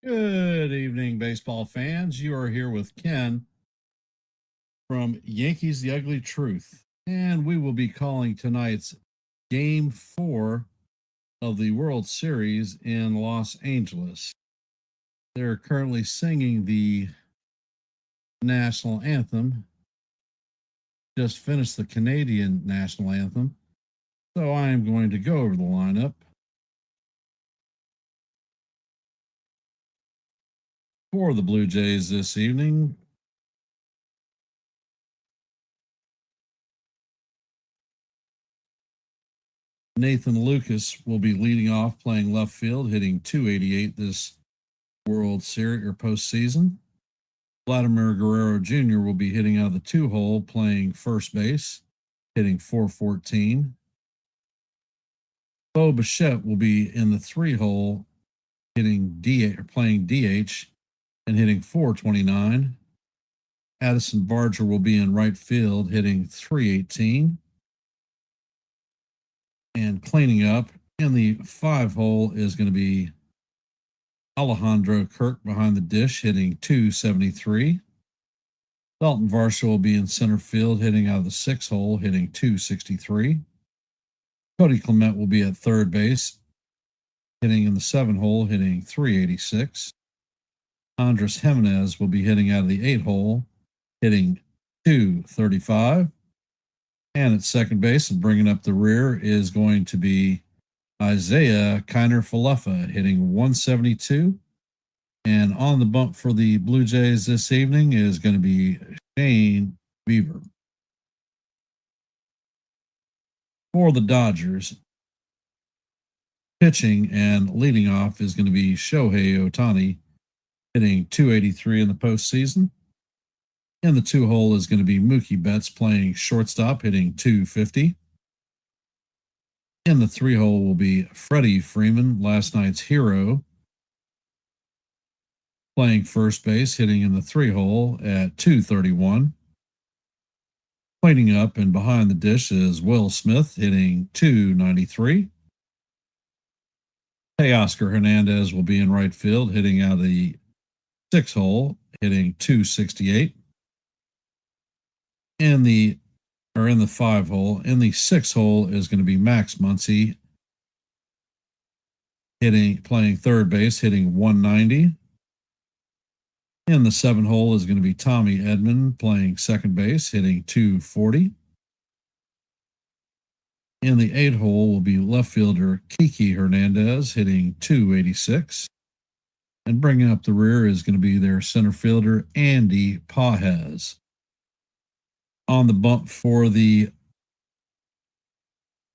Good evening, baseball fans. You are here with Ken from Yankees The Ugly Truth, and we will be calling tonight's Game 4 of the World Series in Los Angeles. They're currently singing the national anthem, just finished the Canadian national anthem, so I am going to go over the lineup. For the Blue Jays this evening, Nathan Lucas will be leading off, playing left field, hitting .288 this World Series or postseason. Vladimir Guerrero Jr. will be hitting out of the 2-hole, playing first base, hitting .414. Bo Bichette will be in the 3-hole, hitting DH or playing DH and hitting .429. Addison Barger will be in right field, hitting .318. And cleaning up in the 5-hole is going to be Alejandro Kirk behind the dish, hitting .273. Dalton Varsho will be in center field, hitting out of the 6-hole, hitting .263. Cody Clement will be at third base, hitting in the 7-hole, hitting .386. Andres Jimenez will be hitting out of the 8-hole, hitting .235. And at second base and bringing up the rear is going to be Isaiah Kiner-Falefa, hitting .172. And on the bump for the Blue Jays this evening is going to be Shane Bieber. For the Dodgers, pitching and leading off is going to be Shohei Ohtani, hitting .283 in the postseason. In the 2-hole is going to be Mookie Betts playing shortstop, hitting .250. In the 3-hole will be Freddie Freeman, last night's hero, playing first base, hitting in the 3-hole at .231. Cleaning up and behind the dish is Will Smith, hitting .293. Teoscar Hernandez will be in right field, hitting out of the 6-hole, hitting .268. In the 5-hole, in the 6-hole is going to be Max Muncy, playing third base, hitting .190. In the 7-hole is going to be Tommy Edman, playing second base, hitting .240. In the 8-hole will be left fielder Kiki Hernandez, hitting .286. And bringing up the rear is going to be their center fielder Andy Pages. On the bump for the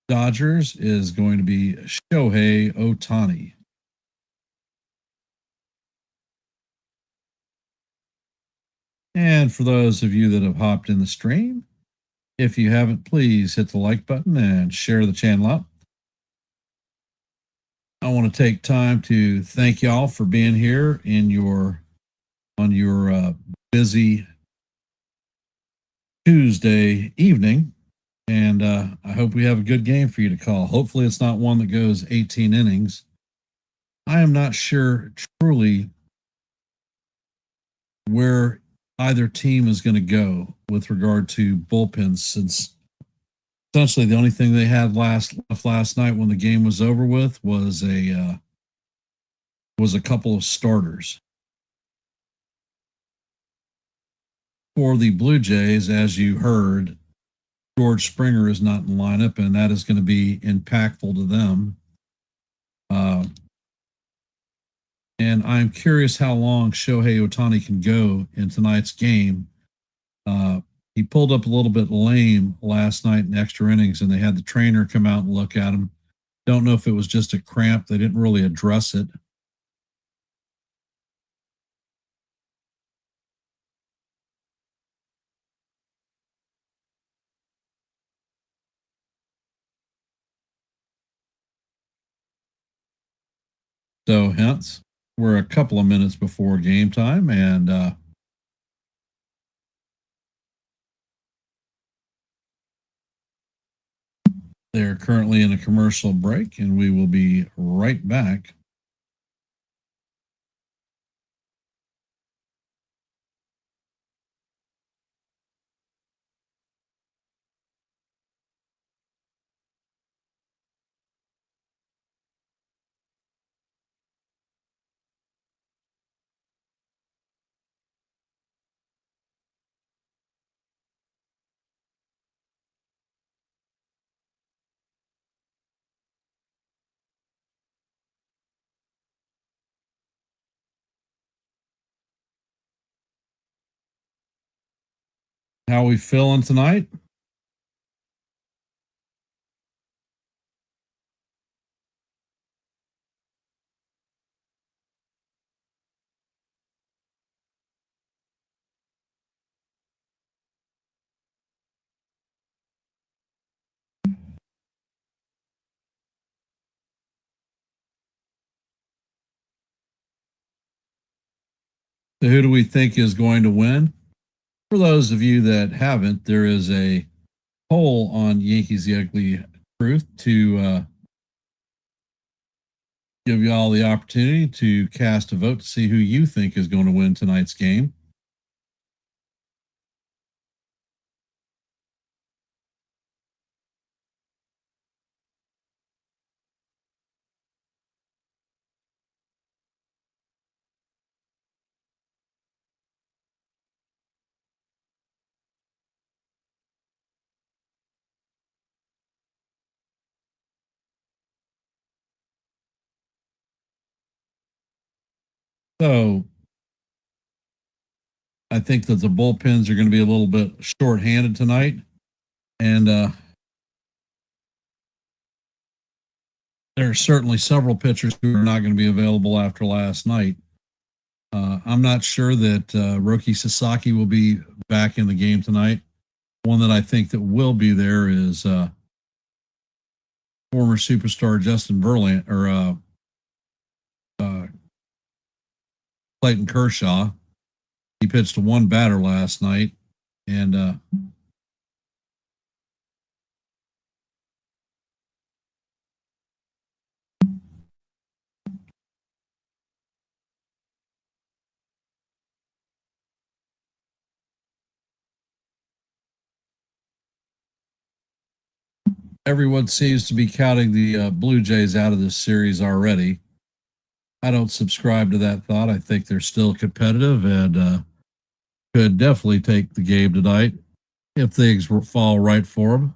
Dodgers is going to be Shohei Ohtani. And for those of you that have hopped in the stream, if you haven't, please hit the like button and share the channel out. I want to take time to thank y'all for being here on your busy Tuesday evening, and I hope we have a good game for you to call. Hopefully it's not one that goes 18 innings. I am not sure truly where either team is going to go with regard to bullpens, since essentially the only thing they had last night when the game was over with was a couple of starters. For the Blue Jays, as you heard, George Springer is not in lineup, and that is going to be impactful to them. And I'm curious how long Shohei Ohtani can go in tonight's game. He pulled up a little bit lame last night in extra innings, and they had the trainer come out and look at him. Don't know if it was just a cramp. They didn't really address it. So hence, we're a couple of minutes before game time, and they're currently in a commercial break, and we will be right back. How we feeling tonight? So who do we think is going to win? For those of you that haven't, there is a poll on Yankees The Ugly Truth to give you all the opportunity to cast a vote to see who you think is going to win tonight's game. So I think that the bullpens are going to be a little bit short-handed tonight, and there are certainly several pitchers who are not going to be available after last night. I'm not sure that Roki Sasaki will be back in the game tonight. One that I think that will be there is former superstar Justin Verlander or uh, Clayton Kershaw. He pitched to one batter last night, and everyone seems to be counting the Blue Jays out of this series already. I don't subscribe to that thought. I think they're still competitive and could definitely take the game tonight if things fall right for them.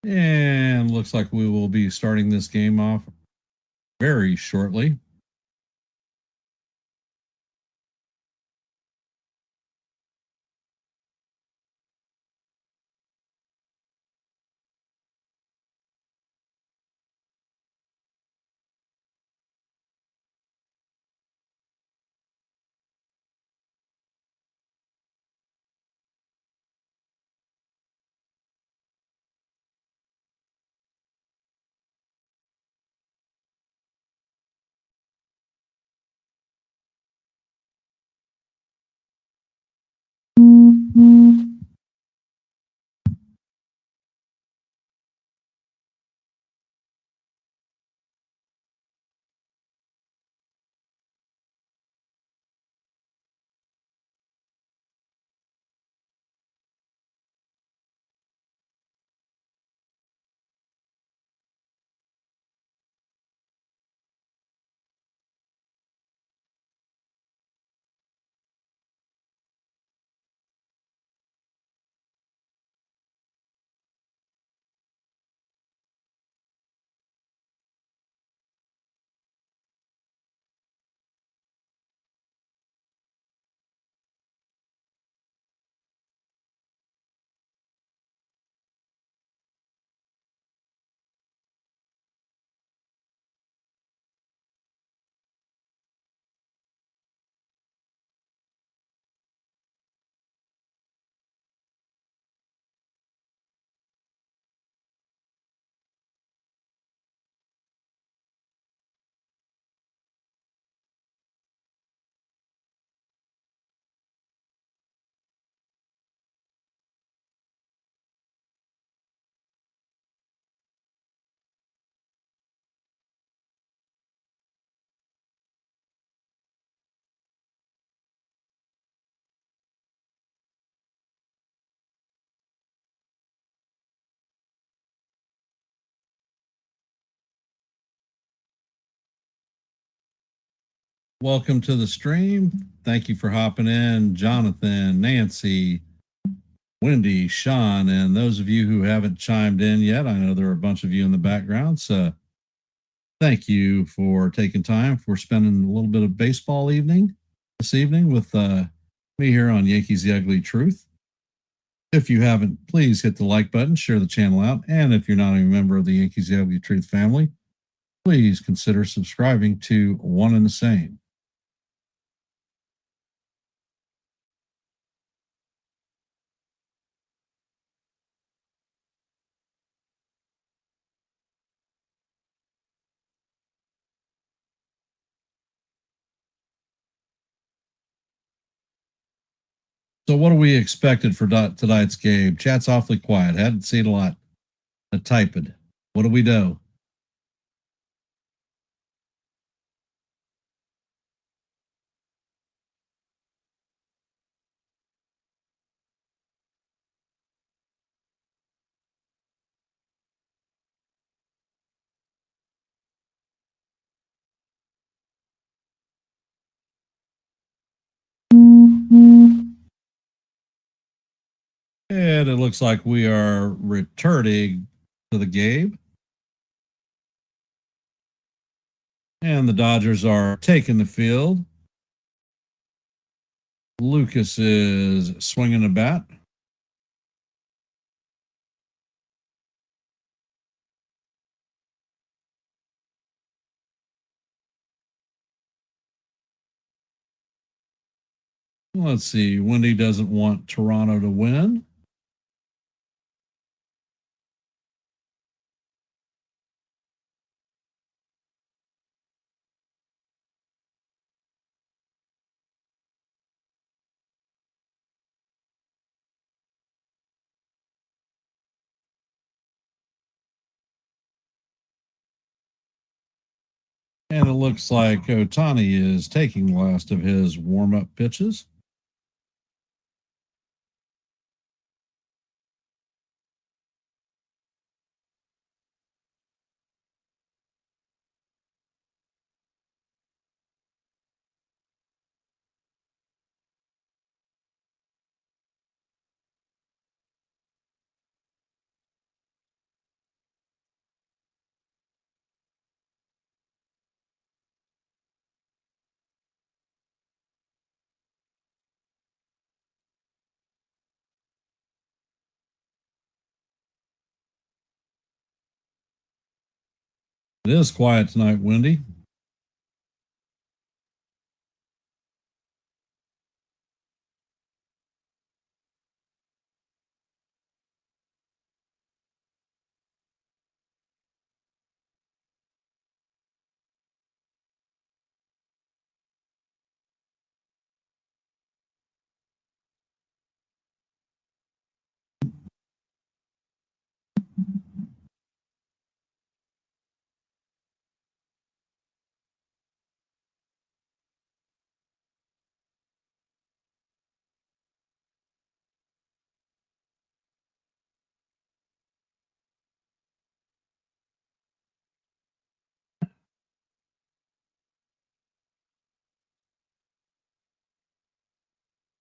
And looks like we will be starting this game off very shortly. Welcome to the stream. Thank you for hopping in, Jonathan, Nancy, Wendy, Sean, and those of you who haven't chimed in yet. I know there are a bunch of you in the background. So thank you for taking time for spending a little bit of baseball evening this evening with me here on Yankees The Ugly Truth. If you haven't, please hit the like button, share the channel out, and if you're not a member of the Yankees The Ugly Truth family, please consider subscribing to One and the Same. So, what are we expected for tonight's game? Chat's awfully quiet. Hadn't seen a lot of typing. What do we do? And it looks like we are returning to the game. And the Dodgers are taking the field. Lucas is swinging a bat. Let's see. Wendy doesn't want Toronto to win. And it looks like Ohtani is taking the last of his warm up pitches. It is quiet tonight, Wendy.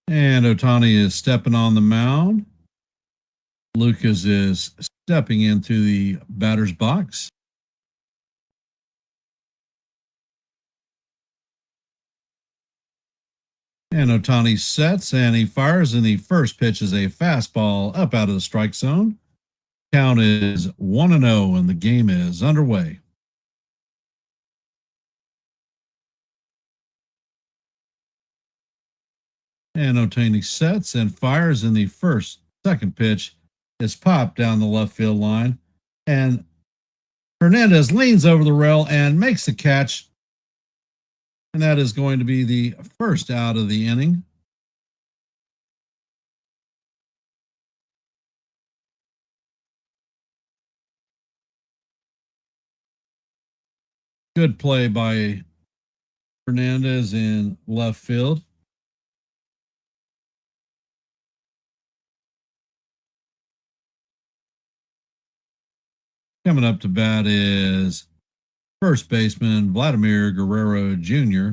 And Ohtani is stepping on the mound. Lucas is stepping into the batter's box. And Ohtani sets and he fires, and the first pitch is a fastball up out of the strike zone. Count is 1-0, and the game is underway. And Ohtani sets and fires, in the second pitch is popped down the left field line. And Hernandez leans over the rail and makes the catch. And that is going to be the first out of the inning. Good play by Hernandez in left field. Coming up to bat is first baseman Vladimir Guerrero Jr.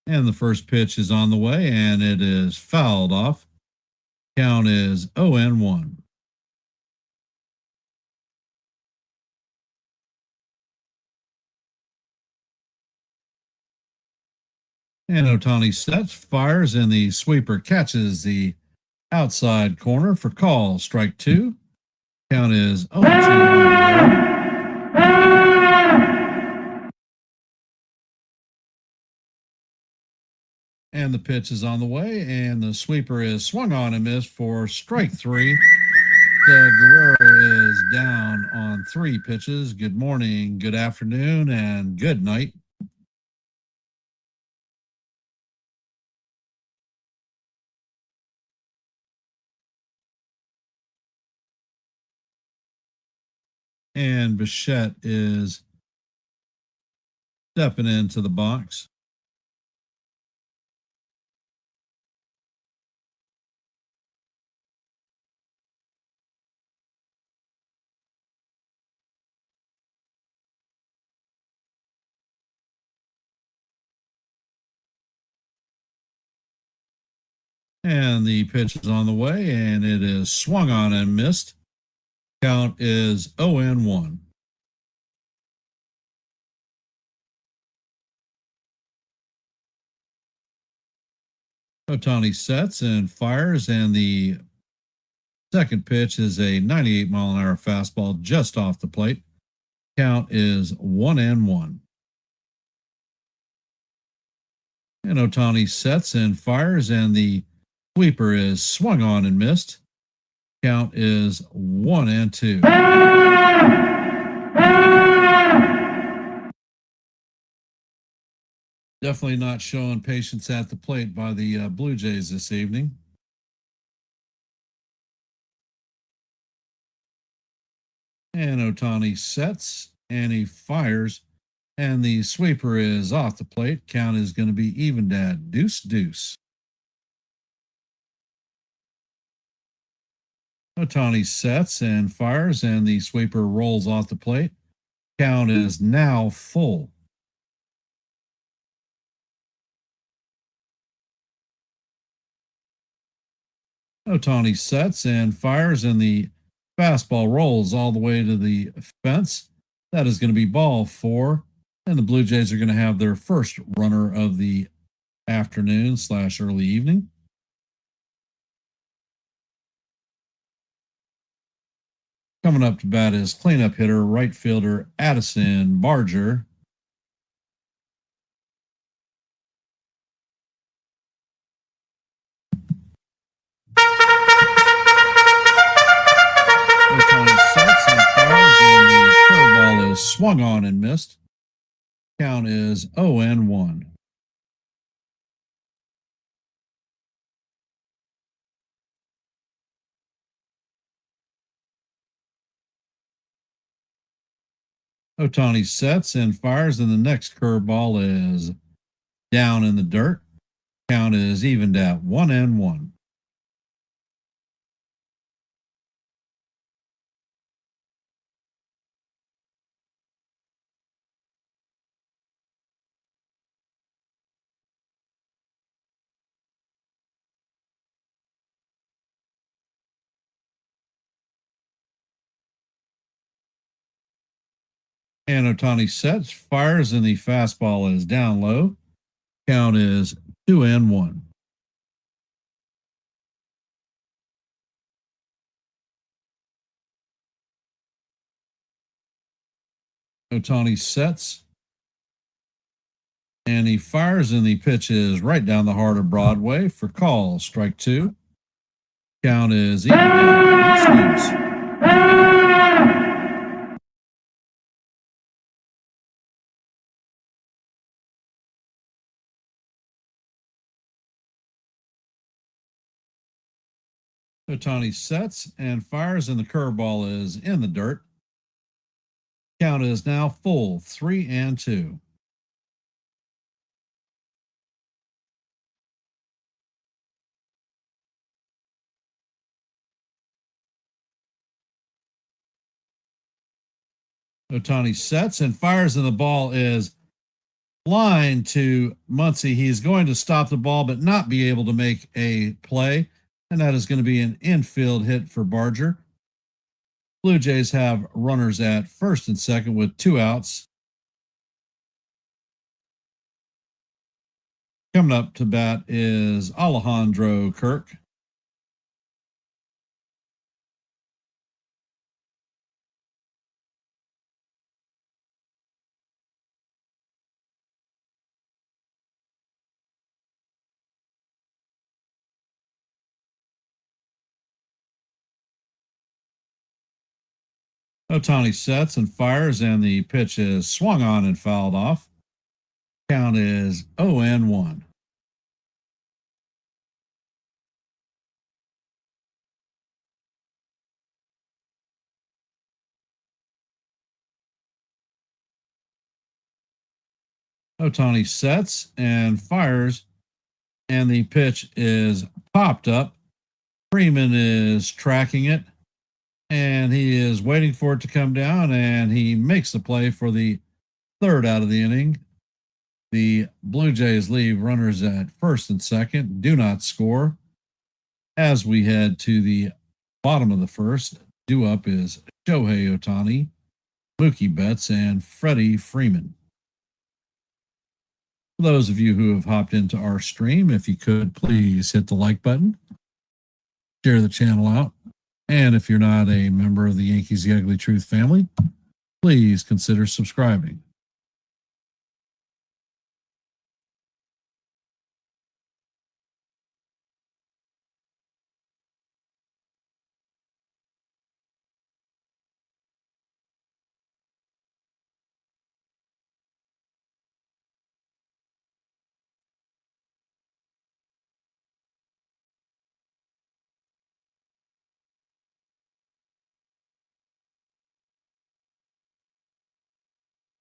And the first pitch is on the way, and it is fouled off. Count is 0-1. And Ohtani sets, fires, and the sweeper catches the outside corner for call. Strike two. Count is 0-2. And the pitch is on the way, and the sweeper is swung on and missed for strike three. Guerrero is down on three pitches. Good morning, good afternoon, and good night. And Bichette is stepping into the box. And the pitch is on the way, and it is swung on and missed. Count is 0-1. Ohtani sets and fires, and the second pitch is a 98-mile-an-hour fastball just off the plate. Count is 1-1. And Ohtani sets and fires, and the sweeper is swung on and missed. Count is 1-2. Definitely not showing patience at the plate by the Blue Jays this evening. And Ohtani sets and he fires, and the sweeper is off the plate. Count is going to be evened at 2-2. Ohtani sets and fires, and the sweeper rolls off the plate. Count is now full. Ohtani sets and fires, and the fastball rolls all the way to the fence. That is going to be ball four, and the Blue Jays are going to have their first runner of the afternoon/early evening. Coming up to bat is cleanup hitter, right fielder Addison Barger. Ohtani sets and fires, and the curveball is swung on and missed. Count is 0-1. Ohtani sets and fires, and the next curveball is down in the dirt. Count is evened at 1-1. And Ohtani sets, fires, and the fastball is down low. Count is 2-1. Ohtani sets and he fires, and the pitch is right down the heart of Broadway for call. Strike two. Count is even. Ohtani sets and fires, and the curveball is in the dirt. Count is now full, 3-2. Ohtani sets and fires, and the ball is Line to Muncy. He's going to stop the ball, but not be able to make a play. And that is going to be an infield hit for Barger. Blue Jays have runners at first and second with 2 outs. Coming up to bat is Alejandro Kirk. Ohtani sets and fires, and the pitch is swung on and fouled off. Count is 0-1. Ohtani sets and fires, and the pitch is popped up. Freeman is tracking it, and he is waiting for it to come down, and he makes the play for the third out of the inning. The Blue Jays leave runners at first and second, do not score. As we head to the bottom of the first, due up is Shohei Ohtani, Mookie Betts, and Freddie Freeman. For those of you who have hopped into our stream, if you could please hit the like button, share the channel out, and if you're not a member of the Yankees The Ugly Truth family, please consider subscribing.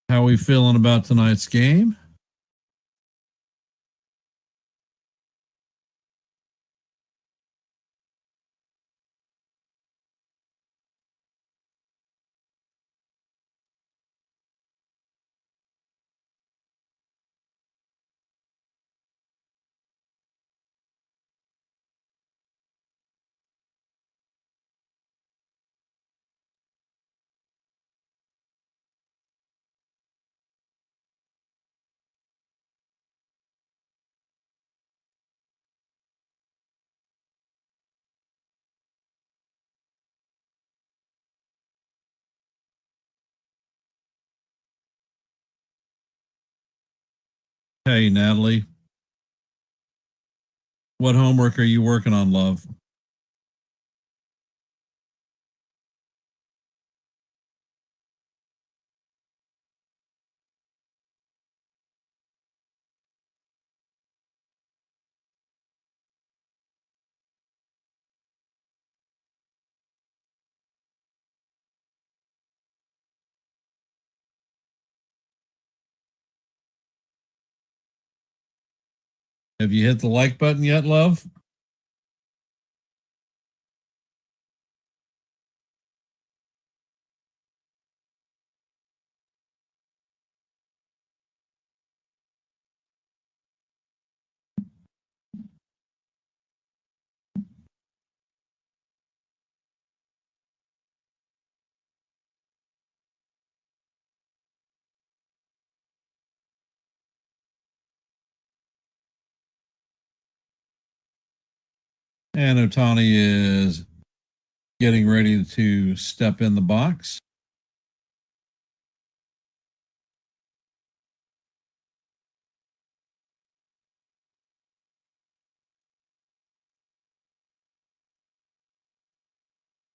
How are we feeling about tonight's game? Hey, Natalie, what homework are you working on, love? Have you hit the like button yet, love? And Ohtani is getting ready to step in the box.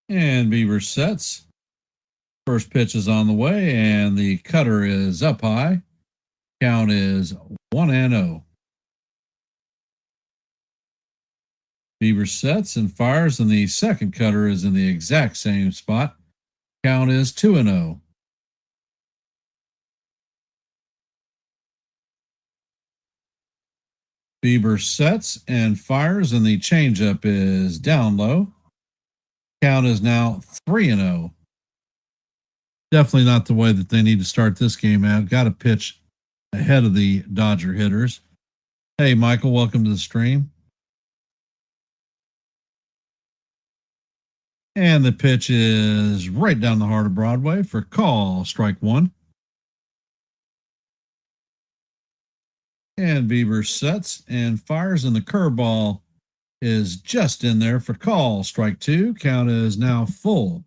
And Bieber sets. First pitch is on the way, and the cutter is up high. Count is 1-0. Bieber sets and fires, and the second cutter is in the exact same spot. Count is 2-0. Bieber sets and fires, and the changeup is down low. Count is now 3-0. Definitely not the way that they need to start this game out. Got to pitch ahead of the Dodger hitters. Hey, Michael, welcome to the stream. And the pitch is right down the heart of Broadway for call, strike one. And Bieber sets and fires, and the curveball is just in there for call, strike two. Count is now full.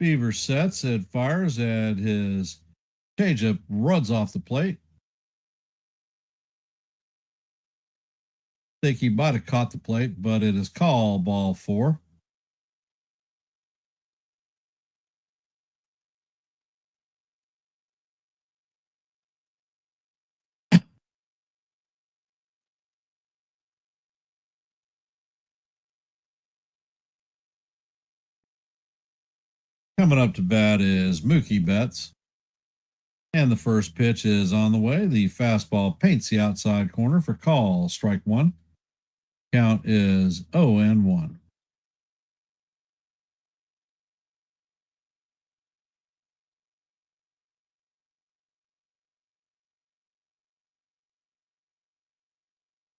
Bieber sets, it fires, and his changeup runs off the plate. Think he might have caught the plate, but it is called ball four. Coming up to bat is Mookie Betts. And the first pitch is on the way. The fastball paints the outside corner for call, strike one. Count is 0-1.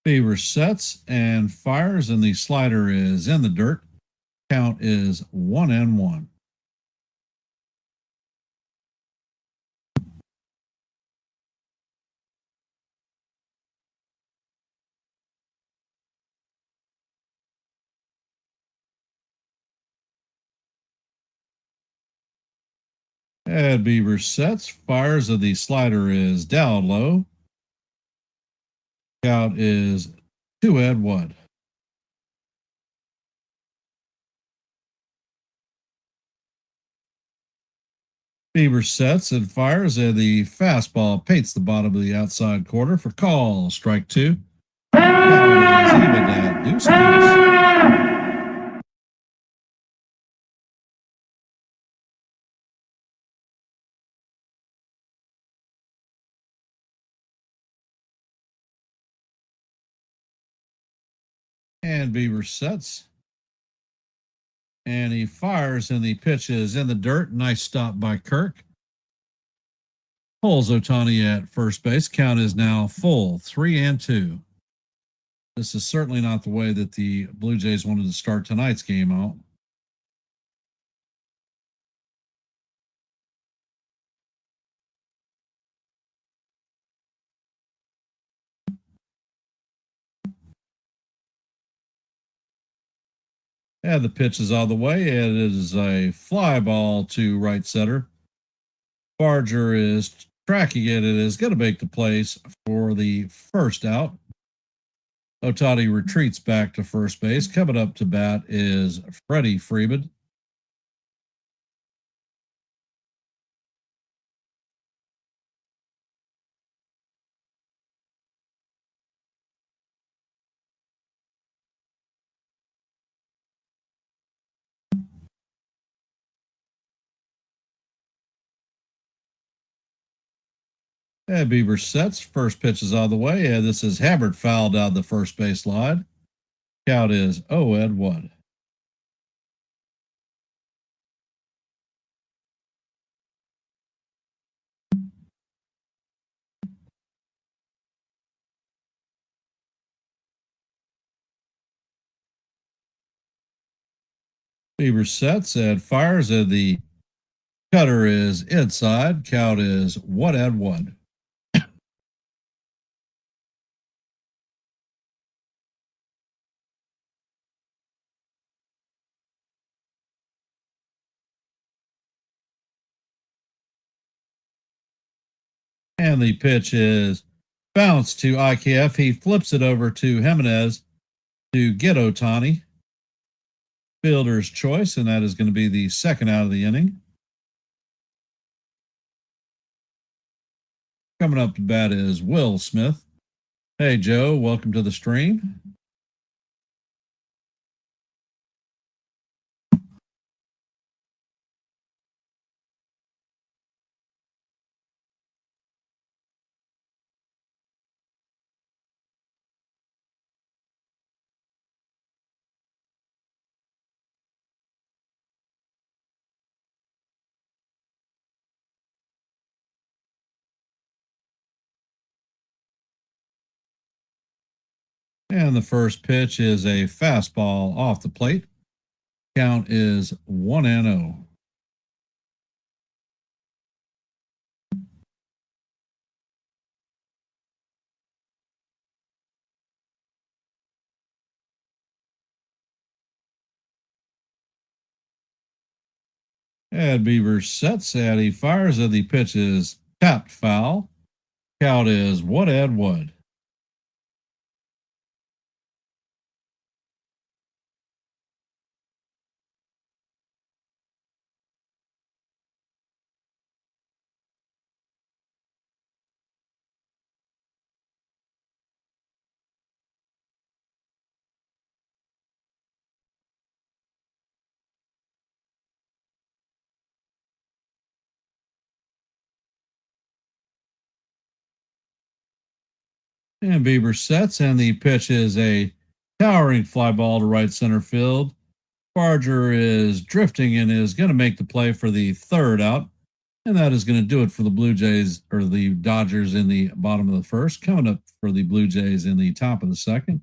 Bieber sets and fires, and the slider is in the dirt. Count is 1-1. And Bieber sets, fires, and the slider is down low. Count is 2-1. Bieber sets and fires, and the fastball paints the bottom of the outside corner for call, strike two. Count is even at deuce. And Bieber sets. And he fires, and the pitch is in the dirt. Nice stop by Kirk. Pulls Ohtani at first base. Count is now full, 3-2. This is certainly not the way that the Blue Jays wanted to start tonight's game out. And the pitch is on the way. It is a fly ball to right center. Barger is tracking it. It is going to make the place for the first out. Ohtani retreats back to first base. Coming up to bat is Freddie Freeman. And Bieber sets. First pitch is on the way, and this is hammered foul down the first base line. Count is 0-1. Bieber sets and fires, and the cutter is inside. Count is 1-1. And the pitch is bounced to IKF. He flips it over to Jimenez to get Ohtani. Fielder's choice, and that is going to be the second out of the inning. Coming up to bat is Will Smith. Hey, Joe, welcome to the stream. And the first pitch is a fastball off the plate. Count is 1-0. And Bieber sets and he fires, and the pitch is tapped foul. Count is 1-1. And Bieber sets, and the pitch is a towering fly ball to right center field. Barger is drifting and is going to make the play for the third out. And that is going to do it for the Blue Jays, or the Dodgers, in the bottom of the first. Coming up for the Blue Jays in the top of the second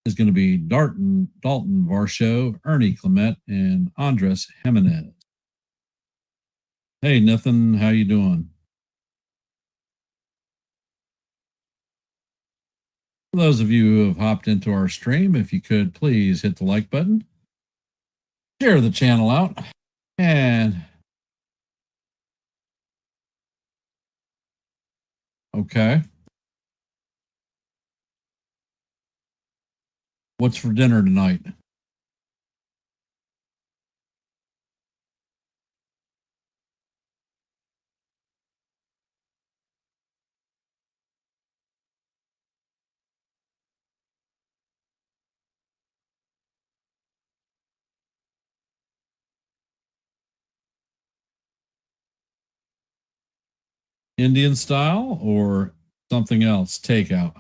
is going to be Dalton Varsho, Ernie Clement, and Andres Jimenez. Hey, Nathan, how you doing? For those of you who have hopped into our stream, if you could please hit the like button, share the channel out, and okay, what's for dinner tonight? Indian style or something else? Takeout.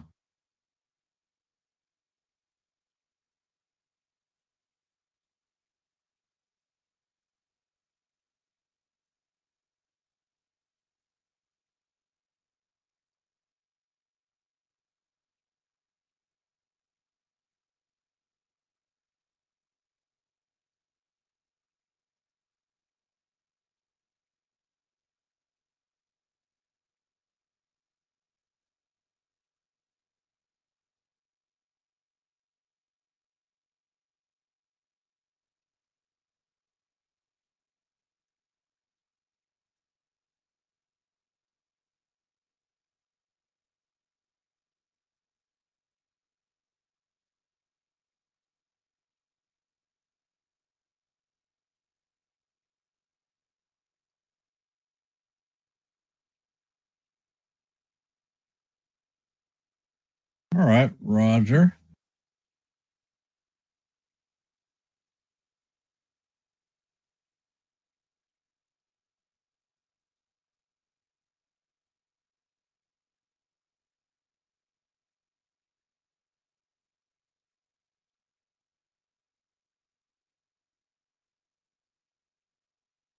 All right, Roger.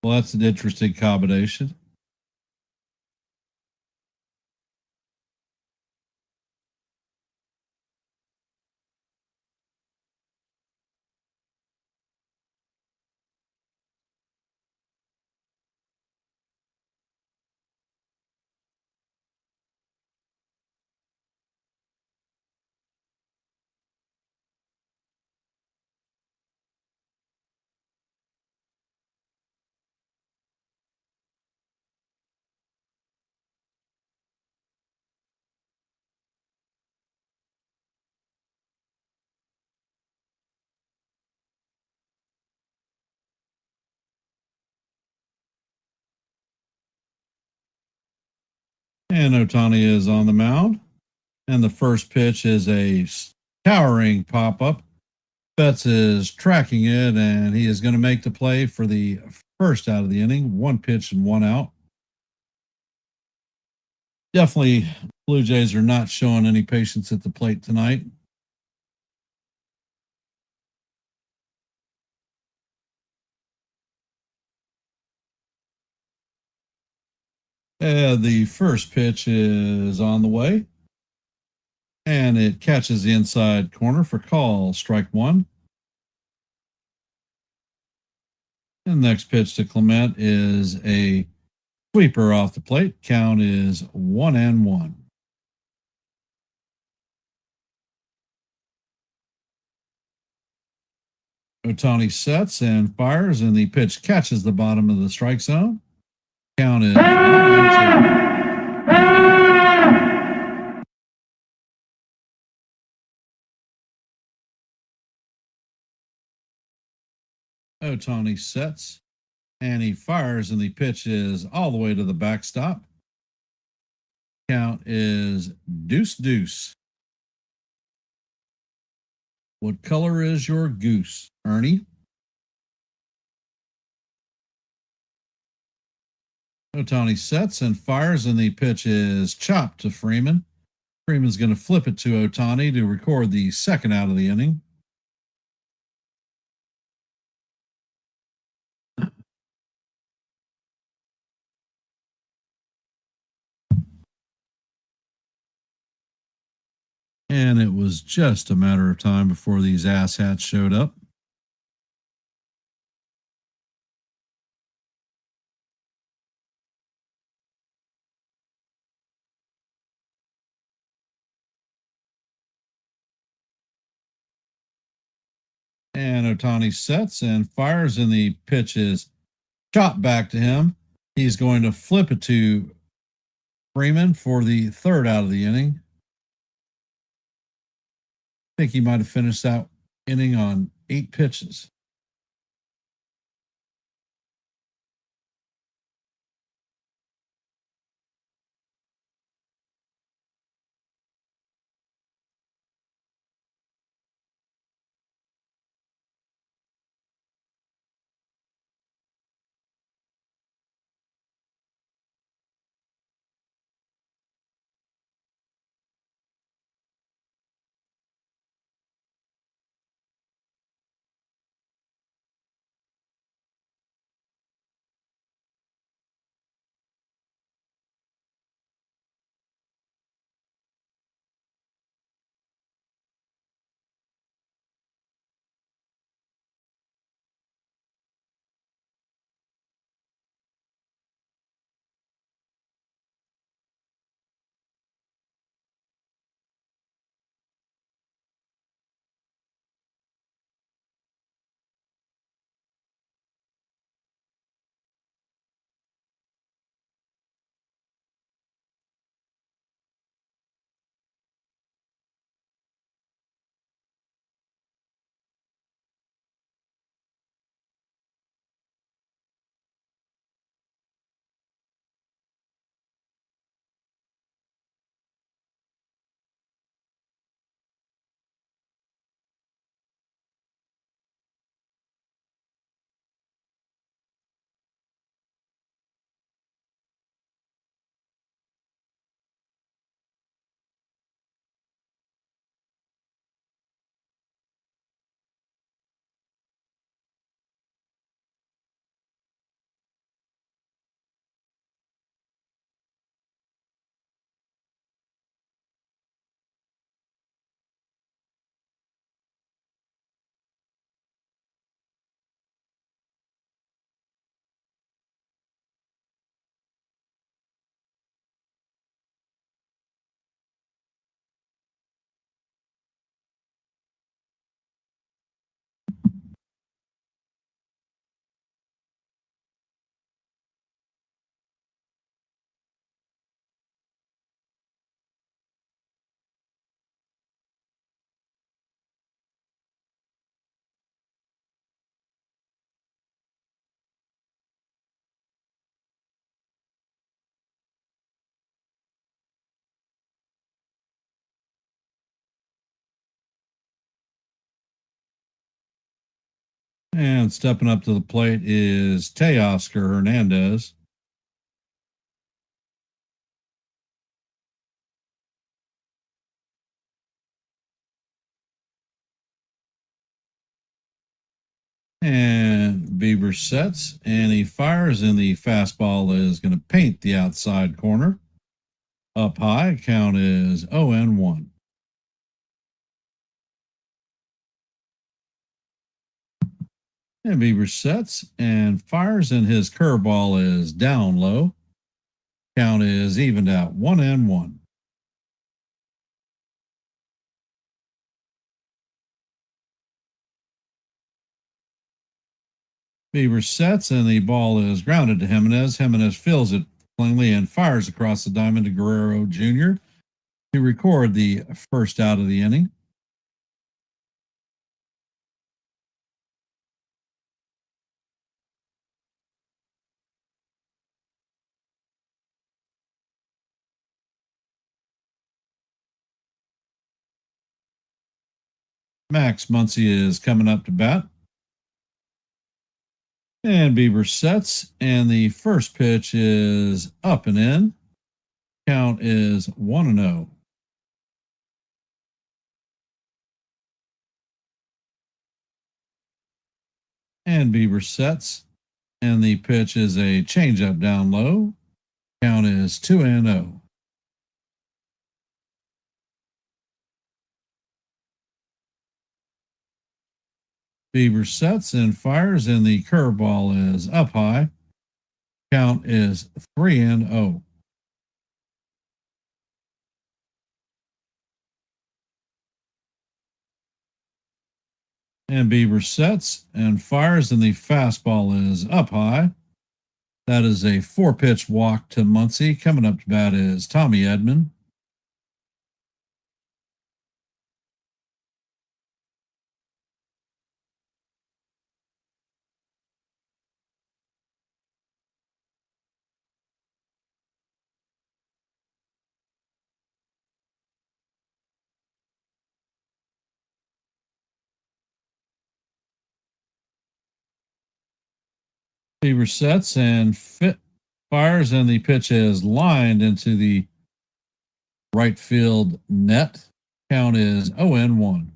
Well, that's an interesting combination. And Ohtani is on the mound. And the first pitch is a towering pop up. Betts is tracking it, and he is going to make the play for the first out of the inning. One pitch and one out. Definitely, Blue Jays are not showing any patience at the plate tonight. The first pitch is on the way. And it catches the inside corner for call, strike one. And the next pitch to Clement is a sweeper off the plate. Count is 1-1. Ohtani sets and fires, and the pitch catches the bottom of the strike zone. Count is 1-2. Ohtani sets and he fires, and the pitch is all the way to the backstop. Count is deuce deuce. What color is your goose, Ernie? Ohtani sets and fires, and the pitch is chopped to Freeman. Freeman's going to flip it to Ohtani to record the second out of the inning. And it was just a matter of time before these asshats showed up. And Ohtani sets and fires, and the pitch is chopped back to him. He's going to flip it to Freeman for the third out of the inning. I think he might have finished that inning on 8 pitches. And stepping up to the plate is Teoscar Hernandez. And Bieber sets and he fires, and the fastball is going to paint the outside corner. Up high, count is 0-1. And Bieber sets and fires, and his curveball is down low. Count is evened out 1-1. Bieber sets, and the ball is grounded to Jimenez. Jimenez fills it cleanly and fires across the diamond to Guerrero Jr. to record the first out of the inning. Max Muncy is coming up to bat. And Bieber sets, and the first pitch is up and in. Count is 1-0. And Bieber sets, and the pitch is a changeup down low. Count is 2-0. Bieber sets and fires, and the curveball is up high. Count is 3-0. And Bieber sets and fires, and the fastball is up high. That is a 4-pitch walk to Muncy. Coming up to bat is Tommy Edman. Bieber sets and fires, and the pitch is lined into the right field net. Count is 0-1.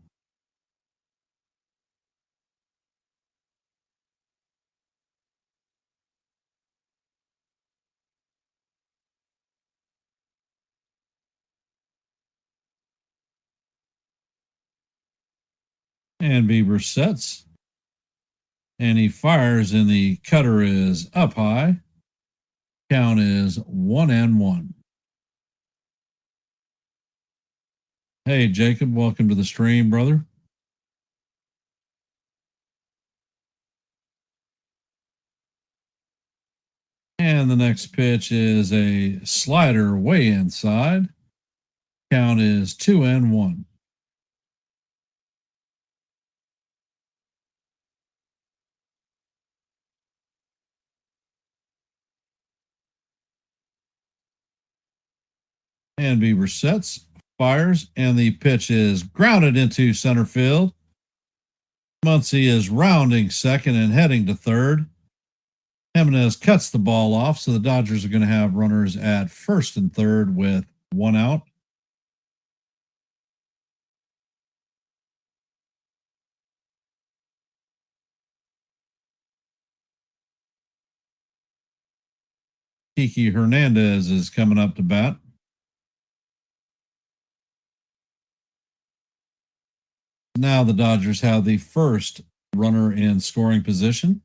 And Bieber sets, and he fires, and the cutter is up high. Count is 1-1. Hey, Jacob, welcome to the stream, brother. And the next pitch is a slider way inside. Count is 2-1. And Bieber sets, fires, and the pitch is grounded into center field. Muncy is rounding second and heading to third. Jimenez cuts the ball off, so the Dodgers are going to have runners at first and third with one out. Kiki Hernandez is coming up to bat. Now the Dodgers have the first runner in scoring position.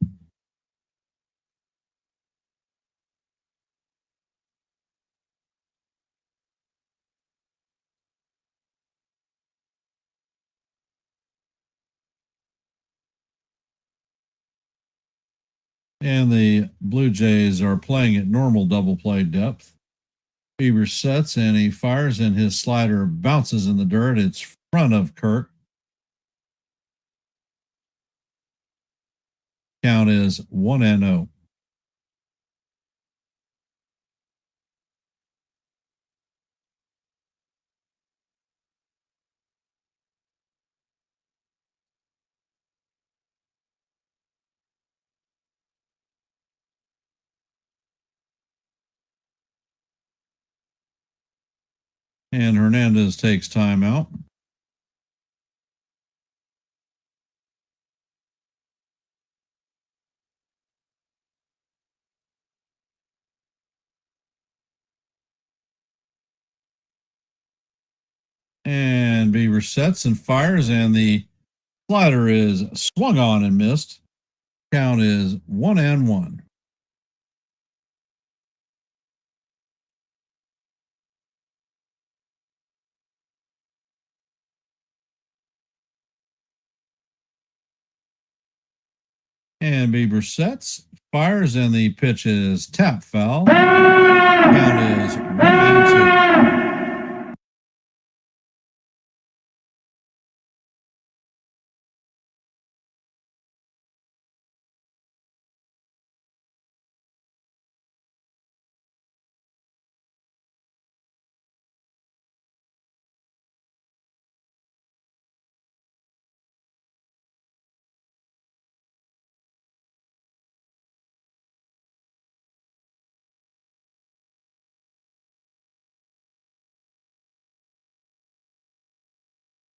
And the Blue Jays are playing at normal double play depth. Bieber sets, and he fires, and his slider bounces in the dirt. It's front of Kirk. Count is 1-0. And Hernandez takes time out. And Bieber sets and fires, and the slider is swung on and missed. Count is 1-1. And Bieber sets, fires, and the pitch is tap foul. Count is 1-2.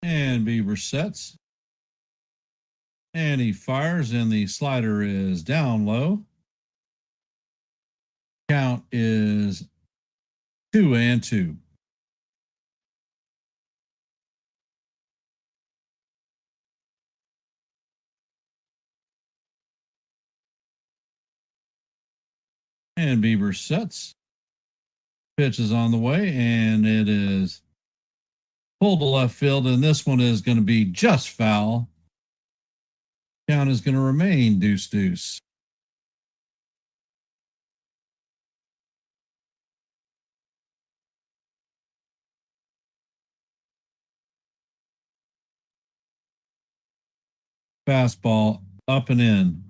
And Bieber sets, and he fires, and the slider is down low. Count is 2-2. And Bieber sets, pitch is on the way, and it is pulled to left field, and this one is going to be just foul. Count is going to remain 2-2. Fastball up and in.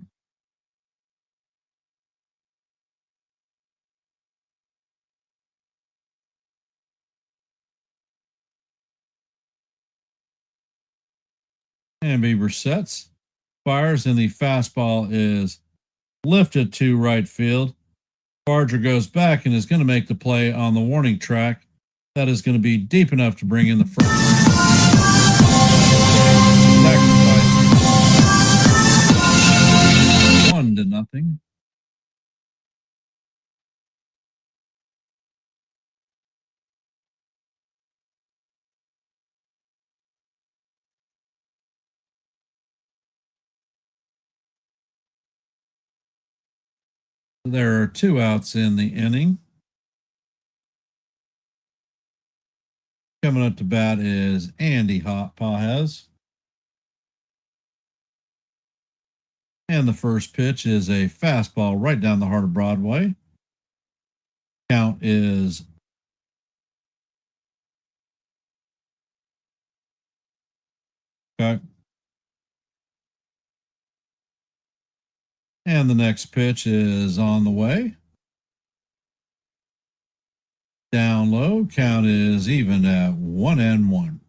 And Bieber sets, fires, and the fastball is lifted to right field. Barger goes back and is going to make the play on the warning track. That is going to be deep enough to bring in the first. Sacrifice. 1-0. There are 2 outs in the inning. Coming up to bat is Andy Pajes. And the first pitch is a fastball right down the heart of Broadway. Count is okay. And the next pitch is on the way. Down low, count is even at 1-1.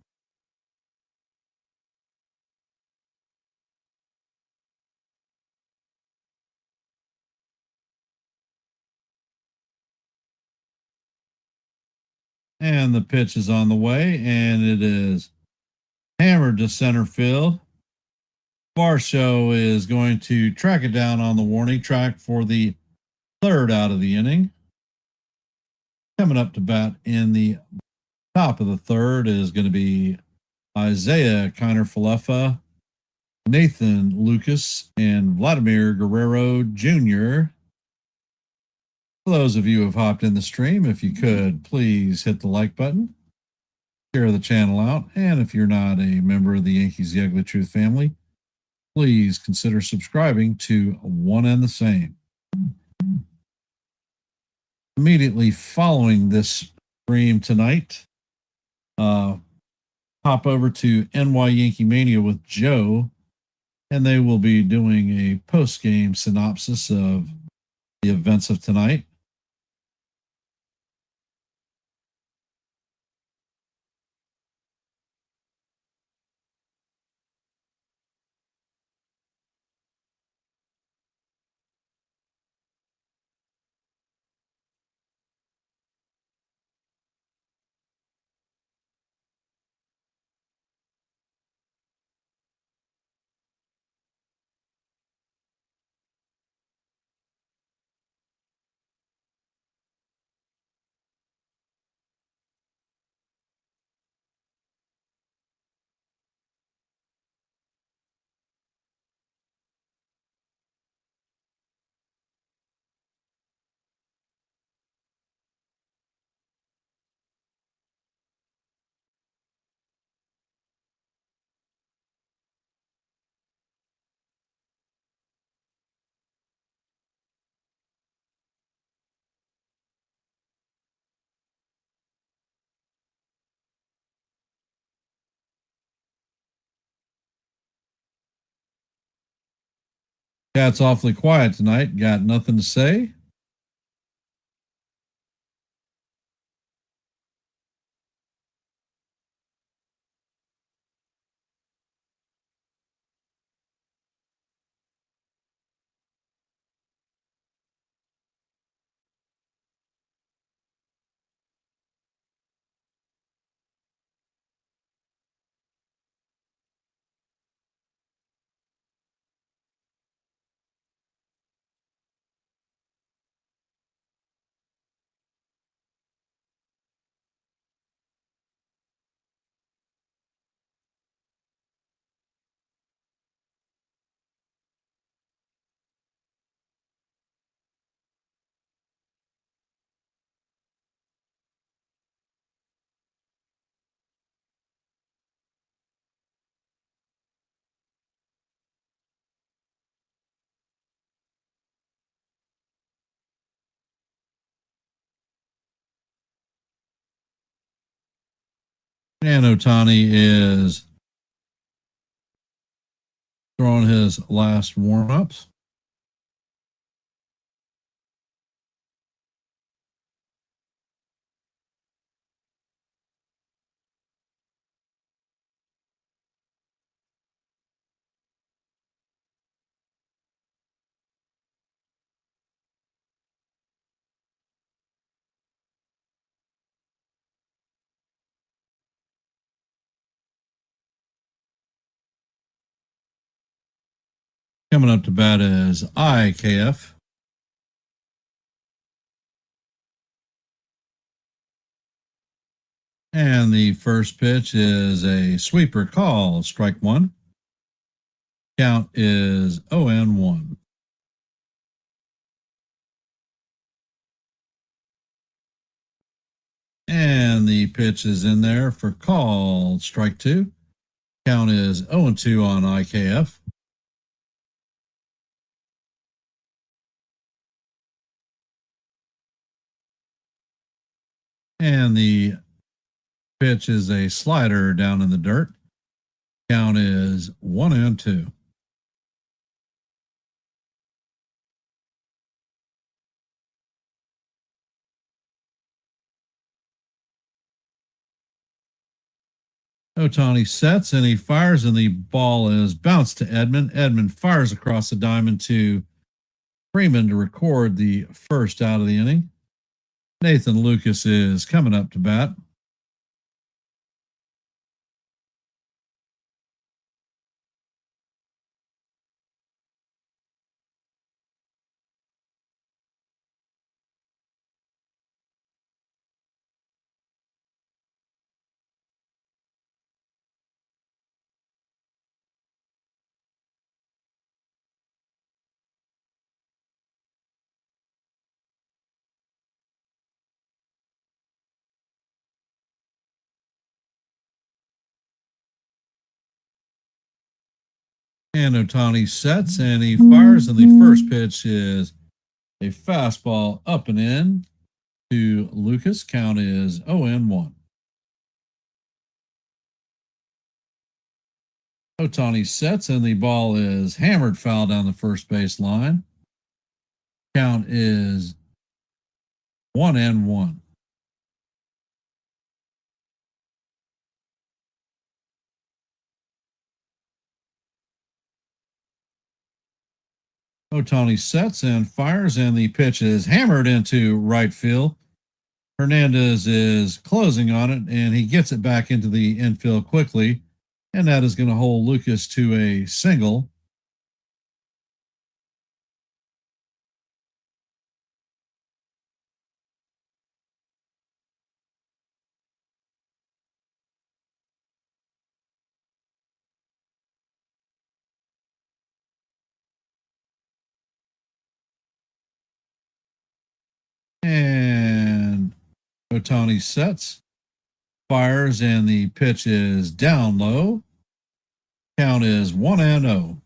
And the pitch is on the way, and it is hammered to center field. Varsho is going to track it down on the warning track for the third out of the inning. Coming up to bat in the top of the third is going to be Isaiah Kiner-Falefa, Nathan Lucas, and Vladimir Guerrero Jr. For those of you who have hopped in the stream, if you could, please hit the like button, share the channel out, and if you're not a member of the Yankees The Ugly Truth family, please consider subscribing to One and the Same. Immediately following this stream tonight, hop over to NY Yankee Mania with Joe, and they will be doing a post-game synopsis of the events of tonight. Cat's awfully quiet tonight. Got nothing to say? And Ohtani is throwing his last warm ups. Coming up to bat is IKF. And the first pitch is a sweeper call, strike one. Count is 0-1. And the pitch is in there for call, strike two. Count is 0-2 on IKF. And the pitch is a slider down in the dirt. Count is 1-2. Ohtani sets and he fires, and the ball is bounced to Edman. Edman fires across the diamond to Freeman to record the first out of the inning. Nathan Lucas is coming up to bat. And Ohtani sets and he fires, and the first pitch is a fastball up and in to Lucas. Count is 0-1. Ohtani sets and the ball is hammered foul down the first base line. Count is 1-1. Ohtani sets and fires, and the pitch is hammered into right field. Hernandez is closing on it, and he gets it back into the infield quickly, and that is going to hold Lucas to a single. And Ohtani sets, fires, and the pitch is down low. Count is 1-0.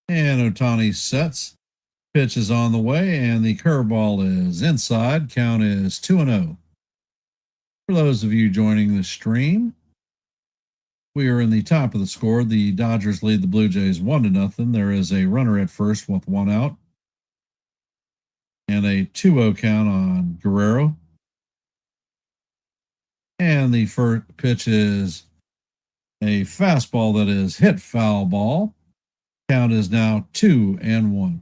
And Ohtani sets. Pitch is on the way, and the curveball is inside. Count is 2-0. For those of you joining the stream, we are in the top of the score. The Dodgers lead the Blue Jays 1-0. There is a runner at first with one out. And a 2-0 count on Guerrero. And the first pitch is a fastball that is hit foul ball. Count is now 2-1.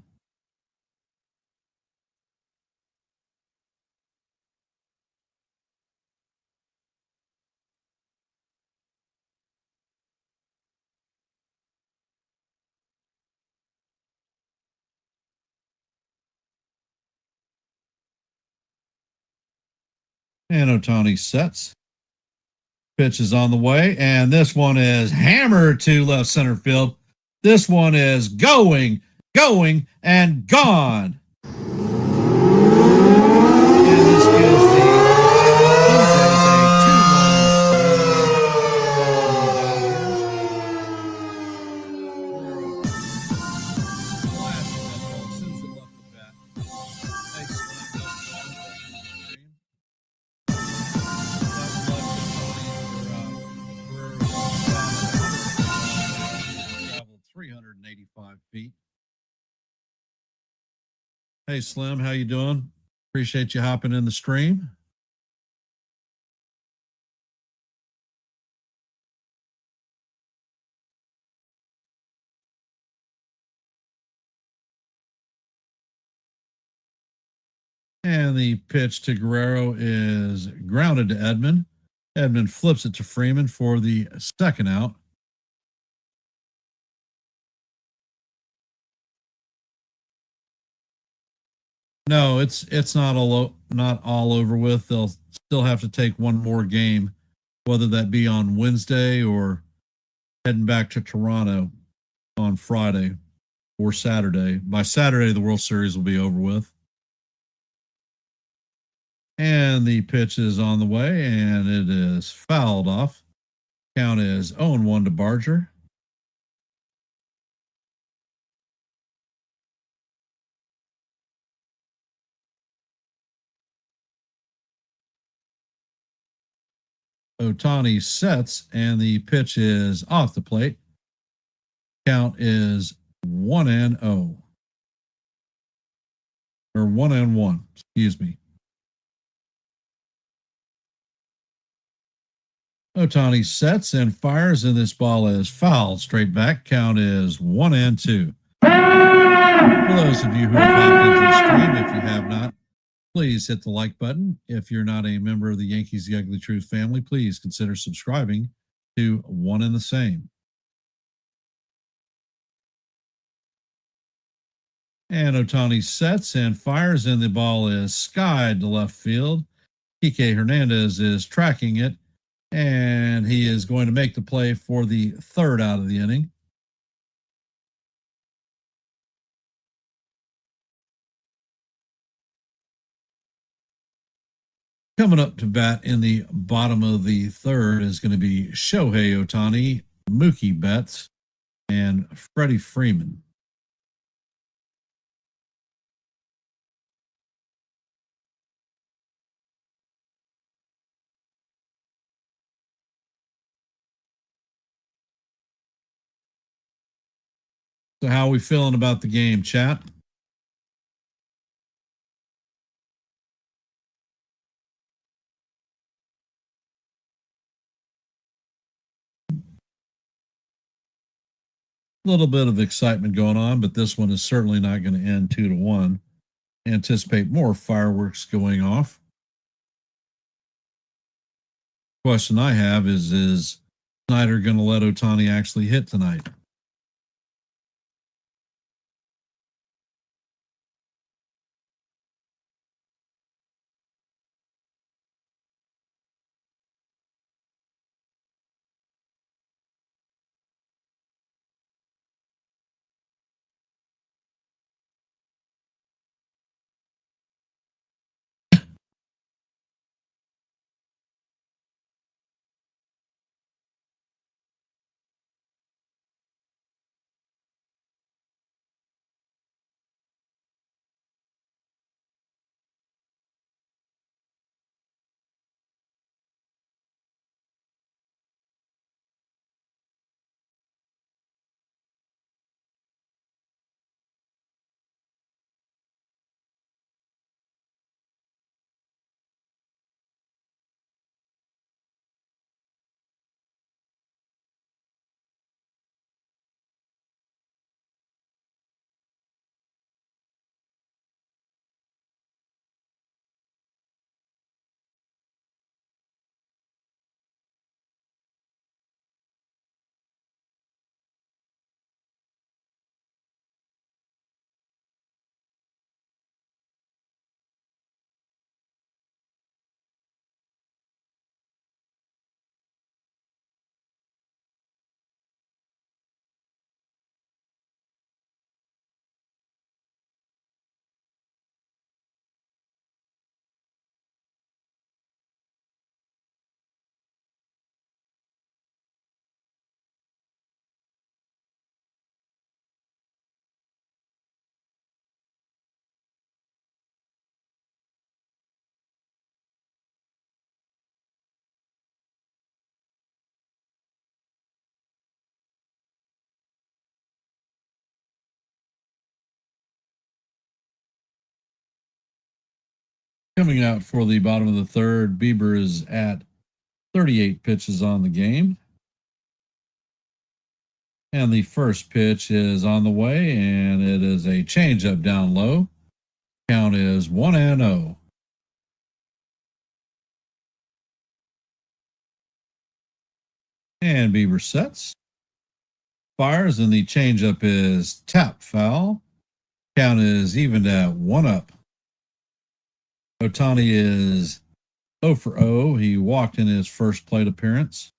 And Ohtani sets. Pitch is on the way, and this one is hammered to left center field. This one is going, and gone. And this gives the Blue Jays a 385 feet. Hey Slim, how you doing? Appreciate you hopping in the stream. And the pitch to Guerrero is grounded to Edman. Edman flips it to Freeman for the second out. No, it's not all over with. They'll still have to take one more game, whether that be on Wednesday or heading back to Toronto on Friday or Saturday. By Saturday, the World Series will be over with. And the pitch is on the way, and it is fouled off. Count is 0-1 to Barger. Ohtani sets, and the pitch is off the plate. Count is 1-0. Or 1-1, excuse me. Ohtani sets and fires, and this ball is fouled straight back. Count is 1-2. For those of you who have hopped into the stream, if you have not, please hit the like button. If you're not a member of the Yankees The Ugly Truth family, please consider subscribing to One and the Same. And Ohtani sets and fires, and the ball is skied to left field. Kike Hernandez is tracking it, and he is going to make the play for the third out of the inning. Coming up to bat in the bottom of the third is going to be Shohei Ohtani, Mookie Betts, and Freddie Freeman. So how are we feeling about the game, chat? A little bit of excitement going on, but this one is certainly not going to end 2-1. Anticipate more fireworks going off. Question I have is Snyder going to let Ohtani actually hit tonight? Coming out for the bottom of the third, Bieber is at 38 pitches on the game. And the first pitch is on the way, and it is a changeup down low. Count is 1-0. And Bieber sets, fires, and the changeup is tap foul. Count is evened at 1-up. Ohtani is 0 for 0. He walked in his first plate appearance.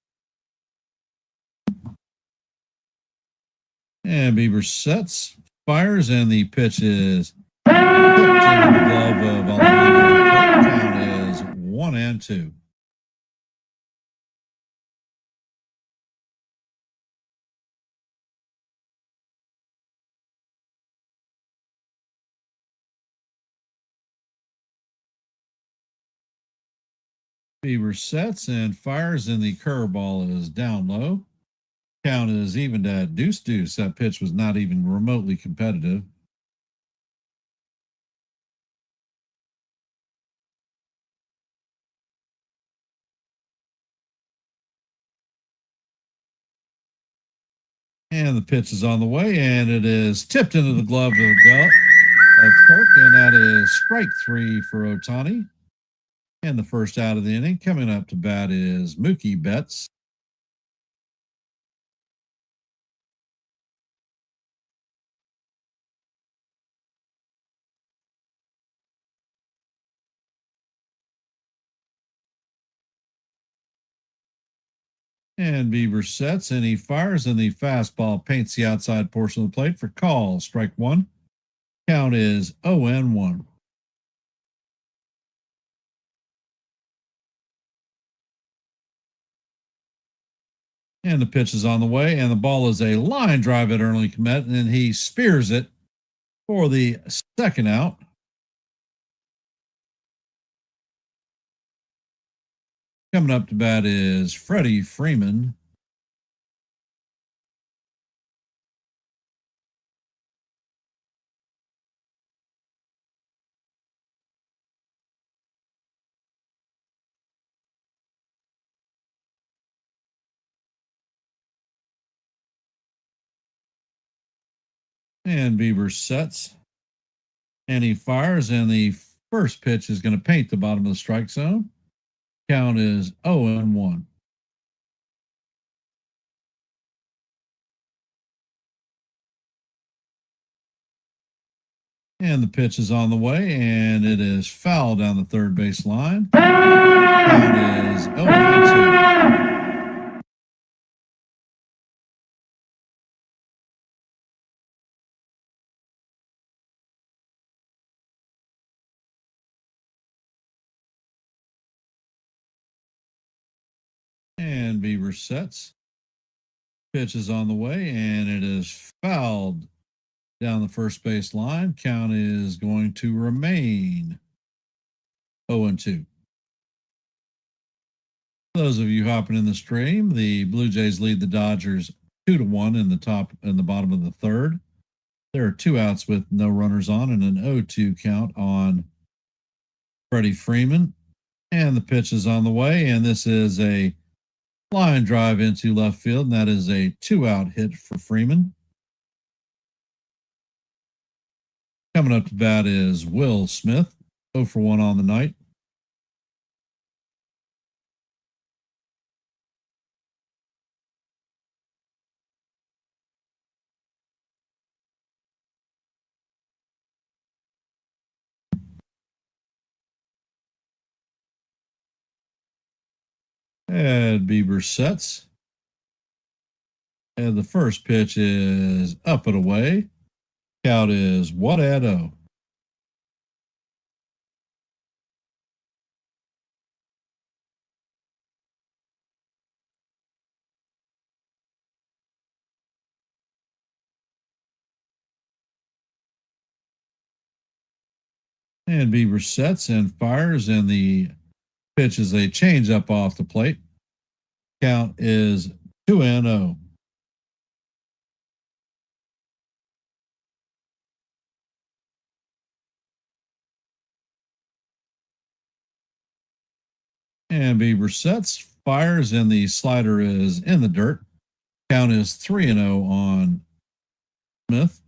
And Bieber sets, fires, and the pitch is tipped into the glove of Alejandro. Count is 1-2. Bieber sets and fires, and the curveball is down low. Count is evened at deuce. That pitch was not even remotely competitive. And the pitch is on the way, and it is tipped into the glove of Kirk, and that is strike 3 for Ohtani. And the first out of the inning. Coming up to bat is Mookie Betts. And Bieber sets, and he fires, and the fastball paints the outside portion of the plate for call. Strike 1. Count is 0-1. And the pitch is on the way, and the ball is a line drive at Ernie Kmet, and he spears it for the second out. Coming up to bat is Freddie Freeman. And Bieber sets, and he fires, and the first pitch is going to paint the bottom of the strike zone. Count is 0-1. And the pitch is on the way, and it is foul down the third base line. Count is 0-2. And Bieber sets. Pitch is on the way, and it is fouled down the first base line. Count is going to remain 0-2. Those of you hopping in the stream, the Blue Jays lead the Dodgers 2-1 in the bottom of the third. There are 2 outs with no runners on and an 0-2 count on Freddie Freeman. And the pitch is on the way, and this is a line drive into left field, and that is a 2-out hit for Freeman. Coming up to bat is Will Smith, 0 for 1 on the night. And Bieber sets. And the first pitch is up and away. Count is 1-0. And Bieber sets and fires, and the pitch is a changeup off the plate. Count is 2-0. And Bieber sets, fires, and the slider is in the dirt. Count is 3-0 on Smith.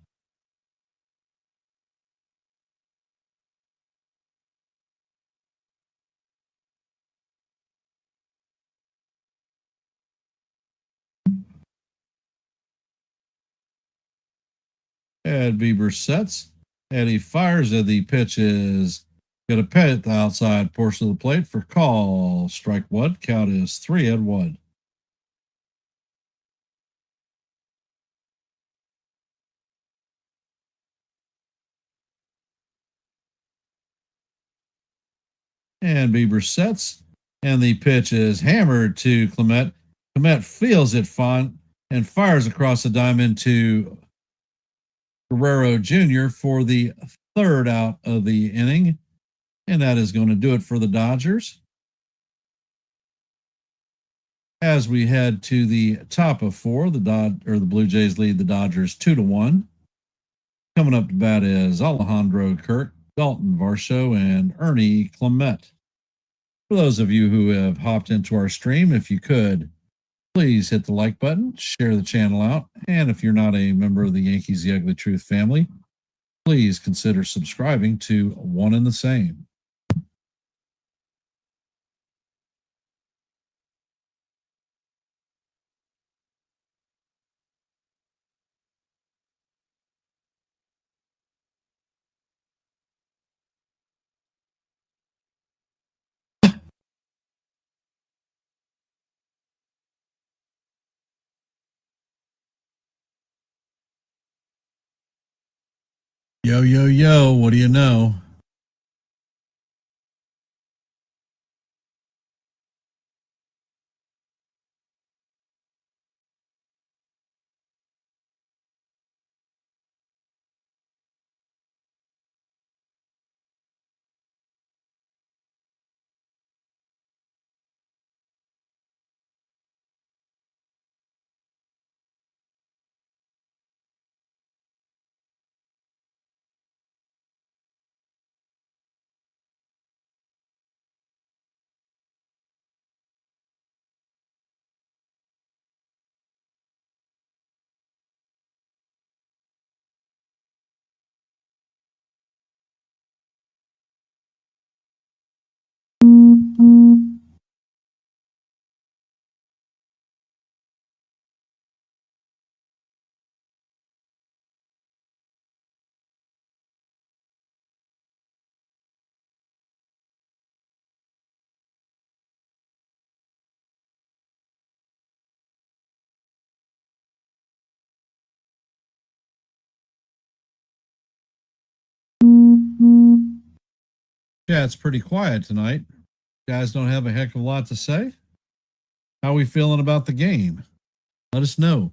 And Bieber sets, and he fires, and the pitch is going to pet the outside portion of the plate for call. Strike one. Count is 3-1. And Bieber sets, and the pitch is hammered to Clement. Clement feels it fine and fires across the diamond to Guerrero Jr. for the third out of the inning. And that is going to do it for the Dodgers. As we head to the top of four, the Blue Jays lead the Dodgers 2-1. Coming up to bat is Alejandro Kirk, Dalton Varsho, and Ernie Clement. For those of you who have hopped into our stream, if you could, please hit the like button, share the channel out, and if you're not a member of the Yankees The Ugly Truth family, please consider subscribing to One and the Same. Yo, yo, yo, what do you know? Yeah, it's pretty quiet tonight. You guys don't have a heck of a lot to say. How are we feeling about the game? Let us know.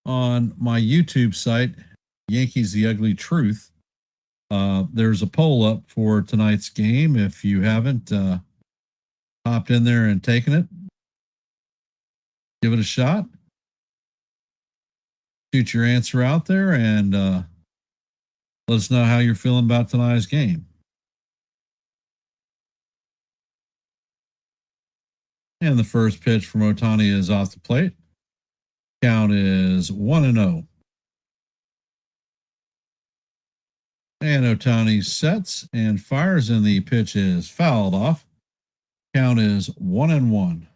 On my YouTube site, Yankees The Ugly Truth, there's a poll up for tonight's game. If you haven't hopped in there and taken it, give it a shot. Shoot your answer out there and let us know how you're feeling about tonight's game. And the first pitch from Ohtani is off the plate. Count is 1-0. And Ohtani sets and fires, and the pitch is fouled off. Count is 1-1.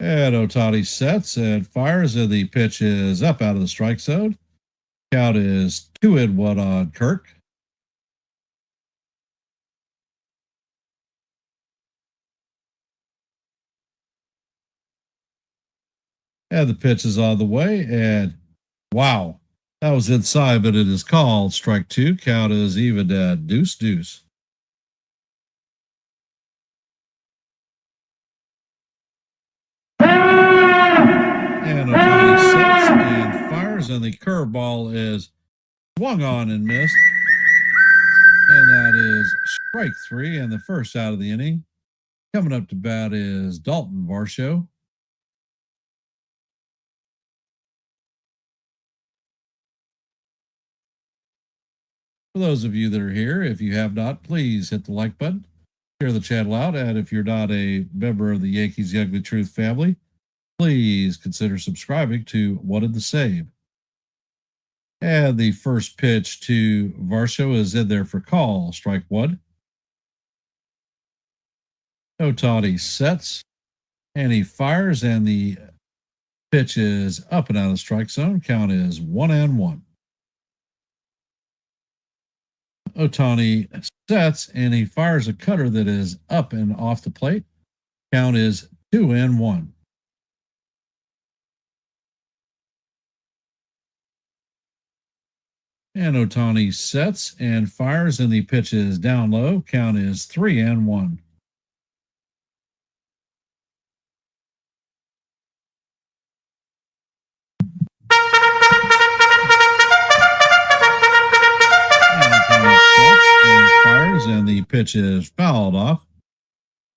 And Ohtani sets and fires, and the pitch is up out of the strike zone. Count is 2-1 on Kirk. And the pitch is on the way, and wow, That was inside, but it is called strike two. Count is even at deuce, deuce. And Ohtani sets and fires, and the curveball is swung on and missed. And that is strike three and the first out of the inning. Coming up to bat is Dalton Varsho. For those of you that are here, if you have not, please hit the like button, share the channel out, and if you're not a member of the Yankees Ugly Truth family, please consider subscribing to Wanted the Save. And the first pitch to Varsho is in there for call, strike one. Ohtani sets, and he fires, and the pitch is up and out of the strike zone. Count is 1-1. Ohtani sets, and he fires a cutter that is up and off the plate. Count is 2-1. And Ohtani sets and fires, and the pitch is down low. Count is 3-1. And the pitch is fouled off.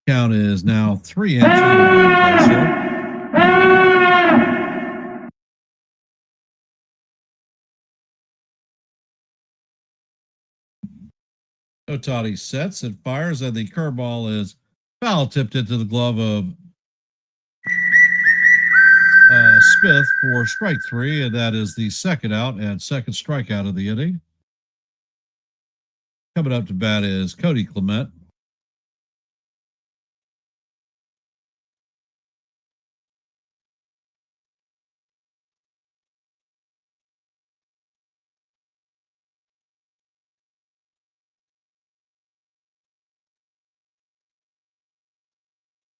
Count is now 3-2. Ohtani sets and fires, and the curveball is foul tipped into the glove of Smith for strike three, and that is the second out and second strikeout of the inning. Coming up to bat is Cody Clement.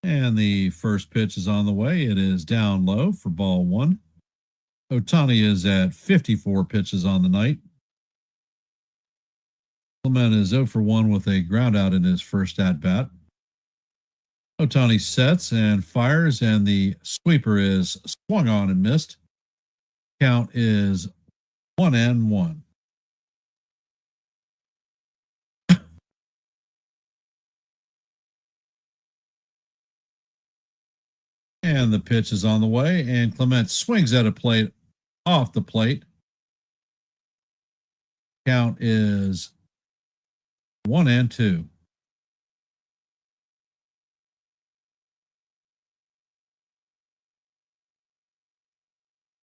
And the first pitch is on the way. It is down low for ball one. Ohtani is at 54 pitches on the night. Clement is 0 for 1 with a ground out in his first at bat. Ohtani sets and fires, and the sweeper is swung on and missed. Count is 1-1. And the pitch is on the way, and Clement swings at a plate off the plate. Count is 1-2.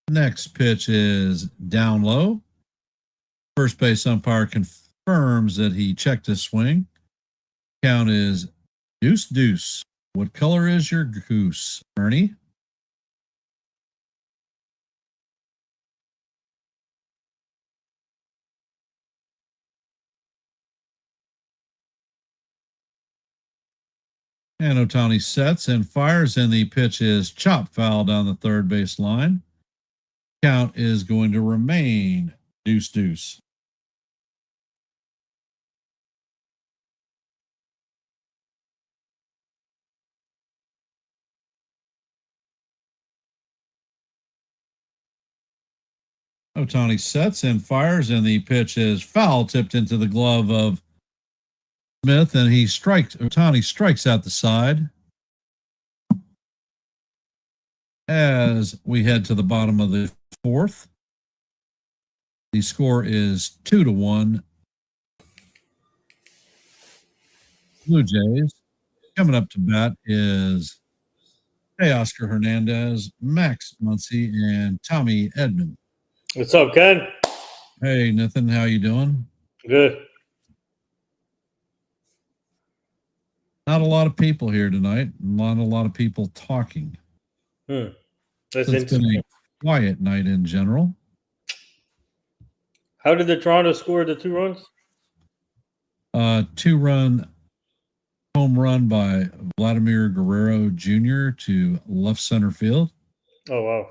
Next pitch is down low. First base umpire confirms that he checked his swing. Count is deuce, deuce. What color is your goose, Ernie? And Ohtani sets and fires, and the pitch is chop foul down the third base line. Count is going to remain deuce, deuce. Ohtani sets and fires, and the pitch is foul tipped into the glove of Smith, and Ohtani strikes out the side. As we head to the bottom of the fourth, the score is 2-1. Blue Jays. Coming up to bat is Oscar Hernandez, Max Muncy, and Tommy Edman. What's up, Ken? Hey, Nathan, how you doing? Good. Not a lot of people here tonight. Not a lot of people talking. That's It's been a quiet night in general. How did the Toronto score the 2 runs? 2-run home run by Vladimir Guerrero Jr. to left center field. Oh, wow.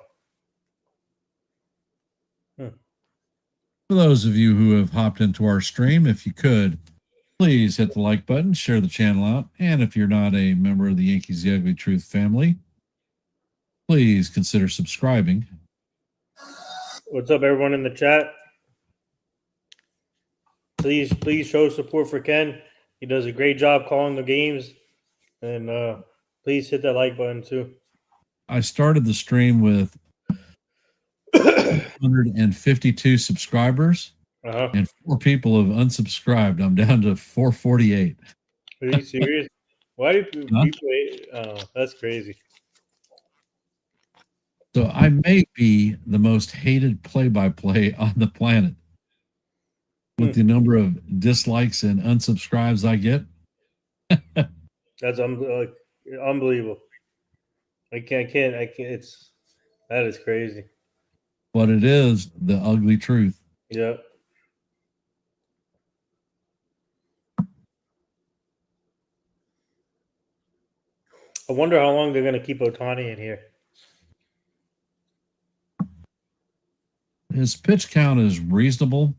For those of you who have hopped into our stream, if you could, please hit the like button, share the channel out, and if you're not a member of the Yankees The Ugly Truth family, please consider subscribing. What's up, everyone in the chat? Please show support for Ken. He does a great job calling the games, and please hit that like button too. I started the stream with 152 subscribers, and 4 people have unsubscribed. I'm down to 448. Are you serious? Why do people? That's crazy. So I may be the most hated play-by-play on the planet with the number of dislikes and unsubscribes I get. That's unbelievable. I can't. That is crazy. But it is the ugly truth. Yeah. I wonder how long they're going to keep Ohtani in here. His pitch count is reasonable.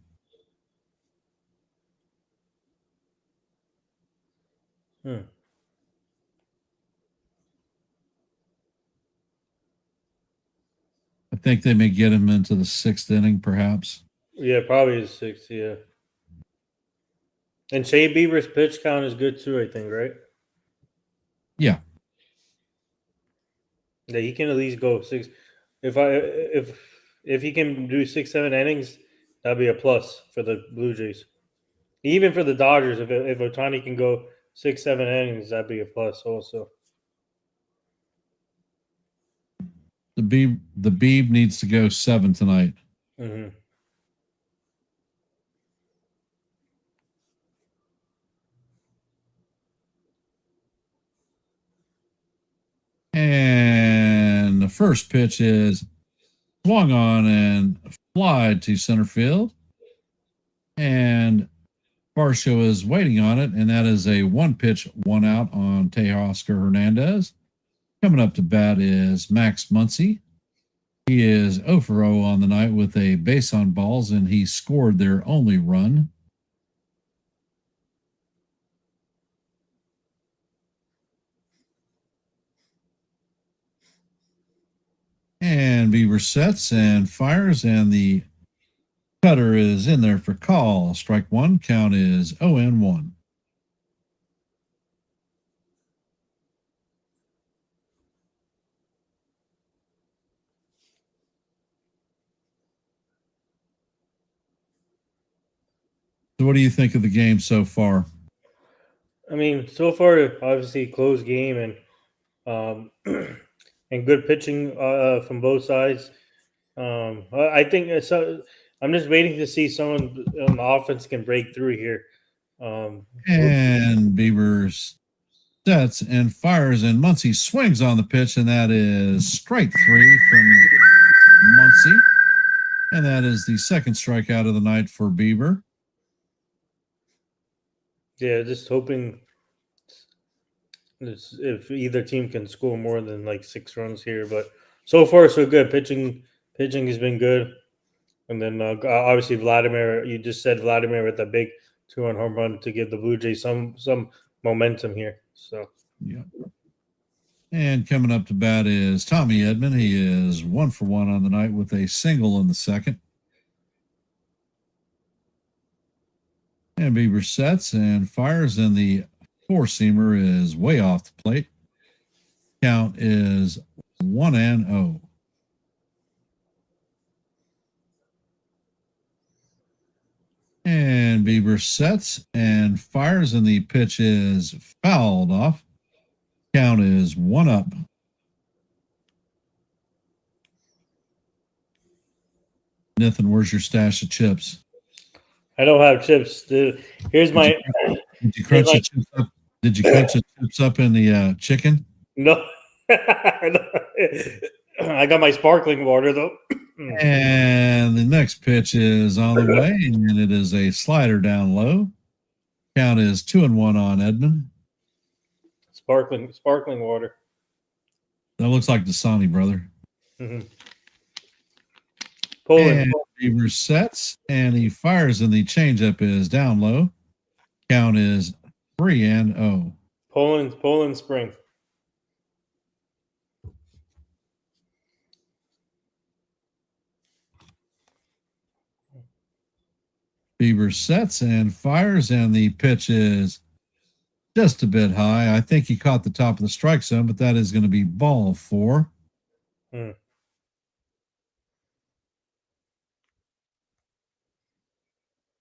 I think they may get him into the 6th inning, perhaps. Yeah, probably the 6th, yeah. And Shane Bieber's pitch count is good too, I think, right? Yeah. Yeah, he can at least go 6. If he can do 6-7 innings, that'd be a plus for the Blue Jays. Even for the Dodgers, if Ohtani can go 6-7 innings, that'd be a plus also. The Beeb needs to go 7 tonight. Mm-hmm. And the first pitch is swung on and flied to center field. And Varsho is waiting on it, and that is a 1-pitch, 1 out on Teoscar Hernandez. Coming up to bat is Max Muncy. He is 0 for 0 on the night with a base on balls, and he scored their only run. And Bieber sets and fires, and the cutter is in there for call. Strike 1. Count is 0-1. So what do you think of the game so far? I mean, so far, obviously, close game and and good pitching from both sides. I think I'm just waiting to see someone on the offense can break through here. And Bieber sets and fires, and Muncy swings on the pitch, and that is strike 3 from Muncy. And that is the second strikeout of the night for Bieber. Yeah, just hoping if either team can score more than like 6 runs here. But so far, so good. Pitching has been good. And then obviously Vladimir, you just said Vladimir with a big 2-run home run to give the Blue Jays some momentum here. So yeah. And coming up to bat is Tommy Edman. He is 1 for 1 on the night with a single in the second. And Bieber sets and fires, and the 4-seamer is way off the plate. Count is 1-0. And Bieber sets and fires, and the pitch is fouled off. Count is 1-up. Nathan, where's your stash of chips? I don't have chips. Here's my. Did you crunch the chips up? Did you crunch the chips up in the chicken? No. I got my sparkling water though. And the next pitch is on the way, and it is a slider down low. Count is 2-1 on Edman. Sparkling water. That looks like Dasani, brother. Mm-hmm. Poland. Bieber sets and he fires, and the changeup is down low. Count is 3-0. Poland Spring. Bieber sets and fires, and the pitch is just a bit high. I think he caught the top of the strike zone, but that is going to be ball 4.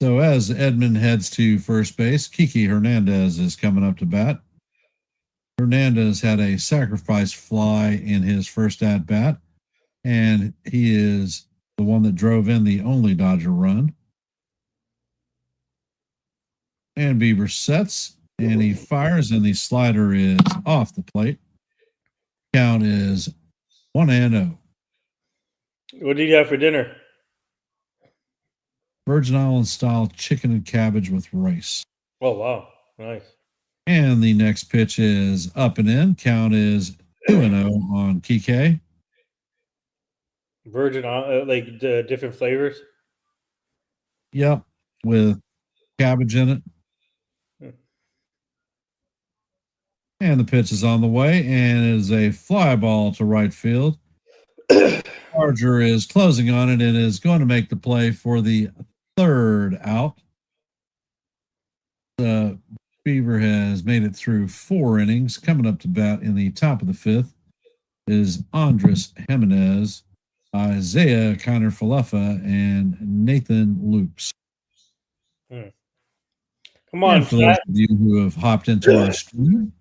So as Edmund heads to first base, Kiki Hernandez is coming up to bat. Hernandez had a sacrifice fly in his first at bat, and he is the one that drove in the only Dodger run. And Bieber sets and he fires, and the slider is off the plate. Count is 1-0. What did you have for dinner? Virgin Islands style chicken and cabbage with rice. Oh, wow. Nice. And the next pitch is up and in. Count is 2-0 on Kike. Virgin, like different flavors? Yep, with cabbage in it. And the pitch is on the way, and it is a fly ball to right field. Charger is closing on it and is going to make the play for the third out. Bieber has made it through 4 innings. Coming up to bat in the top of the 5th is Andres Jimenez, Isaiah Connor Falefa, and Nathan Loops. Come on, and for those of you who have hopped into our stream,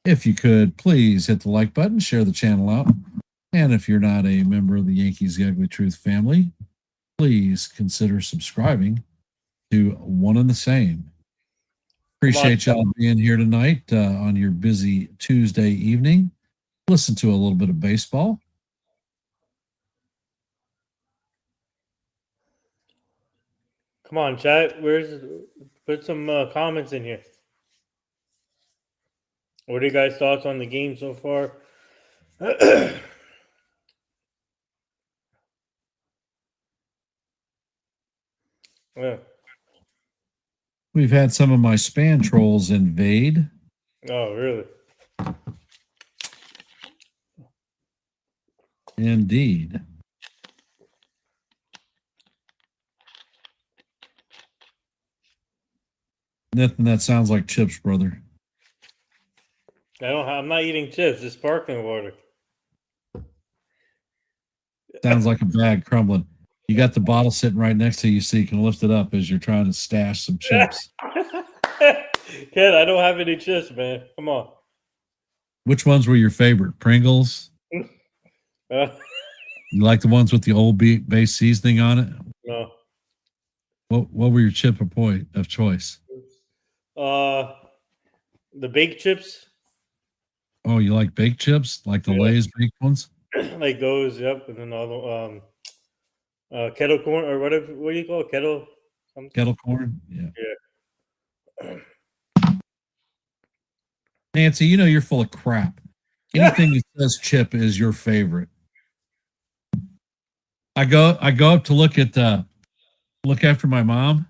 if you could please hit the like button, share the channel out. And if you're not a member of the Yankees The Ugly Truth family, please consider subscribing to One and the Same. Appreciate y'all being here tonight on your busy Tuesday evening. Listen to a little bit of baseball. Come on, chat. Put some comments in here. What are you guys' thoughts on the game so far? Yeah. We've had some of my spam trolls invade. Oh, really? Indeed. Nothing that sounds like chips, brother. I'm not eating chips. It's sparkling water. Sounds like a bag crumbling. You got the bottle sitting right next to you, so you can lift it up as you're trying to stash some chips. Ken, I don't have any chips, man. Come on. Which ones were your favorite? Pringles? You like the ones with the old base seasoning on it? No. What were your chip of choice? The baked chips. Oh, you like baked chips? Like the Lay's baked ones? Like those, yep. And then all the kettle corn or whatever. What do you call it? Kettle? Something? Kettle corn? Yeah. Yeah. Nancy, you know you're full of crap. Anything that says chip is your favorite. I go up to look after my mom,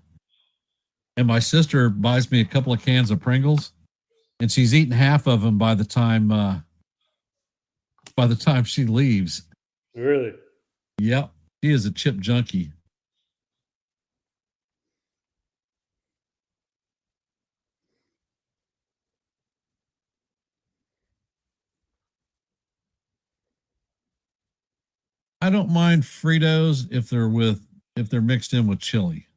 and my sister buys me a couple of cans of Pringles, and she's eaten half of them by the time she leaves. Really? Yep, she is a chip junkie. I don't mind Fritos if they're mixed in with chili.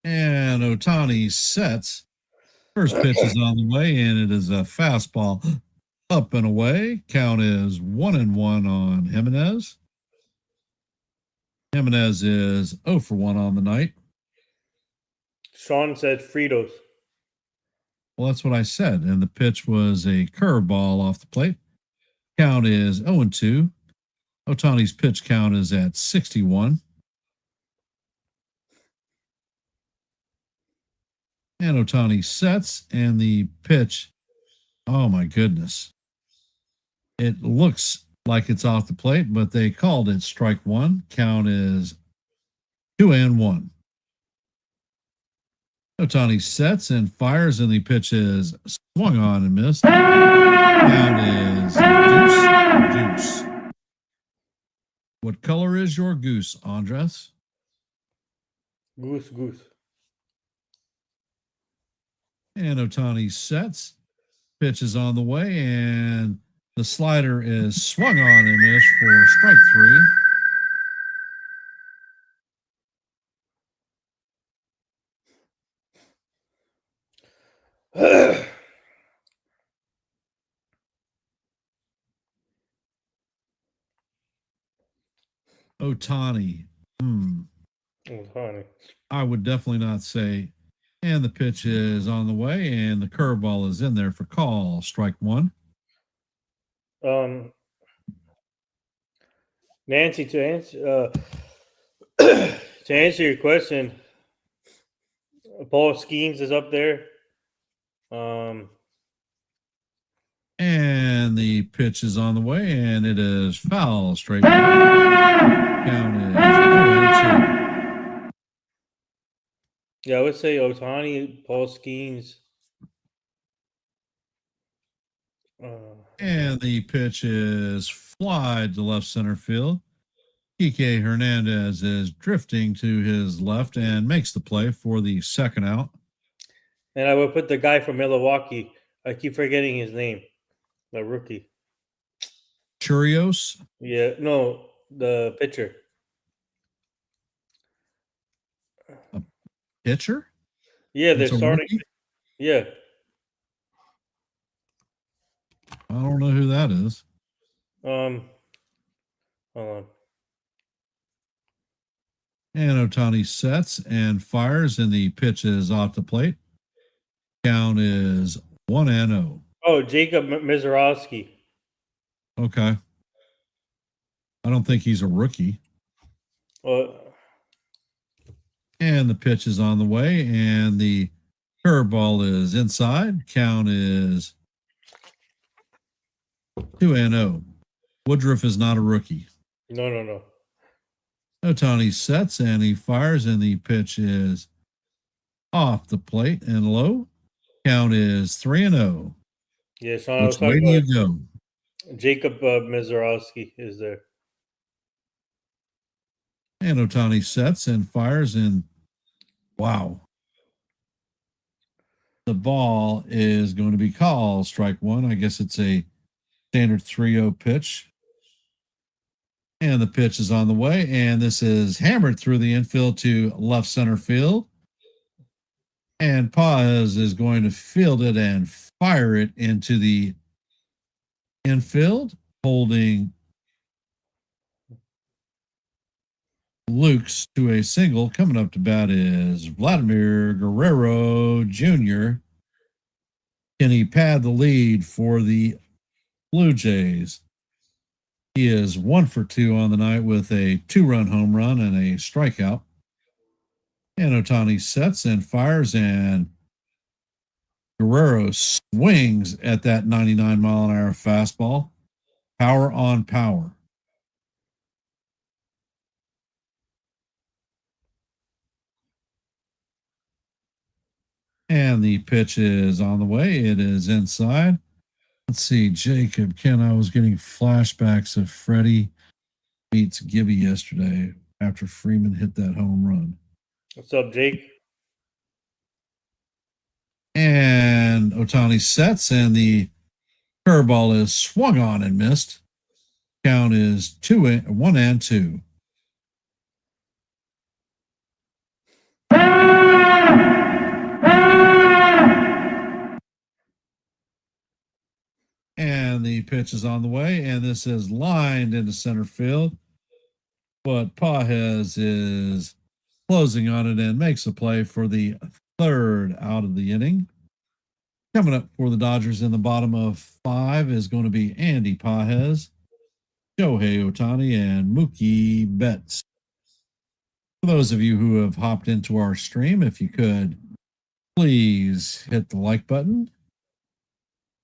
And Ohtani sets. First pitch is on the way, and it is a fastball up and away. Count is 1-1 on Jimenez. Jimenez is 0 for 1 on the night. Sean said Fritos. Well, that's what I said. And the pitch was a curveball off the plate. Count is 0-2 Ohtani's pitch count is at 61. And Ohtani sets, and the pitch, oh my goodness. It looks like it's off the plate, but they called it strike one. Count is 2-1. Ohtani sets and fires, and the pitch is swung on and missed. Count is deuce. What color is your goose, Andres? Goose. And Ohtani sets. Pitch is on the way, and the slider is swung on and missed for strike three. Ohtani. Ohtani. I would definitely not say. And the pitch is on the way, and the curveball is in there for call. Strike one. Nancy, to answer to answer your question, Paul Skeens is up there. And the pitch is on the way, and it is foul. Straight. Count is 0-2. Yeah, I would say Ohtani, Paul Skeens. And the pitch is fly to left center field. Kike Hernandez is drifting to his left and makes the play for the second out. And I would put the guy from Milwaukee. I keep forgetting his name. The rookie. Churios? Yeah, no, the pitcher. A pitcher? Yeah, they're It's a starting. rookie? Yeah. I don't know who that is. Hold on. And Ohtani sets and fires, and the pitch is off the plate. Count is 1-0. Oh, Jacob Mizorowski. Okay. I don't think he's a rookie. And the pitch is on the way, and the curveball is inside. Count is 2-0. Woodruff is not a rookie. No. Ohtani sets and he fires, and the pitch is off the plate and low. Count is 3-0. Yeah, Sean. Which way do you go? Jacob Mizorowski is there. And Ohtani sets and fires, and wow. The ball is going to be called strike one. I guess it's a standard 3-0 pitch. And the pitch is on the way, and this is hammered through the infield to left center field. And Paz is going to field it and fire it into the infield, holding Lukes to a single. Coming up to bat is Vladimir Guerrero Jr. Can he pad the lead for the Blue Jays? He is 1 for 2 on the night with a 2-run home run and a strikeout. And Ohtani sets and fires, and Guerrero swings at that 99-mile-an-hour fastball. Power on power. And the pitch is on the way. It is inside. Let's see, Jacob, Ken, I was getting flashbacks of Freddie meets Gibby yesterday after Freeman hit that home run. What's up, Jake? And Ohtani sets, and the curveball is swung on and missed. Count is 1-2. And the pitch is on the way, and this is lined into center field. But Pajes is closing on it and makes a play for the third out of the inning. Coming up for the Dodgers in the bottom of 5 is going to be Andy Pajes. Shohei Ohtani, and Mookie Betts. For those of you who have hopped into our stream, if you could, please hit the like button,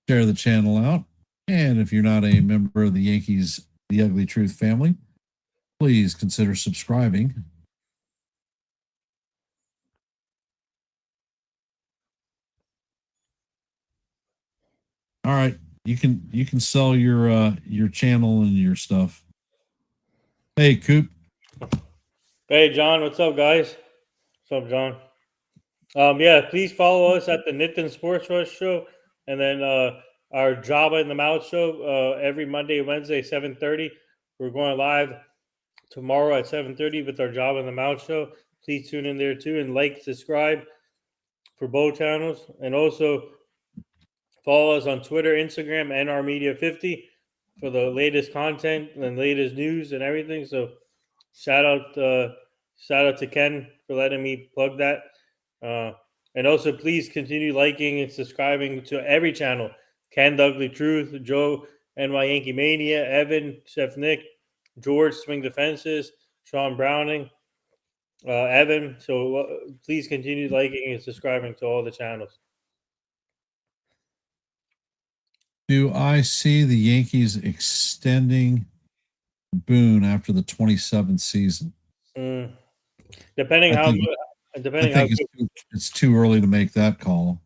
share the channel out, and if you're not a member of the Yankees, the Ugly Truth family, please consider subscribing. All right, you can sell your channel and your stuff. Hey, Coop. Hey, John. What's up, guys? What's up, John? Yeah, please follow us at the Nitin Sports Rush Show, and then our Java in the Mouth Show every Monday, Wednesday, 7:30. We're going live tomorrow at 7:30 with our Java in the Mouth Show. Please tune in there too and like, subscribe for both channels, and also follow us on Twitter, Instagram, and our Media 50 for the latest content and latest news and everything. So shout out to Ken for letting me plug that. And also, please continue liking and subscribing to every channel. Ken Ugly Truth, Joe, NY Yankee Mania, Evan, Chef Nick, George, Swing the Fences, Sean Browning, Evan. So please continue liking and subscribing to all the channels. Do I see the Yankees extending Boone after the 27th season? Depending I how think, good, I think it's too early to make that call.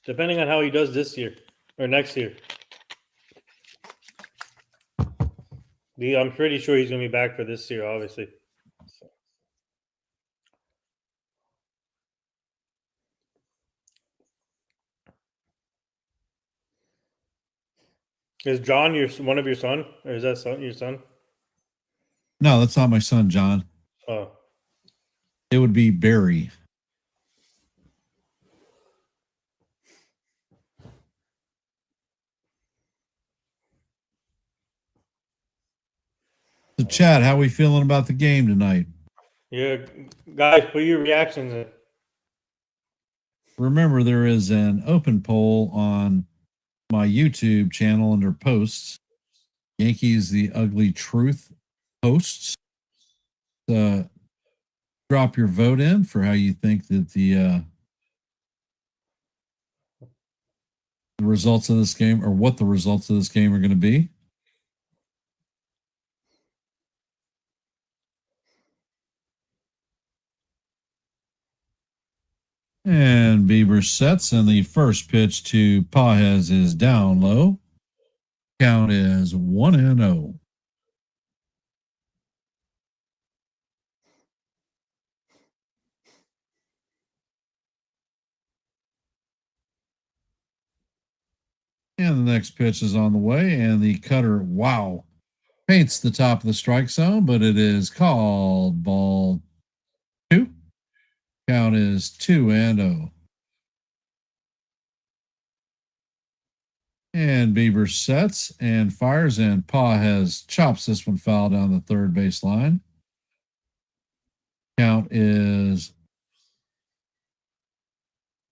depending on how he does this year or next year. I'm pretty sure he's going to be back for this year, obviously. Is John one of your son, or is that your son? No, that's not my son, John. Oh, It would be Barry. So, Chad, how are we feeling about the game tonight? yeah, guys, put your reactions in. Remember, there is an open poll on my YouTube channel under posts. Yankees, the Ugly Truth posts. Drop your vote in for how you think that the results of this game, or what the results of this game are going to be. And Bieber sets, and the first pitch to Pajes is down low. Count is 1-0. And the next pitch is on the way, and the cutter, wow, paints the top of the strike zone, but it is called ball 2. Count is 2-0. And Bieber sets and fires, and Pajes chops this one foul down the third base line. Count is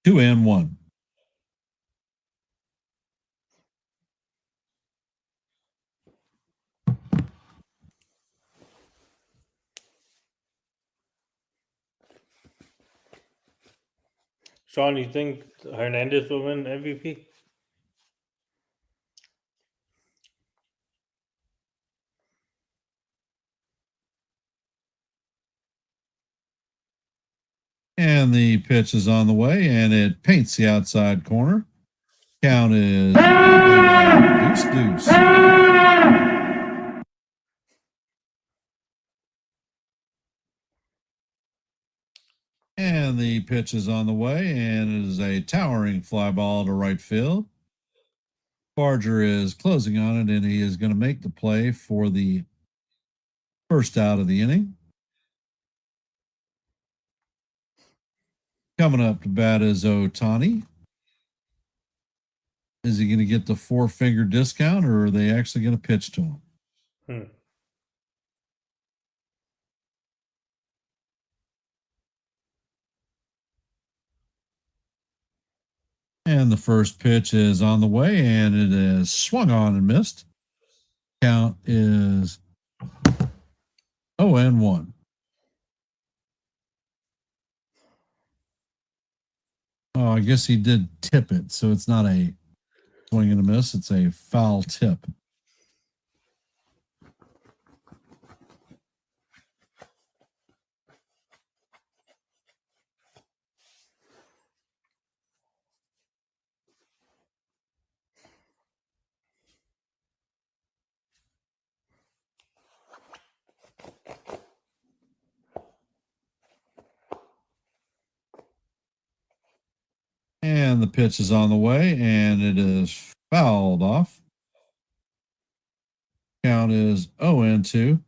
2-1. Sean, you think Hernandez will win MVP? And the pitch is on the way, and it paints the outside corner. Count is deuce. And the pitch is on the way, and it is a towering fly ball to right field. Barger is closing on it, and he is going to make the play for the first out of the inning. Coming up to bat is Ohtani. Is he going to get the 4-finger discount, or are they actually going to pitch to him? And the first pitch is on the way, and it is swung on and missed. Count is 0-1. Oh, I guess he did tip it, so it's not a swing and a miss. It's a foul tip. And the pitch is on the way, and it is fouled off. Count is 0-2.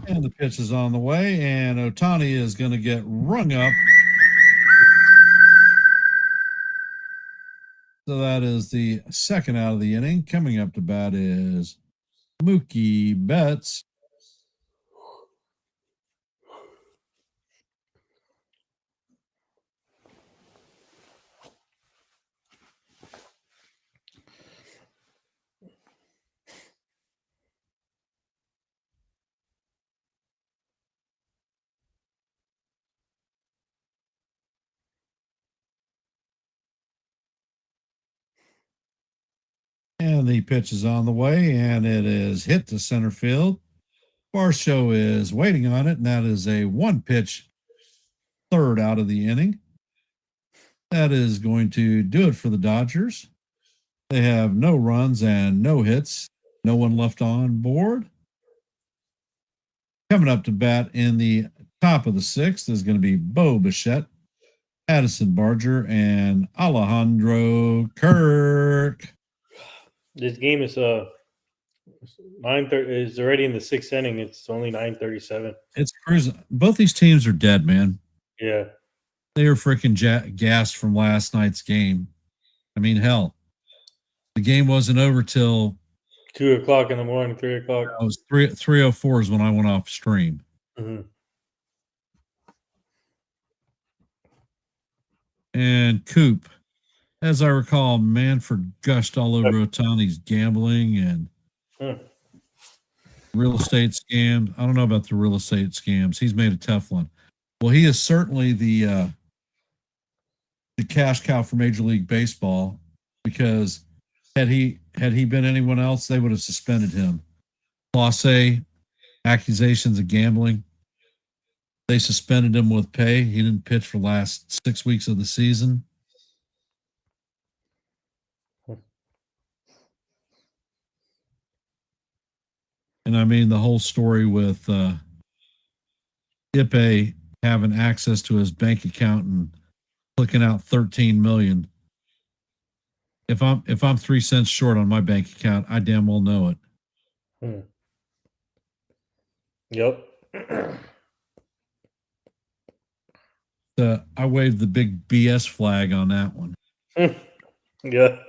And the pitch is on the way, and Ohtani is going to get rung up. So that is the second out of the inning. Coming up to bat is Mookie Betts. And the pitch is on the way, and it is hit to center field. Varsho is waiting on it, and that is a one-pitch third out of the inning. That is going to do it for the Dodgers. They have no runs and no hits. No one left on board. Coming up to bat in the top of the sixth is going to be Bo Bichette, Addison Barger, and Alejandro Kirk. This game is 9:30. Is already in the sixth inning. It's only 9:37. It's cruising. Both these teams are dead, man. Yeah, They were freaking gassed from last night's game. I mean, hell, the game wasn't over till 2:00 in the morning, 3:00. I was 3:04 is when I went off stream. Mm-hmm. And Coop, as I recall, Manfred gushed all over Ohtani's gambling and real estate scams. I don't know about the real estate scams. He's made a tough one. Well, he is certainly the cash cow for Major League Baseball, because had he been anyone else, they would have suspended him. Class A, accusations of gambling. They suspended him with pay. He didn't pitch for the last 6 weeks of the season. And I mean, the whole story with Ipe having access to his bank account and clicking out $13 million. If I'm 3 cents short on my bank account, I damn well know it. Yep. I waved the big BS flag on that one. Yeah.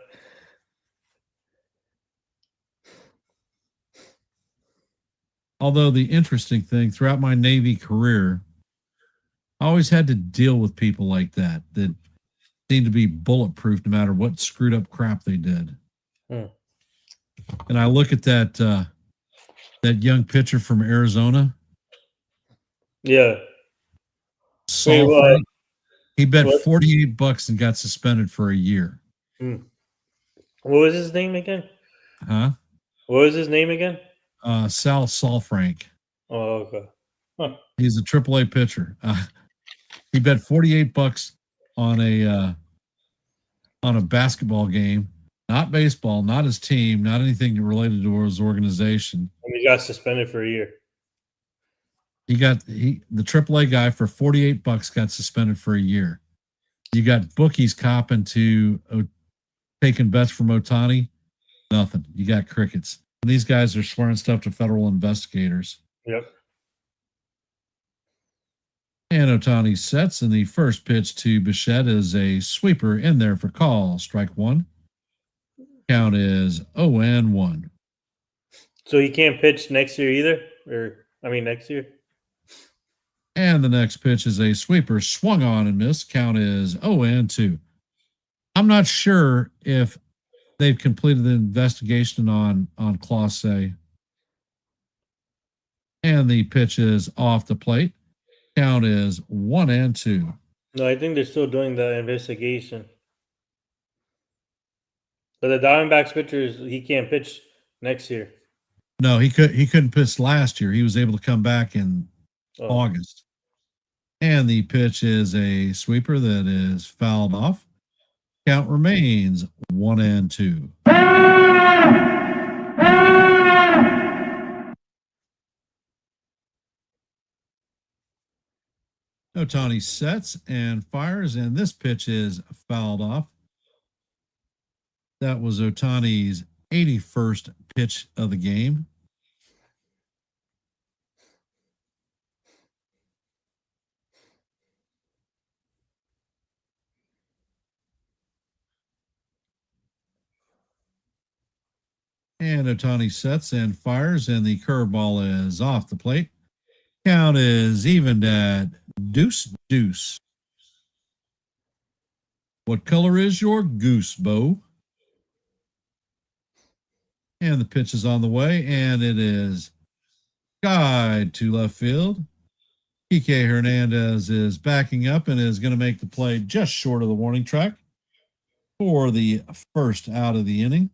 Although the interesting thing, throughout my Navy career, I always had to deal with people like that seemed to be bulletproof no matter what screwed up crap they did. And I look at that young pitcher from Arizona. Yeah. He bet $48 and got suspended for a year. What was his name again? Huh? What was his name again? Sal Salfrank. Oh, okay. Huh. He's a AAA pitcher. He bet $48 on a basketball game, not baseball, not his team, not anything related to his organization. And he got suspended for a year. The AAA guy for $48 got suspended for a year. You got bookies copping to taking bets from Ohtani. Nothing. You got crickets. And these guys are swearing stuff to federal investigators. Yep. And Ohtani sets, and the first pitch to Bichette is a sweeper in there for call. Strike one. Count is 0-1. So he can't pitch next year either? Next year? And the next pitch is a sweeper swung on and missed. Count is 0-2. I'm not sure if they've completed the investigation on Clase. And the pitch is off the plate. Count is 1-2. No, I think they're still doing the investigation. But the Diamondbacks pitchers, he can't pitch next year. No, he couldn't pitch last year. He was able to come back in August. And the pitch is a sweeper that is fouled off. Count remains 1-2. Ohtani sets and fires, and this pitch is fouled off. That was Ohtani's 81st pitch of the game. And Ohtani sets and fires, and the curveball is off the plate. Count is evened at 2-2. What color is your goose, Bo? And the pitch is on the way, and it is guide to left field. Kike Hernandez is backing up and is going to make the play just short of the warning track for the first out of the inning.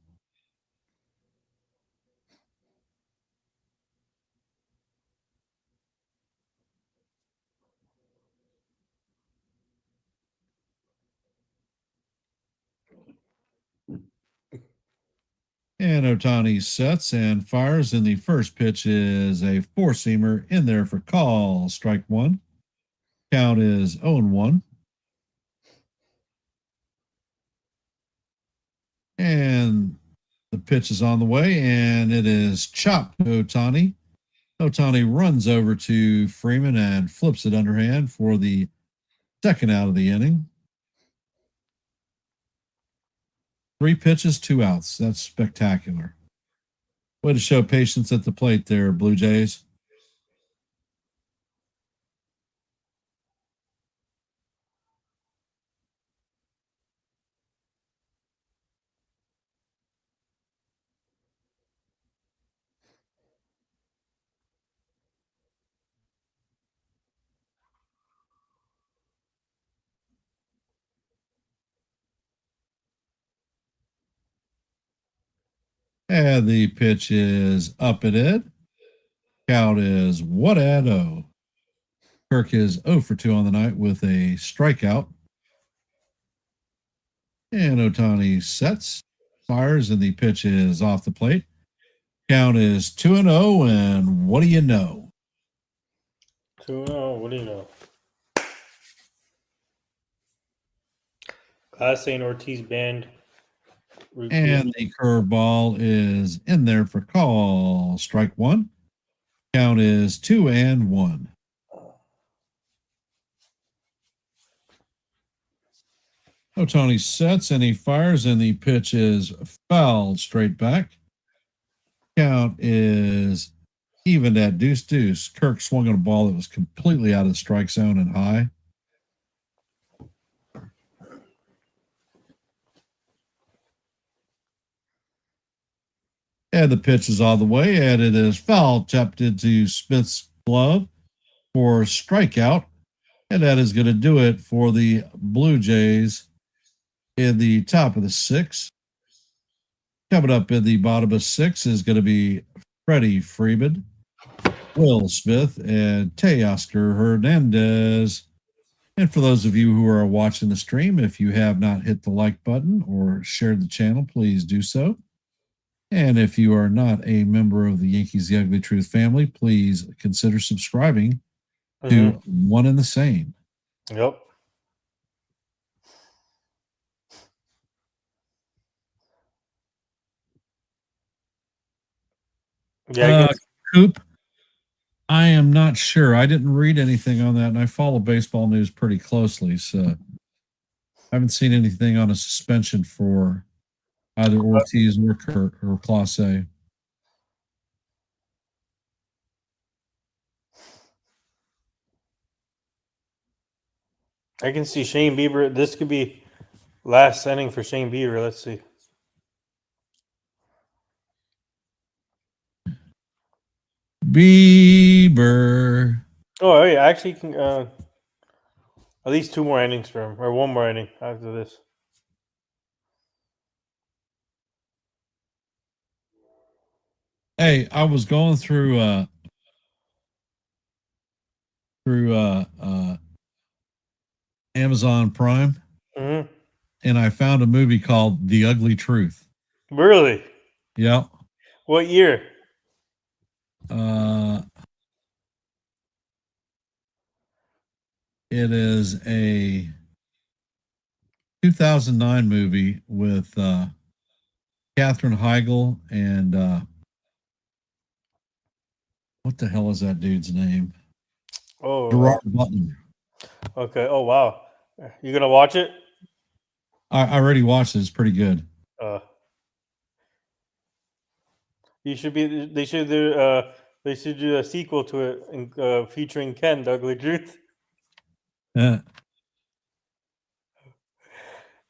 And Ohtani sets and fires, and the first pitch is a four-seamer in there for call. Strike one. Count is 0-1. And the pitch is on the way, and it is chopped to Ohtani. Ohtani runs over to Freeman and flips it underhand for the second out of the inning. 3 pitches, 2 outs. That's spectacular. Way to show patience at the plate there, Blue Jays. And the pitch is up and in. Count is 1-0. Kirk is 0 for 2 on the night with a strikeout. And Ohtani sets, fires, and the pitch is off the plate. Count is 2-0, and what do you know? 2-0, what do you know? Clase and Ortiz banned. And the curveball is in there for call. Strike one. Count is 2-1. Ohtani sets and he fires, and the pitch is fouled straight back. Count is evened at 2-2. Kirk swung on a ball that was completely out of the strike zone and high. And the pitch is all the way, and it is foul tapped into Smith's glove for strikeout. And that is going to do it for the Blue Jays in the top of the 6th. Coming up in the bottom of 6 is going to be Freddie Freeman, Will Smith, and Teoscar Hernandez. And for those of you who are watching the stream, if you have not hit the like button or shared the channel, please do so. And if you are not a member of the Yankees The Ugly Truth family, please consider subscribing to one and the same. Yep. Yeah. Coop, I am not sure. I didn't read anything on that, and I follow baseball news pretty closely, so I haven't seen anything on a suspension for either Ortiz or Kurt or Clase. I can see Shane Bieber. This could be last inning for Shane Bieber. Let's see. Bieber. Oh, yeah. Actually, can at least 2 more innings for him, or 1 more inning after this. Hey, I was going through Amazon Prime, and I found a movie called The Ugly Truth. Really? Yeah. What year? It is a 2009 movie with Katherine Heigl and what the hell is that dude's name? Oh, Gerard Butler. okay. Oh, wow. You gonna watch it? I already watched it. It's pretty good. You should be. They should do. They should do a sequel to it, featuring Ken, the Ugly Truth.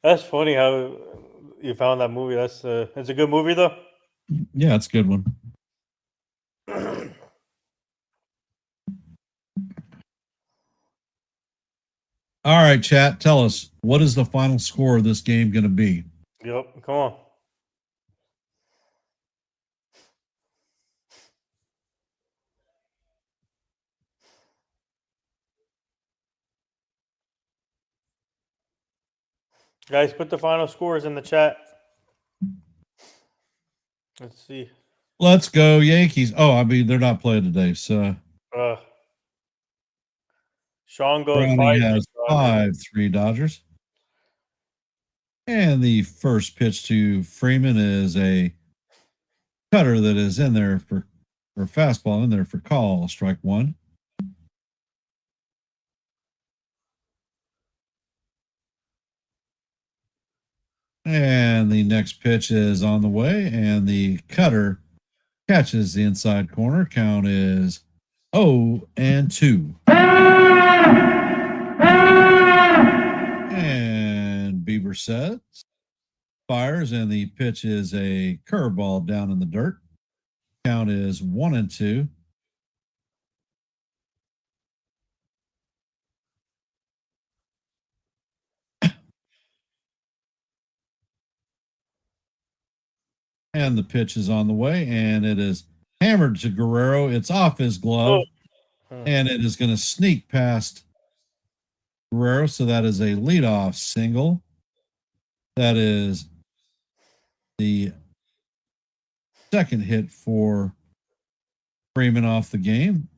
That's funny how you found that movie. It's a good movie though. Yeah, it's a good one. All right, chat. Tell us, what is the final score of this game going to be? Yep. Come on. Guys, put the final scores in the chat. Let's see. Let's go Yankees. Oh, I mean, they're not playing today, so Sean goes Browning 5. has 5-3 Dodgers. And the first pitch to Freeman is a cutter that is in there for fastball in there for call, strike one. And the next pitch is on the way, and the cutter catches the inside corner. Count is 0-2. And Bieber sets, fires, and the pitch is a curveball down in the dirt. Count is 1-2. And the pitch is on the way, and it is hammered to Guerrero. It's off his glove, and it is going to sneak past Guerrero. So that is a leadoff single. That is the second hit for Freeman off the game.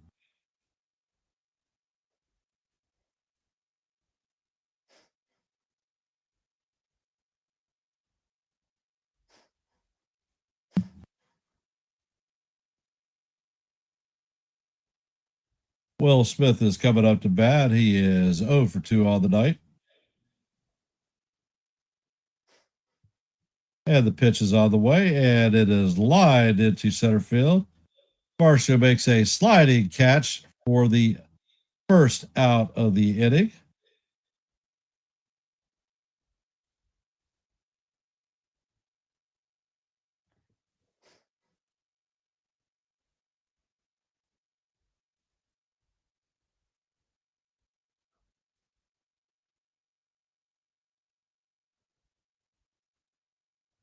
Will Smith is coming up to bat. He is 0 for 2 all the night. And the pitch is on the way, and it is lined into center field. Varsho makes a sliding catch for the first out of the inning.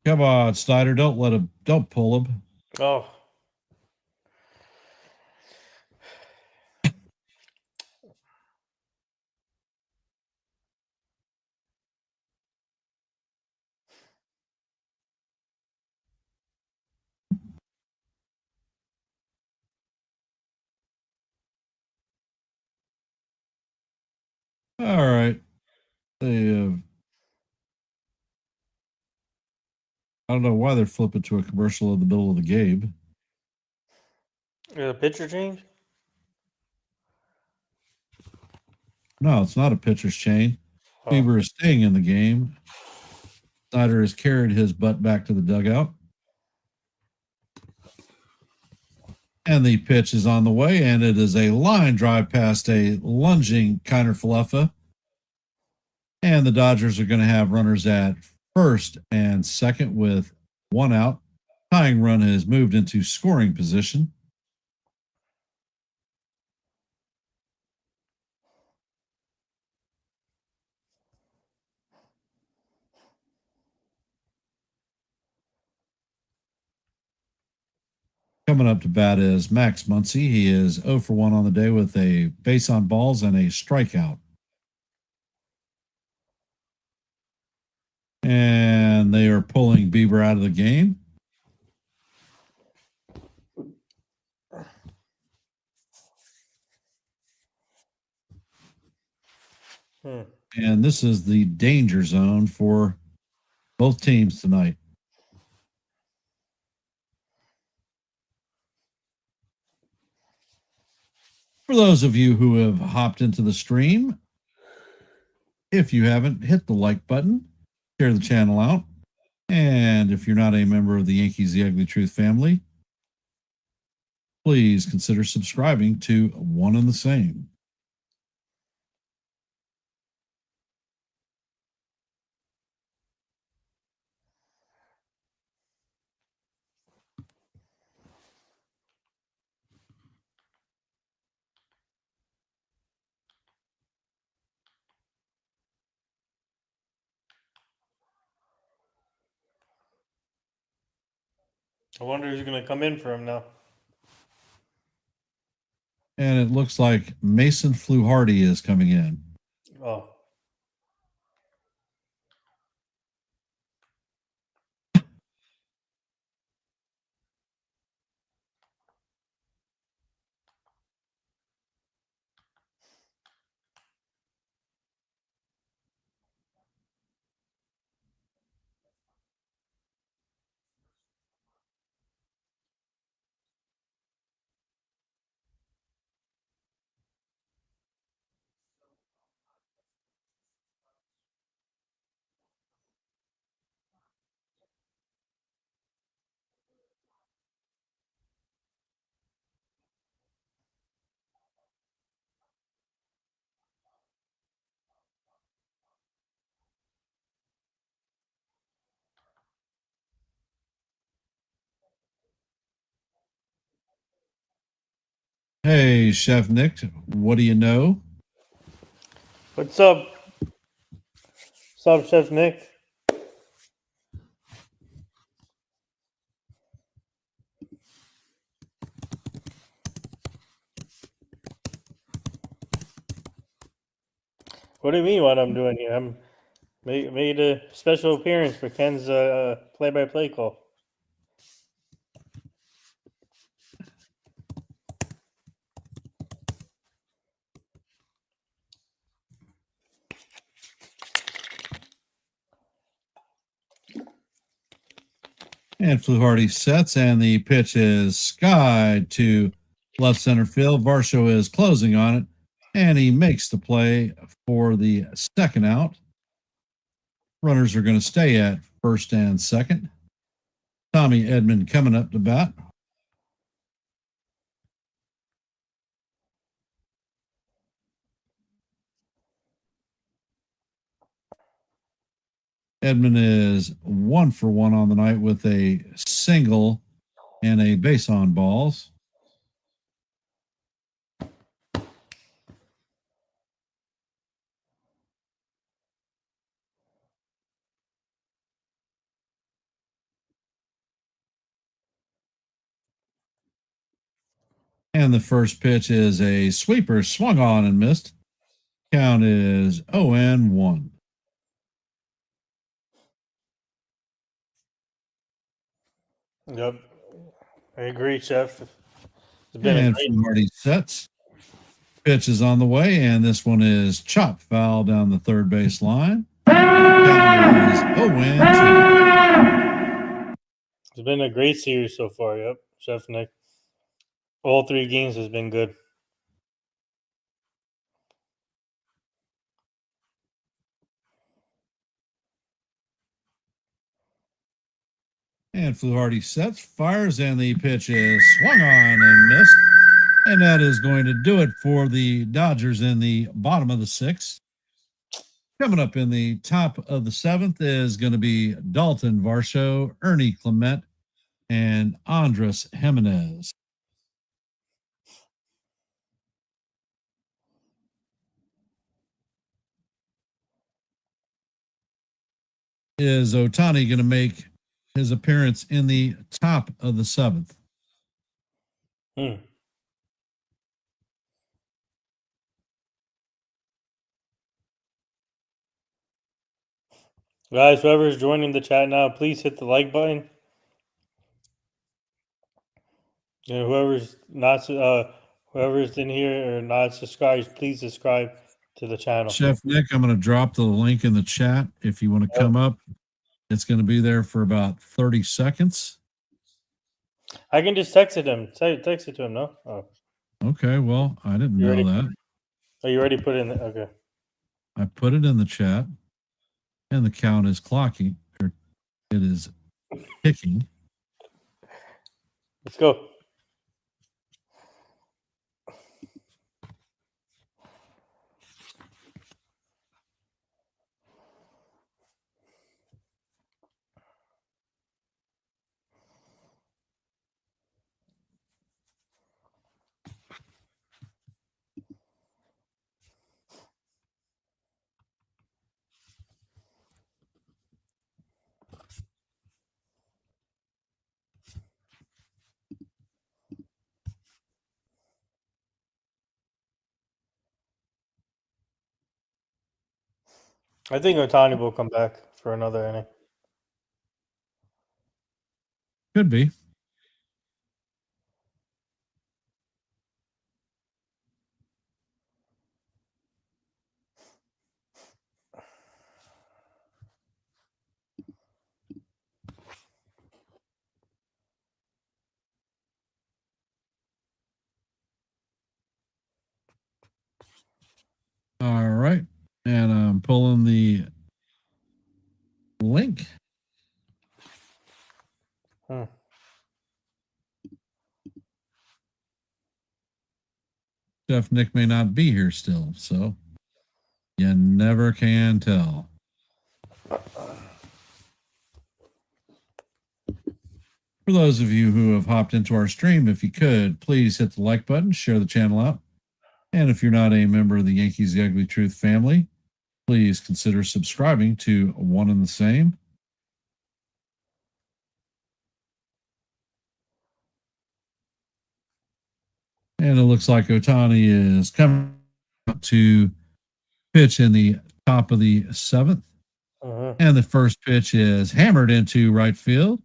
Come on, Snyder. Don't pull him. Oh. All right. They, I don't know why they're flipping to a commercial in the middle of the game. A pitcher change? No, it's not a pitcher's chain. Oh. Bieber is staying in the game. Snyder has carried his butt back to the dugout. And the pitch is on the way, and it is a line drive past a lunging Kiner Falefa. And the Dodgers are going to have runners at first and second with one out. Tying run has moved into scoring position. Coming up to bat is Max Muncy. He is 0 for 1 on the day with a base on balls and a strikeout. And they are pulling Bieber out of the game. And this is the danger zone for both teams tonight. For those of you who have hopped into the stream, if you haven't, hit the like button, share the channel out. And if you're not a member of the Yankees The Ugly Truth family, please consider subscribing to One and the Same. I wonder who's going to come in for him now. And it looks like Mason Fluharty is coming in. Oh. Hey, Chef Nick, what do you know? What's up? What's up, Chef Nick? What do you mean what I'm doing here? I'm made a special appearance for Ken's play-by-play call. And Fluharty sets, and the pitch is skied to left center field. Varsho is closing on it, and he makes the play for the second out. Runners are going to stay at first and second. Tommy Edman coming up to bat. Edman is 1 for 1 on the night with a single and a base on balls. And the first pitch is a sweeper, swung on and missed. Count is 0-1. Yep, I agree, Chef. It's been And a great. Fluharty sets. Pitch is on the way, and this one is chopped foul down the third base line. Count is 0-2. It's been a great series so far. Yep, Chef Nick. All 3 games has been good. And Fluharty sets, fires, and the pitch is swung on and missed. And that is going to do it for the Dodgers in the bottom of the 6th. Coming up in the top of the 7th is going to be Dalton Varsho, Ernie Clement, and Andres Jimenez. Is Ohtani going to make his appearance in the top of the 7th? Guys, whoever's joining the chat now, please hit the like button. And whoever's in here or not subscribed, please subscribe to the channel. Chef Nick, I'm going to drop the link in the chat if you want to come up. It's going to be there for about 30 seconds. I can just text it to him. Text it to him, no? Oh. Okay, well, I didn't know that. Oh, you already put it in there? Okay. I put it in the chat, and the count is clocking, or it is ticking. Let's go. I think Ohtani will come back for another inning. Could be. All right. And I'm pulling the link. Chef Nick may not be here still, so you never can tell. For those of you who have hopped into our stream, if you could, please hit the like button, share the channel out. And if you're not a member of the Yankees The Ugly Truth family, please consider subscribing to One and the Same. And it looks like Ohtani is coming up to pitch in the top of the 7th. And the first pitch is hammered into right field.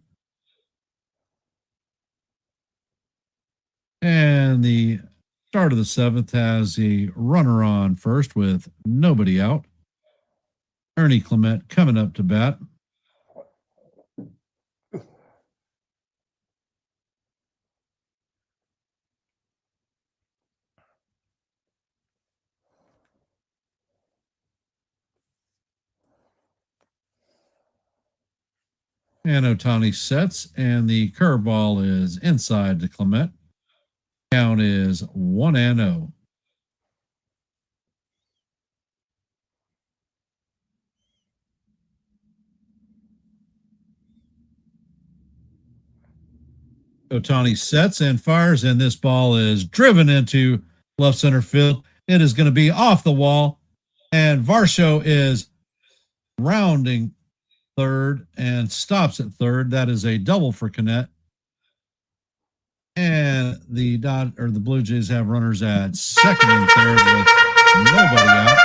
And the start of the 7th has a runner on first with nobody out. Ernie Clement coming up to bat. And Ohtani sets, and the curveball is inside to Clement. Count is 1-0. Ohtani sets and fires, and this ball is driven into left center field. It is going to be off the wall, and Varsho is rounding third and stops at third. That is a double for Connett. And the Blue Jays have runners at second and third with nobody out.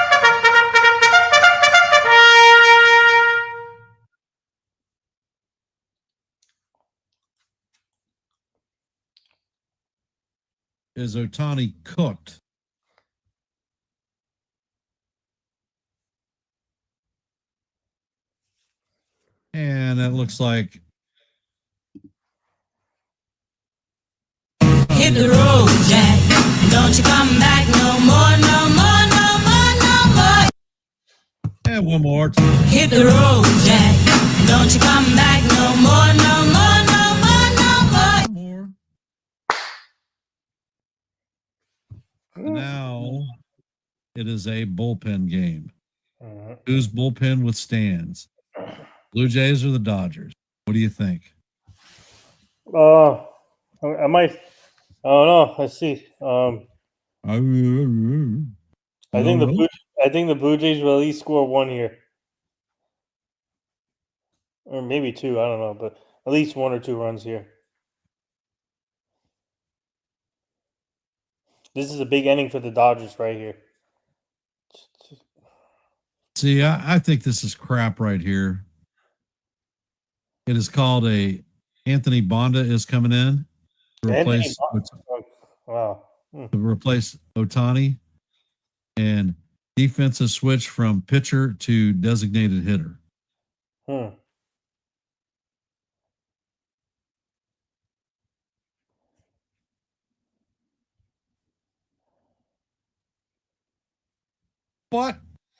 Is Ohtani cooked? And it looks like hit the road, Jack. Don't you come back no more, no more, no more, no more. and one more. Hit the road, Jack. Don't you come back no more, no more, no more, no more. One more. And now it is a bullpen game. Whose bullpen withstands? Blue Jays or the Dodgers? What do you think? I might. I don't know. Let's see. I I think don't know. I think the Blue Jays will at least score one here, or maybe two. I don't know, but at least one or two runs here. This is a big inning for the Dodgers right here. See, I think this is crap right here. It is called a Anthony Bonda is coming in to Anthony, wow. replace Otani, and defensive switch from pitcher to designated hitter. Hmm. But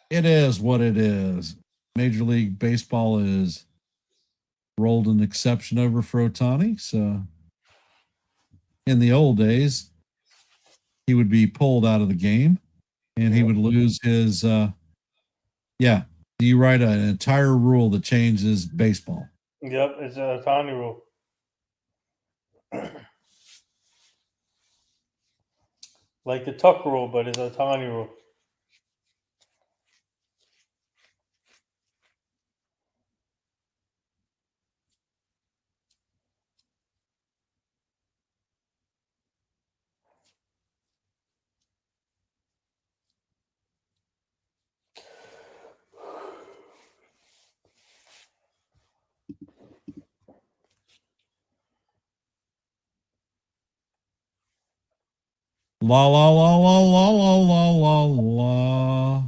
it is what it is. Major League Baseball is rolled an exception over for Otani. So in the old days, he would be pulled out of the game and he would lose his yeah. You write an entire rule that changes baseball. Yep, it's a Ohtani rule. Like the Tuck rule, but it's a Ohtani rule. La la la la la la la la la.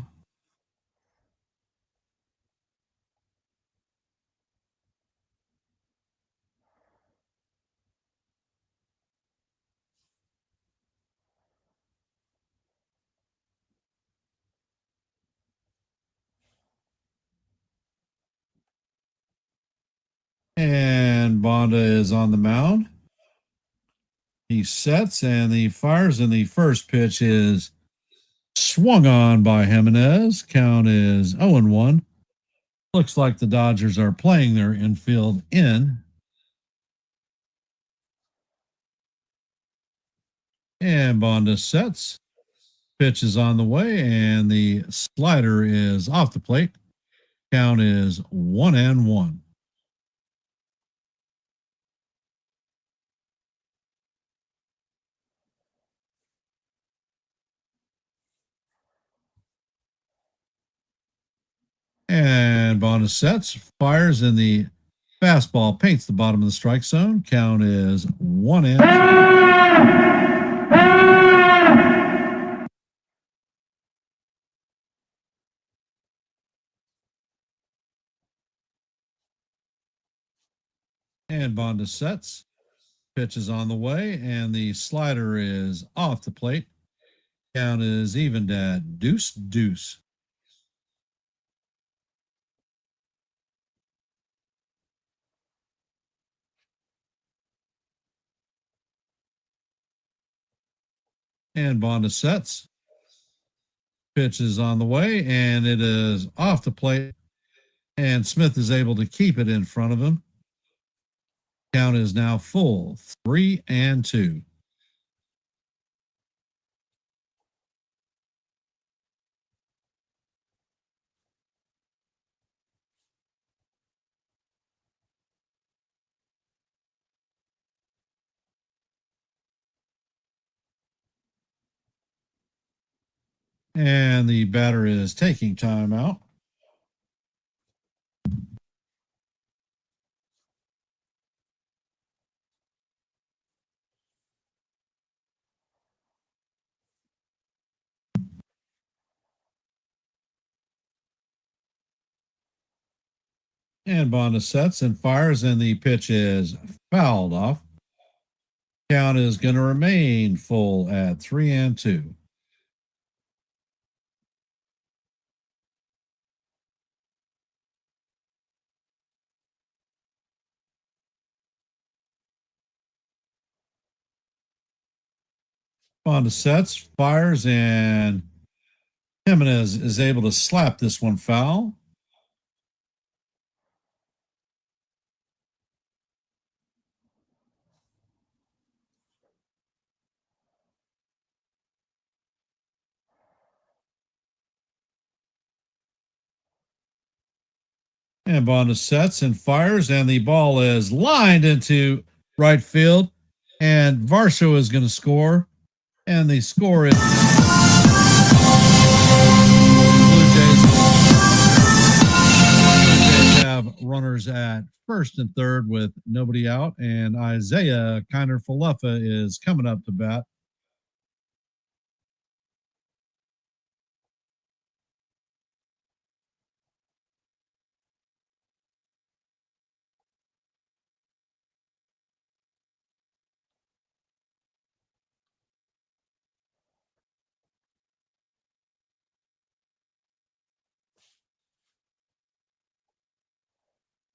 And Bonda is on the mound. He sets and he fires, and the first pitch is swung on by Jimenez. Count is 0-1. Looks like the Dodgers are playing their infield in. And Bonda sets. Pitch is on the way, and the slider is off the plate. Count is 1-1. And Bonda sets, fires, and the fastball paints the bottom of the strike zone. Count is 1-2. And Bonda sets. Pitch is on the way, and the slider is off the plate. Count is evened at deuce. And Bonda sets. Pitch is on the way, and it is off the plate. And Smith is able to keep it in front of him. Count is now full, 3-2. And the batter is taking time out. And Bonda sets and fires, and the pitch is fouled off. Count is going to remain full at 3-2. Bonda sets, fires, and Jimenez is able to slap this one foul. And Bonda sets and fires, and the ball is lined into right field. And Varsho is going to score. And the score is Blue Jays have runners at first and third with nobody out. And Isaiah Kiner-Falefa is coming up to bat.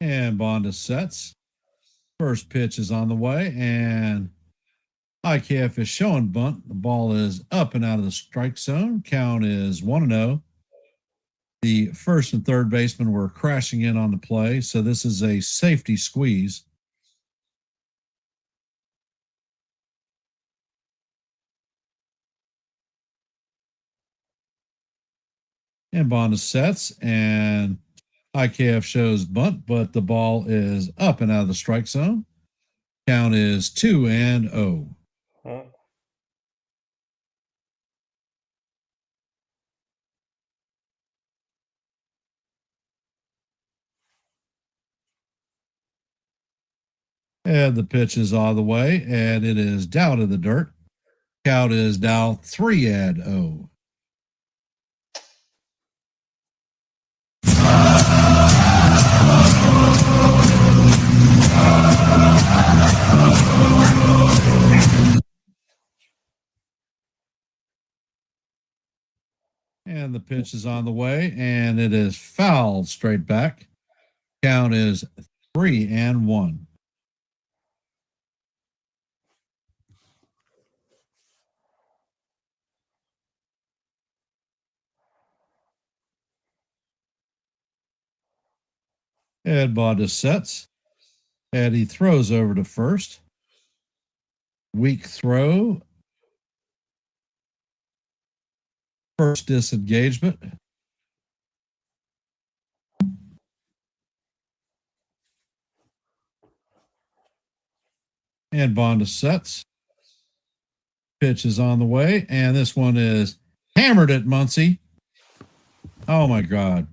And Bonda sets. First pitch is on the way, and IKF is showing bunt. The ball is up and out of the strike zone. Count is 1-0. The first and third baseman were crashing in on the play, so this is a safety squeeze. And Bonda sets, and IKF shows bunt, but the ball is up and out of the strike zone. Count is 2-0. And the pitch is all the way, and it is down to the dirt. Count is now 3-0. And the pitch is on the way, and it is fouled straight back. Count is 3-1. And Bonda sets, and he throws over to first. Weak throw. First disengagement. And Bonda sets. Pitch is on the way, and this one is hammered at Muncy. Oh my God.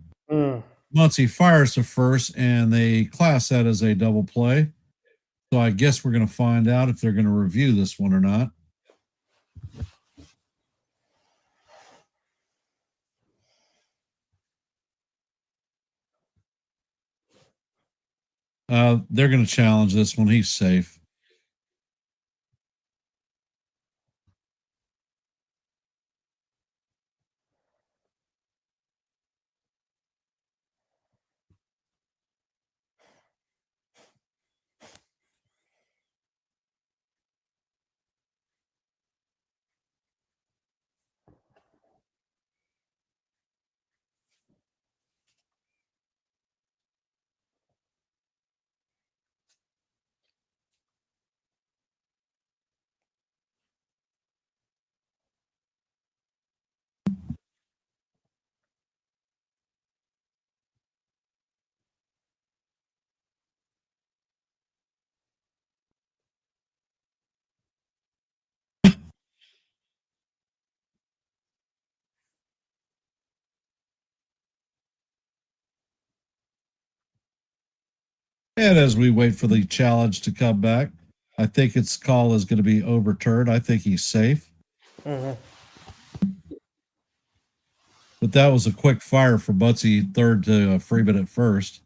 Muncy fires to first, and they class that as a double play. So I guess we're going to find out if they're going to review this one or not. They're going to challenge this one. He's safe. And as we wait for the challenge to come back, I think its call is going to be overturned. I think he's safe. But that was a quick fire for Butsy, third to Freeman at first.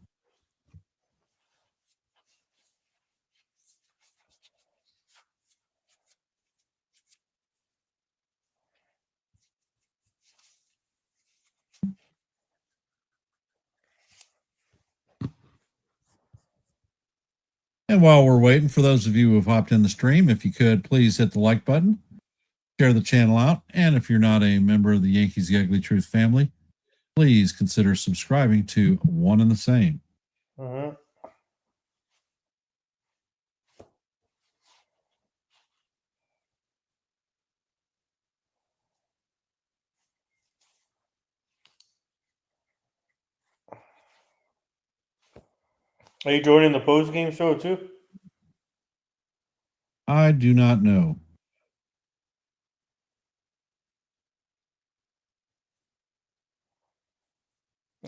And while we're waiting, for those of you who have hopped in the stream, if you could please hit the like button, share the channel out, and if you're not a member of the Yankees Ugly Truth family, please consider subscribing to One and the Same. Uh-huh. Are you joining the post game show too? I do not know.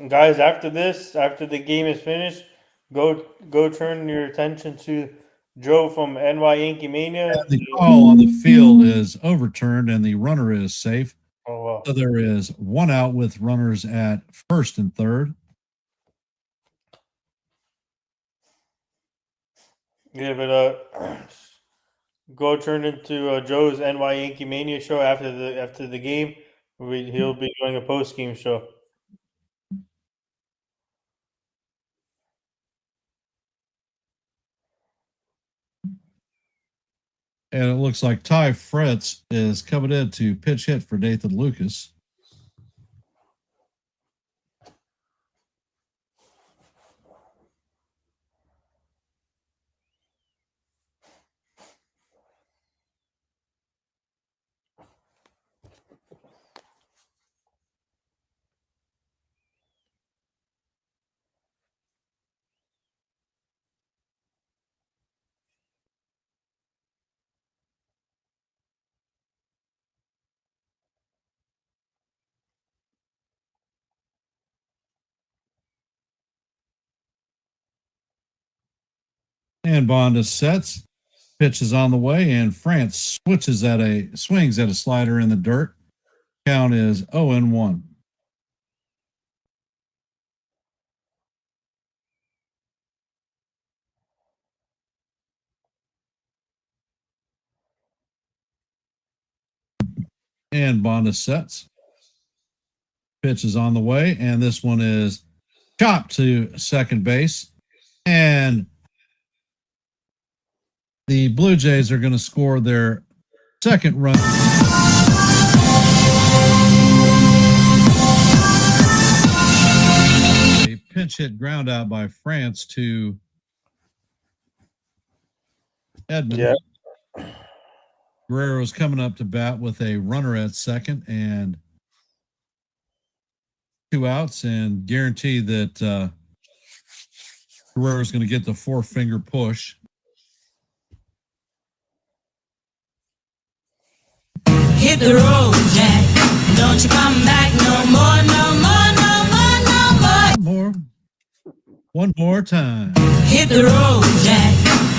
Guys, after the game is finished, go turn your attention to Joe from NY Yankee Mania. And the call on the field is overturned and the runner is safe. Oh wow. So there is one out with runners at first and third. Yeah, but go turn into Joe's NY Yankee Mania show after the game. He'll be doing a post game show. And it looks like Ty Fritz is coming in to pitch hit for Nathan Lucas. And Bonda sets, pitch is on the way, and France swings at a slider in the dirt. Count is 0-1. And Bonda sets. Pitch is on the way, and this one is chopped to second base. And the Blue Jays are going to score their second run. A pinch hit ground out by France to Edmund. Yeah. Guerrero's coming up to bat with a runner at second and 2 outs, and guarantee that Guerrero's going to get the 4-finger push. Hit the road, Jack. Don't you come back no more, no more, no more, no more. One more time. Hit the road, Jack.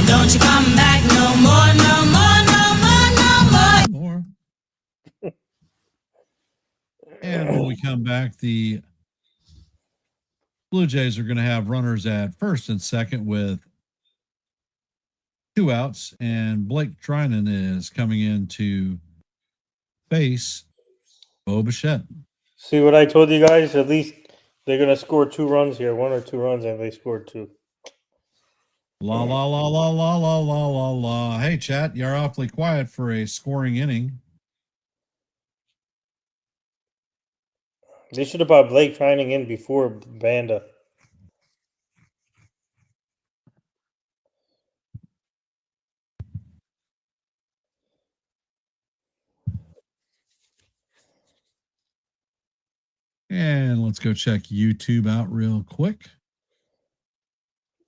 Don't you come back no more, no more, no more, no more. More. And when we come back, the Blue Jays are going to have runners at first and second with 2 outs, and Blake Trinan is coming in to face Bo Bichette. See what I told you guys? At least they're gonna score 2 runs here, 1 or 2 runs, and they scored 2. La la la la la la la la la. Hey, chat, you're awfully quiet for a scoring inning. They should have brought Blake Trining in before Banda. And let's go check YouTube out real quick.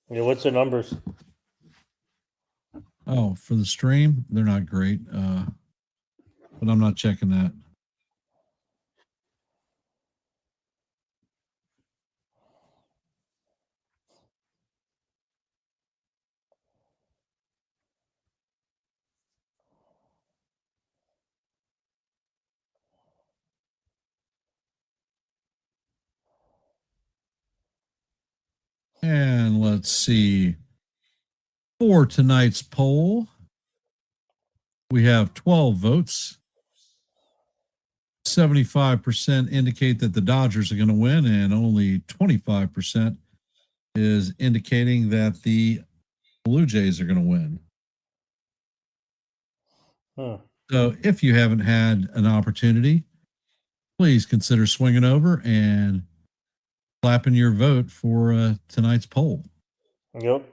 Yeah, what's the numbers? Oh, for the stream, they're not great, but I'm not checking that. And let's see. For tonight's poll, we have 12 votes. 75% indicate that the Dodgers are going to win, and only 25% is indicating that the Blue Jays are going to win. Huh. So if you haven't had an opportunity, please consider swinging over and clapping your vote for tonight's poll. Yep.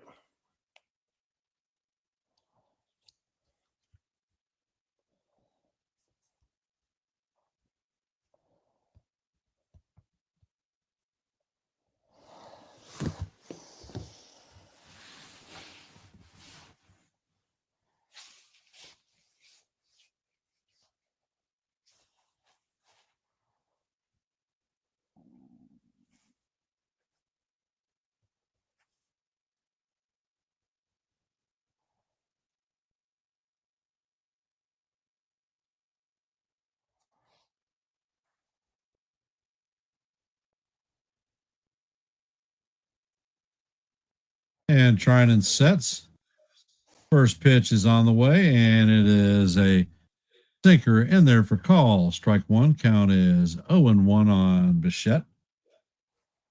And trying and sets. First pitch is on the way, and it is a sinker in there for call. Strike one. Count is 0-1 on Bichette.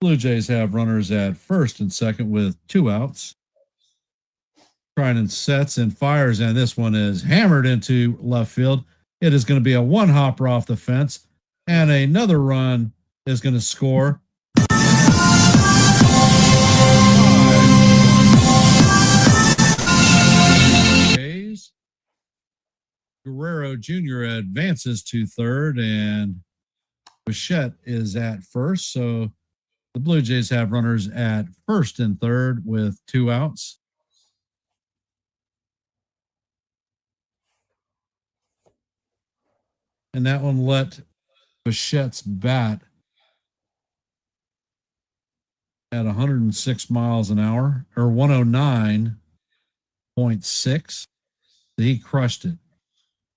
Blue Jays have runners at first and second with 2 outs. Trying and sets and fires, and this one is hammered into left field. It is going to be a one hopper off the fence, and another run is going to score. Jays. Guerrero Jr. advances to third, and Bichette is at first. So the Blue Jays have runners at first and third with 2 outs. And that one let Bichette's bat at 106 miles an hour, or 109.6. He crushed it.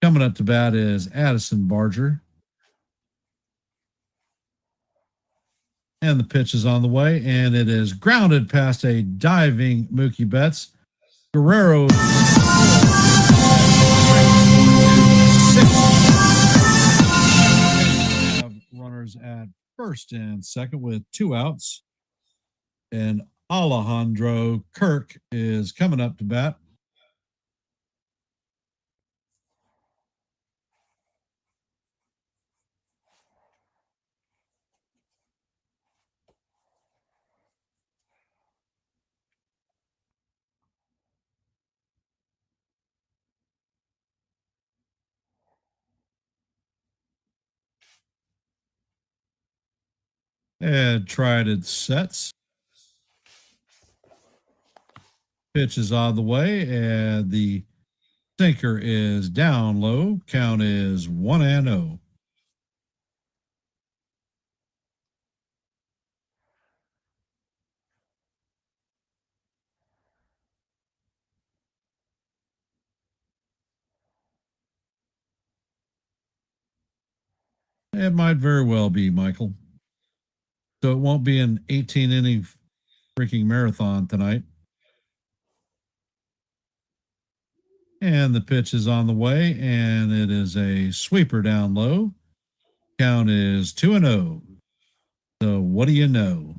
Coming up to bat is Addison Barger. And the pitch is on the way, and it is grounded past a diving Mookie Betts. Guerrero have runners at first and second with 2 outs. And Alejandro Kirk is coming up to bat. And tried it sets. Pitch is on the way, and the sinker is down low. Count is 1-0. It might very well be, Michael. So it won't be an 18-inning freaking marathon tonight. And the pitch is on the way, and it is a sweeper down low. Count is 2-0. So what do you know?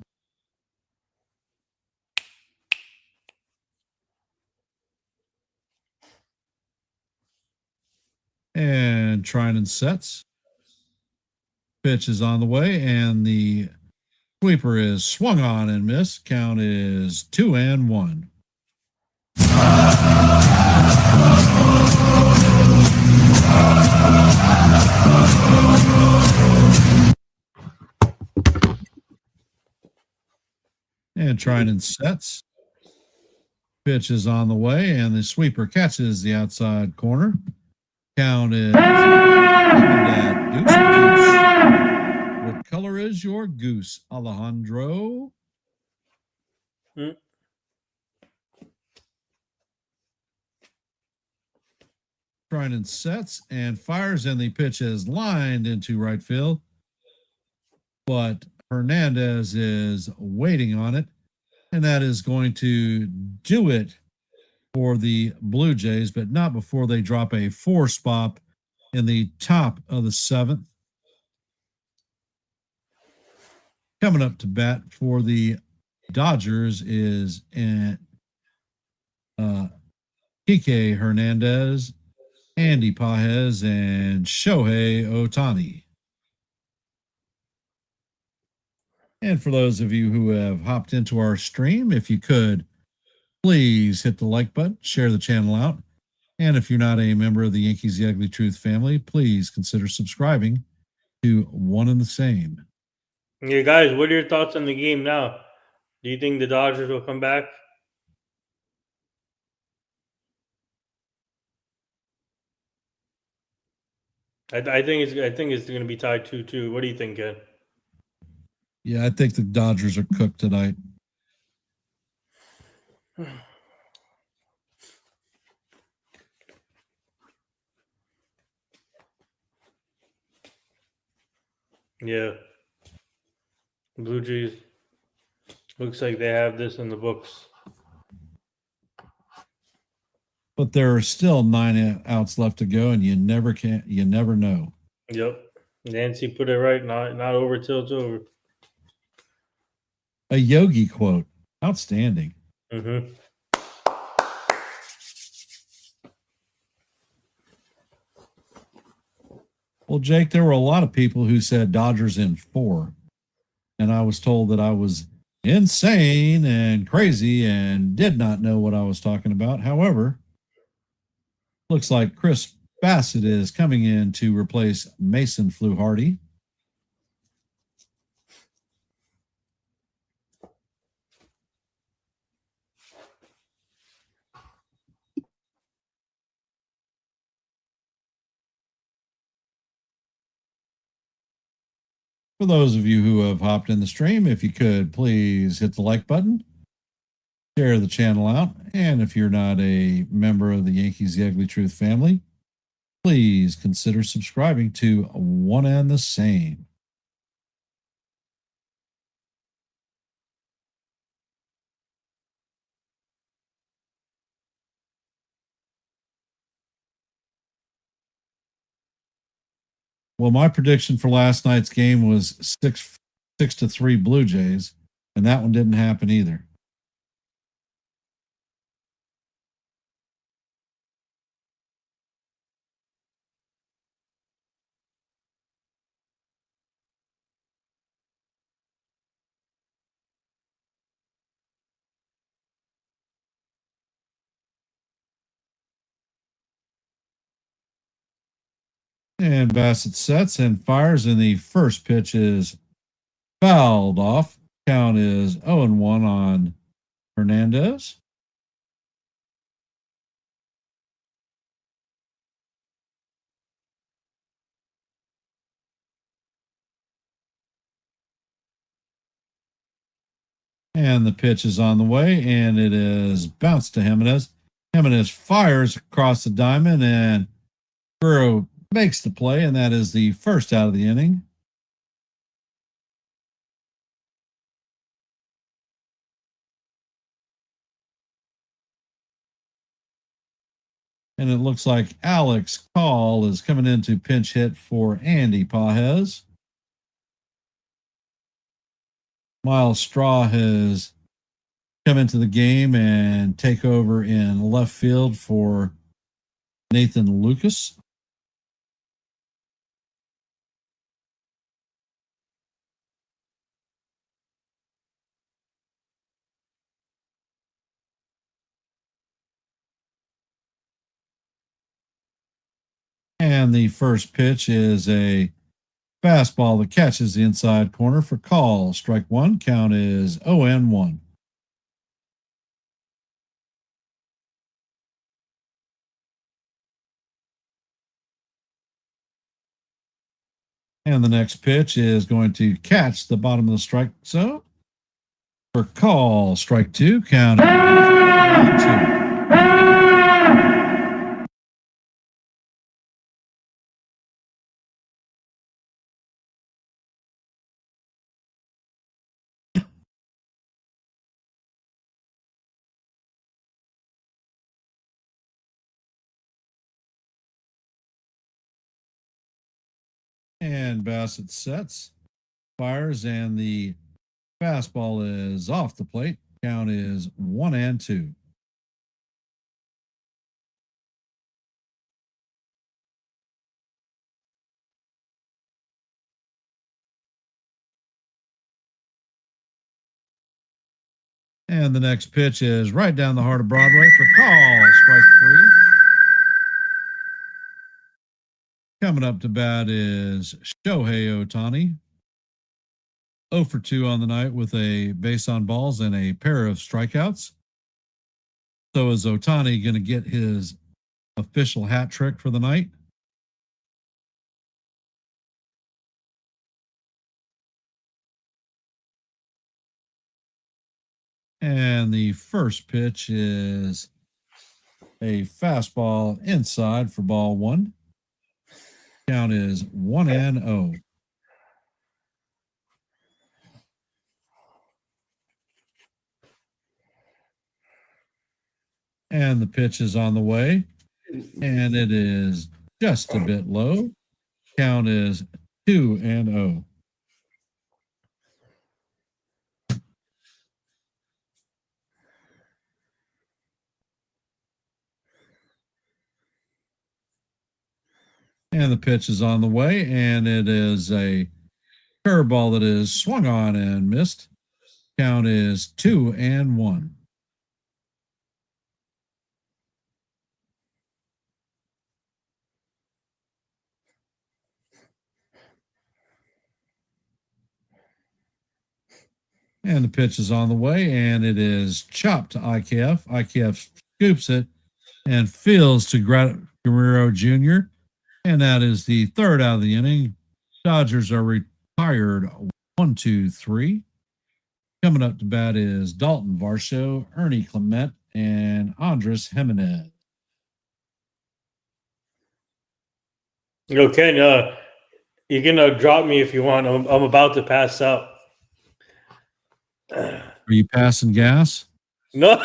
And trying and sets. Pitch is on the way, and the sweeper is swung on and missed. Count is 2-1. And trying and sets. Pitch is on the way, and the sweeper catches the outside corner. Count is goose. What color is your goose, Alejandro? Trying and sets and fires, and the pitch is lined into right field. But Hernandez is waiting on it, and that is going to do it for the Blue Jays, but not before they drop a 4 spot in the top of the 7th. Coming up to bat for the Dodgers is Kike Hernandez, Andy Pajes, and Shohei Ohtani. And for those of you who have hopped into our stream, if you could, please hit the like button, share the channel out. And if you're not a member of the Yankees The Ugly Truth family, please consider subscribing to One and the Same. Yeah, guys, what are your thoughts on the game now? Do you think the Dodgers will come back? I think it's going to be tied 2-2. What do you think, Ken? Yeah, I think the Dodgers are cooked tonight. Yeah. Blue Jays. Looks like they have this in the books. But there are still 9 outs left to go, and you never know. Yep. Nancy put it right. Not over till it's over. A Yogi quote. Outstanding. Mm-hmm. Well, Jake, there were a lot of people who said Dodgers in 4. And I was told that I was insane and crazy and did not know what I was talking about. However, looks like Chris Bassett is coming in to replace Mason Fluharty. For those of you who have hopped in the stream, if you could please hit the like button, share the channel out, and if you're not a member of the Yankees The Ugly Truth family, please consider subscribing to One and the Same. Well, my prediction for last night's game was 6-3 Blue Jays, and that one didn't happen either. And Bassett sets and fires, and the first pitch is fouled off. Count is 0-1 on Hernandez. And the pitch is on the way, and it is bounced to Jimenez. Jimenez fires across the diamond, and Guerrero makes the play, and that is the first out of the inning. And it looks like Alex Call is coming in to pinch hit for Andy Pajes. Miles Straw has come into the game and take over in left field for Nathan Lucas. And the first pitch is a fastball that catches the inside corner for Call. Strike one. Count is 0-1. And the next pitch is going to catch the bottom of the strike zone for Call. Strike two. Count is 0-2. And Bassett sets, fires, and the fastball is off the plate. Count is 1-2. And the next pitch is right down the heart of Broadway for call, strike 3. Coming up to bat is Shohei Ohtani. 0 for 2 on the night with a base on balls and a pair of strikeouts. So is Ohtani going to get his official hat trick for the night? And the first pitch is a fastball inside for ball 1. Count is 1-0. And the pitch is on the way. And it is just a bit low. Count is 2-0. And the pitch is on the way, and it is a curveball that is swung on and missed. Count is 2-1. And the pitch is on the way, and it is chopped to IKF. IKF scoops it and fields to Guerrero Jr., and that is the third out of the inning. Dodgers are retired 1-2-3. Coming up to bat is Dalton Varsho, Ernie Clement, and Andres Jimenez. Ken, you can drop me if you want. I'm about to pass out. Are you passing gas? No,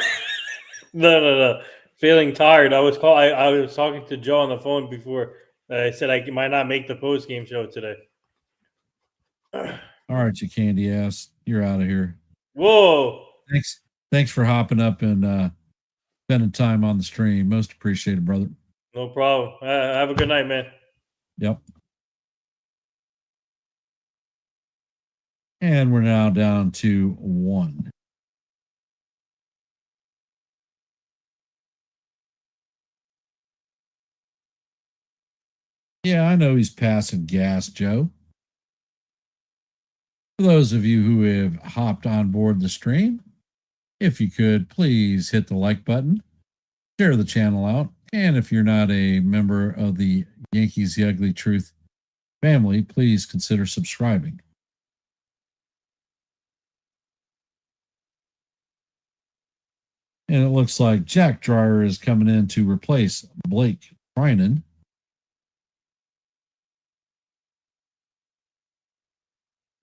no. Feeling tired. I was talking to Joe on the phone before. I said I might not make the post game show today. All right, you candy ass. You're out of here. Whoa. Thanks for hopping up and spending time on the stream. Most appreciated, brother. No problem. Have a good night, man. Yep. And we're now down to 1. Yeah, I know he's passing gas, Joe. For those of you who have hopped on board the stream, if you could, please hit the like button, share the channel out, and if you're not a member of the Yankees The Ugly Truth family, please consider subscribing. And it looks like Jack Dreyer is coming in to replace Blake Trinan.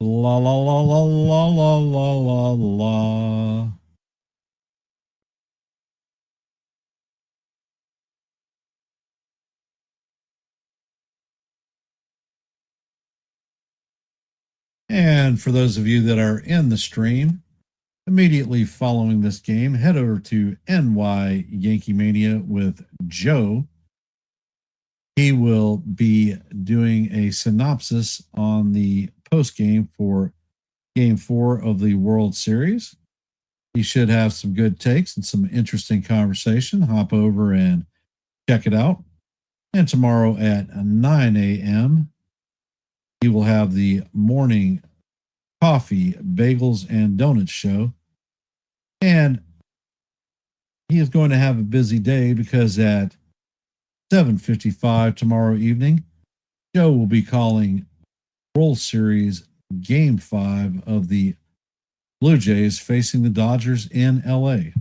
La la la la la la la la la. And for those of you that are in the stream, immediately following this game, head over to NY Yankee Mania with Joe. He will be doing a synopsis on the post game for Game 4 of the World Series. He should have some good takes and some interesting conversation. Hop over and check it out. And tomorrow at 9 a.m., he will have the morning coffee, bagels, and donuts show. And he is going to have a busy day because at 7:55 tomorrow evening, Joe will be calling World Series Game 5 of the Blue Jays facing the Dodgers in LA.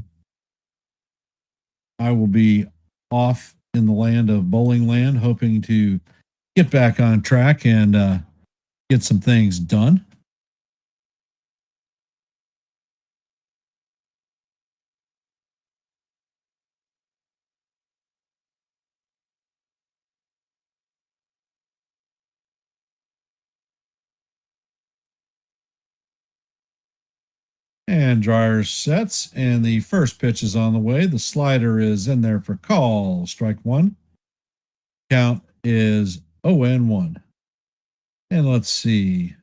I will be off in the land of Bowling Land, hoping to get back on track and get some things done. And Dreyer sets, and the first pitch is on the way. The slider is in there for call. Strike 1. Count is 0-1. And let's see.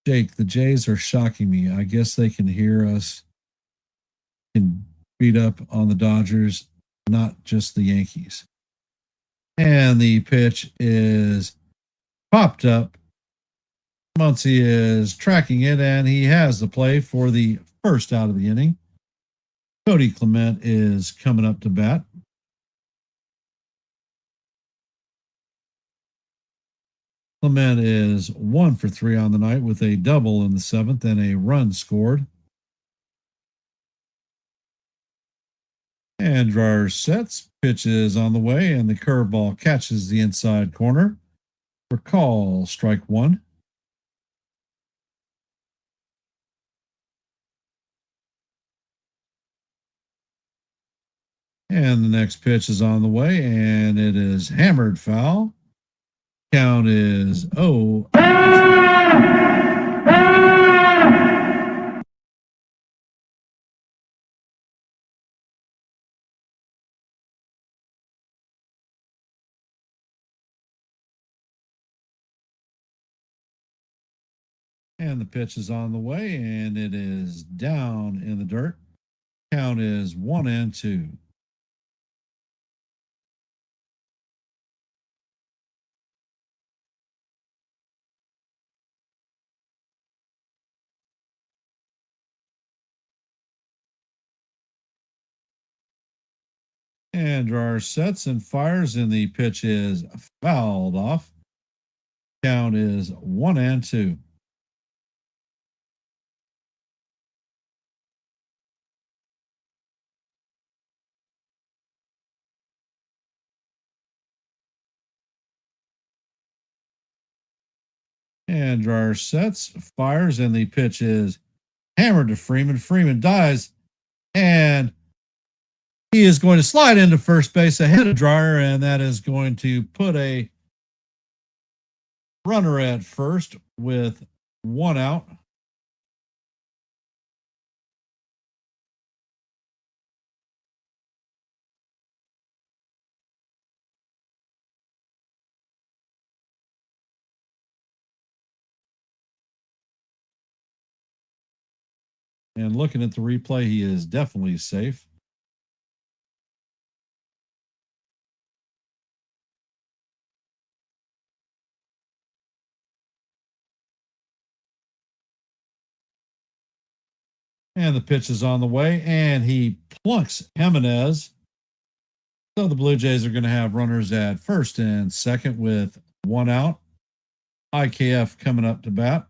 Jake, the Jays are shocking me. I guess they can hear us can beat up on the Dodgers, not just the Yankees. And the pitch is popped up. Muncy is tracking it, and he has the play for the first out of the inning. Cody Clement is coming up to bat. Clement is 1 for 3 on the night with a double in the seventh and a run scored. And Dryer sets, pitch is on the way, and the curveball catches the inside corner. For call, strike one. And the next pitch is on the way, and it is hammered foul. Count is 0. And the pitch is on the way, and it is down in the dirt. Count is 1-2. And Dryer sets and fires, and the pitch is fouled off. Count is 1-2. And Dryer sets, fires, and the pitch is hammered to Freeman. Freeman dives, and he is going to slide into first base ahead of Dryer, and that is going to put a runner at first with 1 out. And looking at the replay, he is definitely safe. And the pitch is on the way, and he plunks Jimenez. So the Blue Jays are going to have runners at first and second with 1 out. IKF coming up to bat.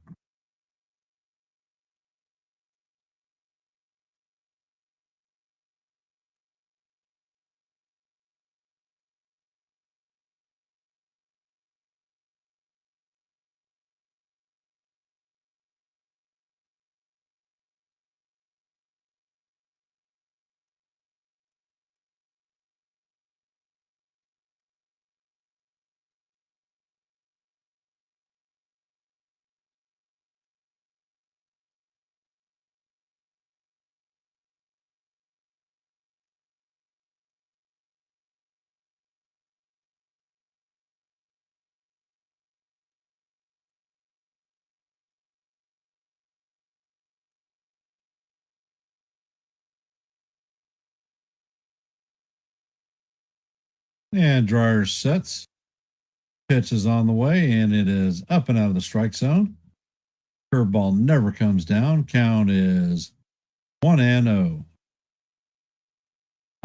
And Dryer sets. Pitch is on the way, and it is up and out of the strike zone. Curveball never comes down. Count is 1-0.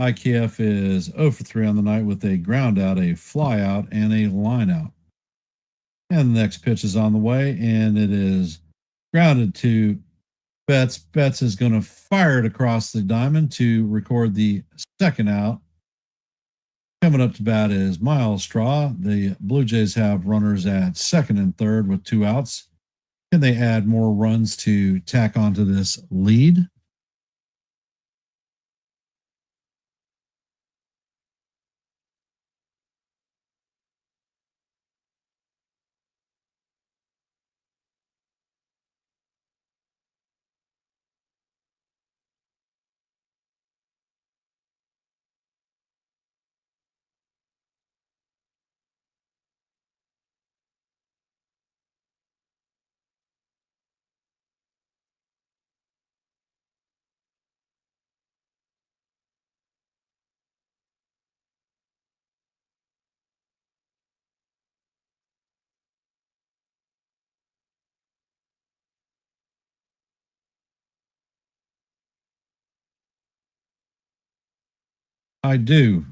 IKF is 0 for 3 on the night with a ground out, a fly out, and a line out. And the next pitch is on the way, and it is grounded to Betts. Betts is going to fire it across the diamond to record the second out. Coming up to bat is Miles Straw. The Blue Jays have runners at second and third with 2 outs. Can they add more runs to tack onto this lead? I do.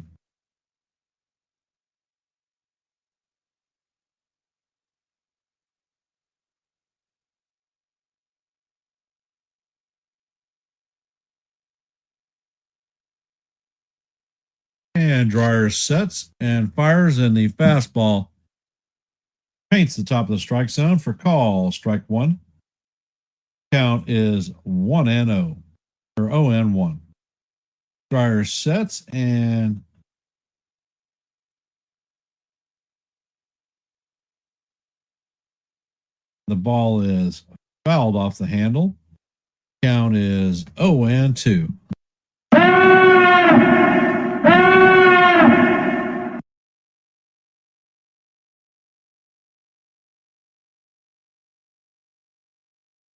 And Dryer sets and fires in the fastball. Paints the top of the strike zone for call. Strike one. Count is 1-0 or 0-1. Dryer sets and the ball is fouled off the handle. Count is 0-2.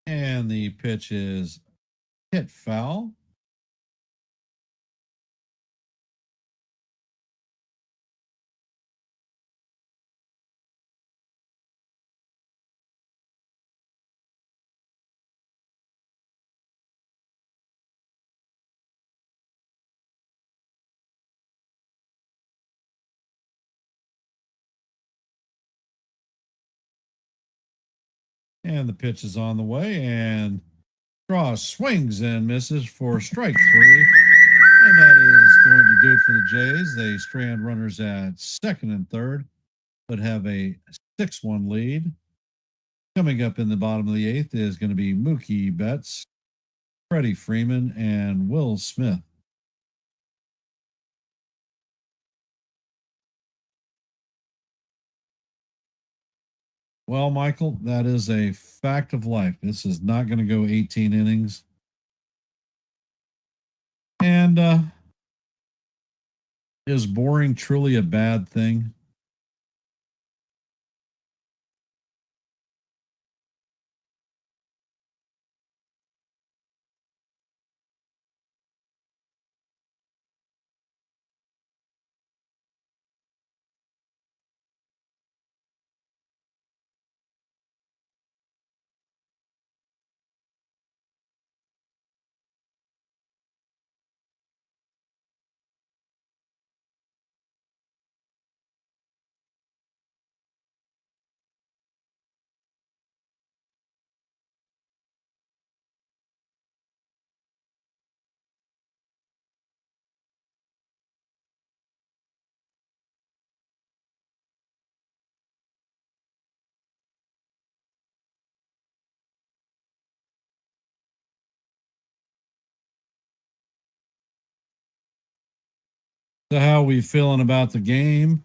And the pitch is hit foul. And the pitch is on the way, and Cross swings and misses for strike three. And that is going to do it for the Jays. They strand runners at second and third, but have a 6-1 lead. Coming up in the bottom of the eighth is going to be Mookie Betts, Freddie Freeman, and Will Smith. Well, Michael, that is a fact of life. This is not going to go 18 innings. And is boring truly a bad thing? So how are we feeling about the game?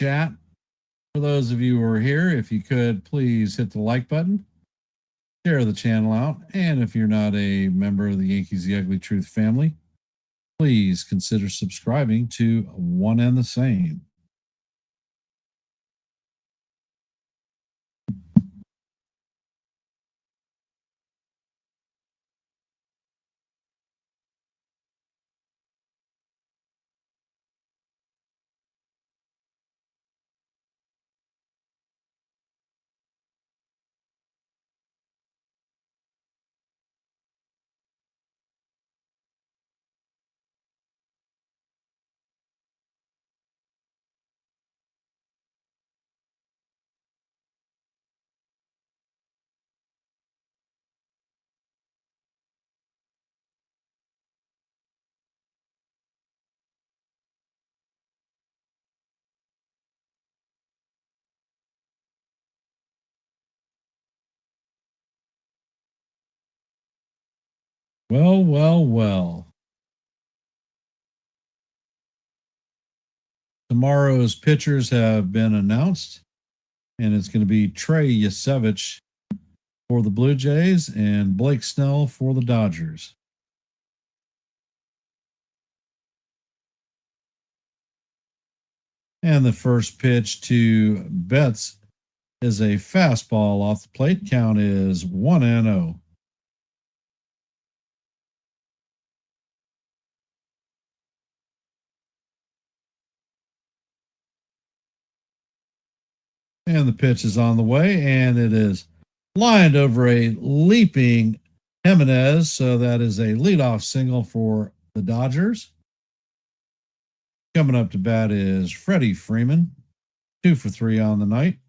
Chat. For those of you who are here, if you could please hit the like button, share the channel out, and if you're not a member of the Yankees The Ugly Truth family, please consider subscribing to One and the Same. Well, well, well. Tomorrow's pitchers have been announced, and it's going to be Trey Yasevich for the Blue Jays and Blake Snell for the Dodgers. And the first pitch to Betts is a fastball off the plate. Count is 1-0. And the pitch is on the way, and it is lined over a leaping Jimenez. So that is a leadoff single for the Dodgers. Coming up to bat is Freddie Freeman, 2 for 3 on the night.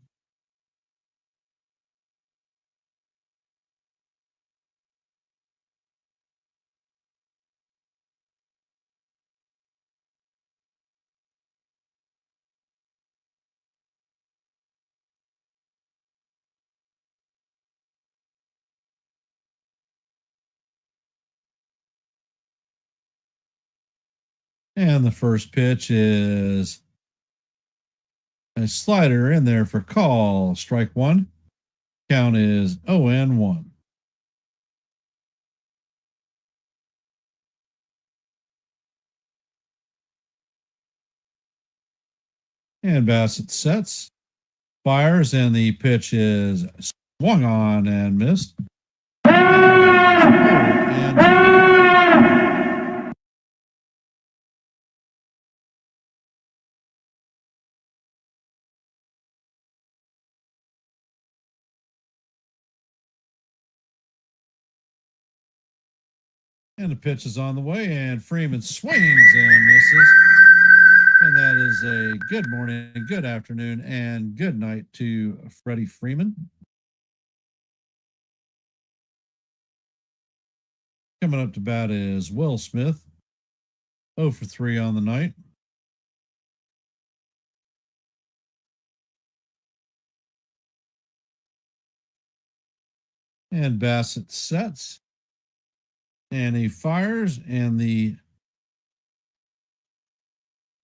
And the first pitch is a slider in there for call. Strike one. Count is 0-1. And Bassett sets, fires, and the pitch is swung on and missed. And the pitch is on the way, and Freeman swings and misses. And that is a good morning, good afternoon, and good night to Freddie Freeman. Coming up to bat is Will Smith, 0 for 3 on the night. And Bassett sets, and he fires, and the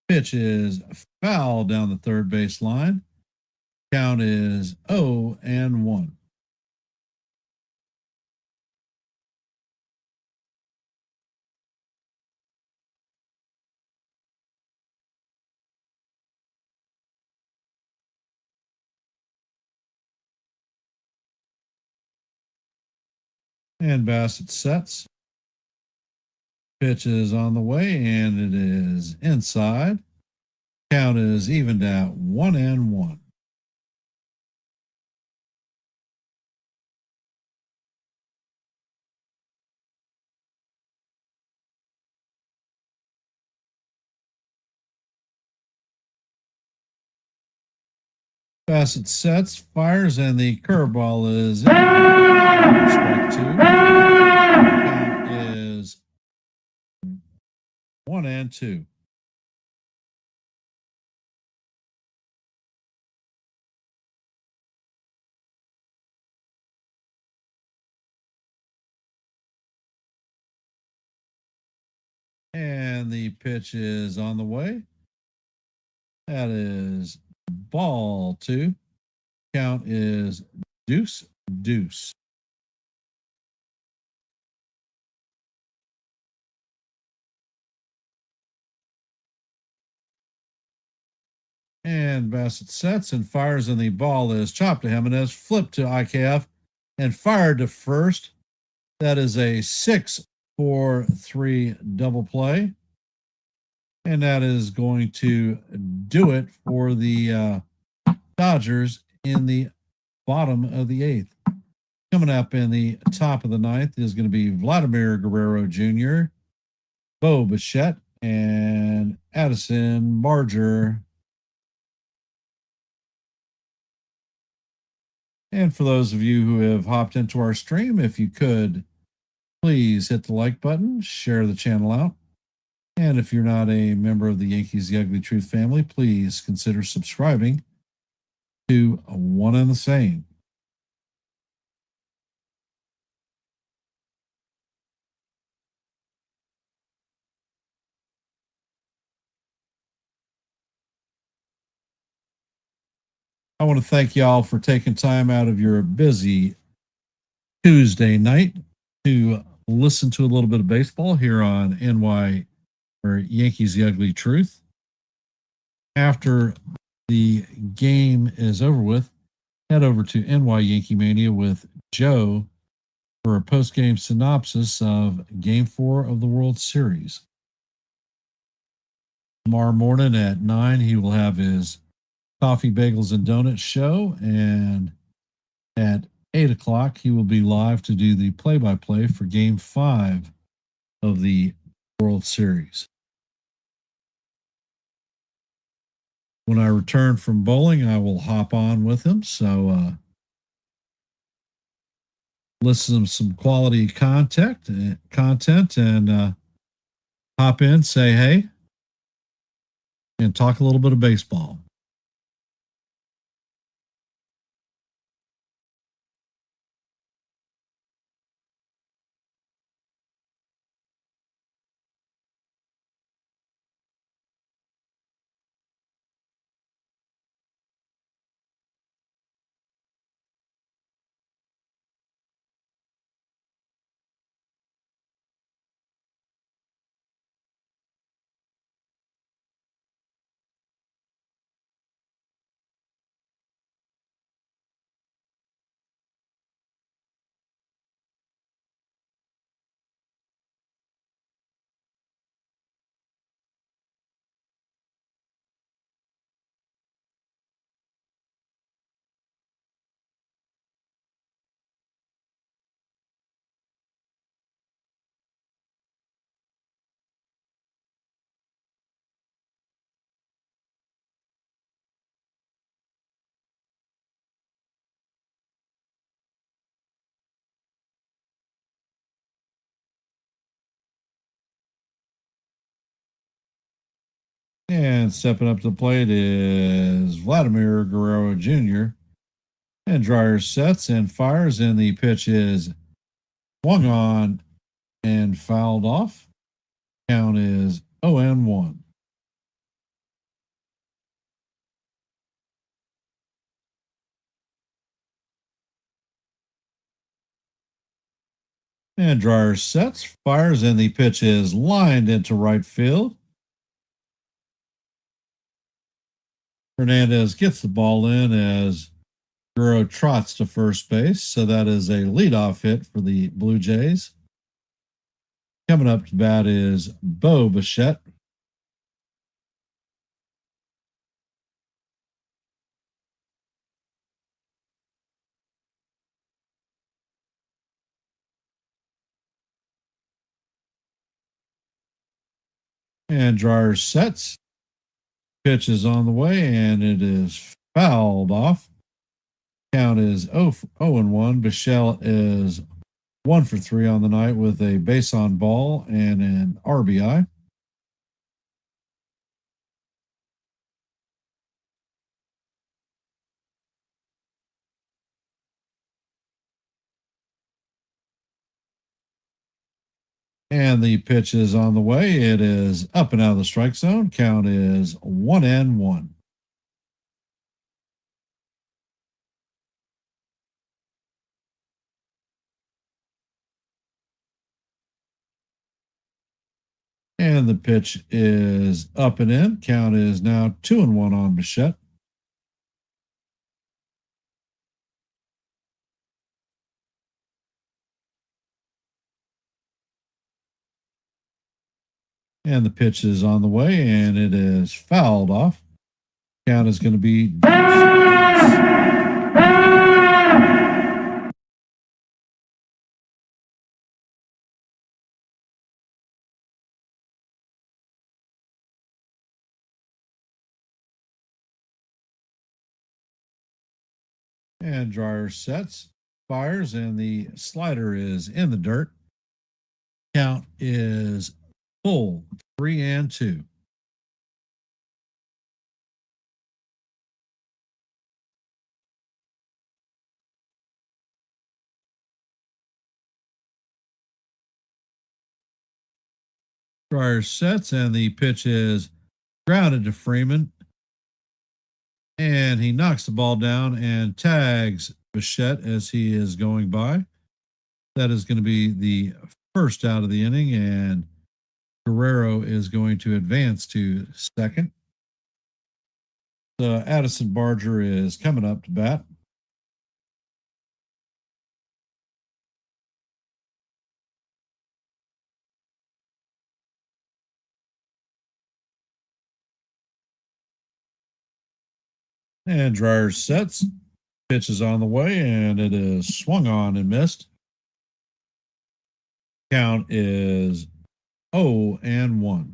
pitch is foul down the third base line. Count is 0-1. And Bassett sets. Pitch is on the way, and it is inside. Count is evened at 1-1. Bassett sets, fires, and the curveball is in. Strike two. Count is 1-2. And the pitch is on the way. That is ball two. Count is 2-2. And Bassett sets and fires, and the ball is chopped to Jimenez, flipped to IKF, and fired to first. That is a 6-4-3 double play. And that is going to do it for the Dodgers in the bottom of the eighth. Coming up in the top of the ninth is going to be Vladimir Guerrero Jr., Bo Bichette, and Addison Barger. And for those of you who have hopped into our stream, if you could, please hit the like button, share the channel out. And if you're not a member of the Yankees The Ugly Truth family, please consider subscribing to One and the Same. I want to thank y'all for taking time out of your busy Tuesday night to listen to a little bit of baseball here on NY or Yankees The Ugly Truth. After the game is over with, head over to NY Yankee Mania with Joe for a post-game synopsis of Game 4 of the World Series. Tomorrow morning at 9, he will have his Coffee, Bagels, and Donuts show, and at 8 o'clock, he will be live to do the play-by-play for Game 5 of the World Series. When I return from bowling, I will hop on with him. So listen to some quality content and hop in, say hey, and talk a little bit of baseball. And stepping up to the plate is Vladimir Guerrero Jr. And Dryer sets and fires, and the pitch is swung on and fouled off. Count is 0-1. And Dryer sets, fires, and the pitch is lined into right field. Hernandez gets the ball in as Guerrero trots to first base. So that is a leadoff hit for the Blue Jays. Coming up to bat is Bo Bichette. And Dryer sets. Pitch is on the way, and it is fouled off. Count is 0-1. Bichelle is 1 for 3 on the night with a base on ball and an RBI. And the pitch is on the way. It is up and out of the strike zone. Count is 1-1. And the pitch is up and in. Count is now 2-1 on Bichette. And the pitch is on the way, and it is fouled off. Count is going to be. And Dryer sets, fires, and the slider is in the dirt. Count is full 3-2. Dryer sets, and the pitch is grounded to Freeman. And he knocks the ball down and tags Bichette as he is going by. That is going to be the first out of the inning, and Guerrero is going to advance to second. So Addison Barger is coming up to bat. And Dryer sets. Pitch is on the way, and it is swung on and missed. Count is 0-1.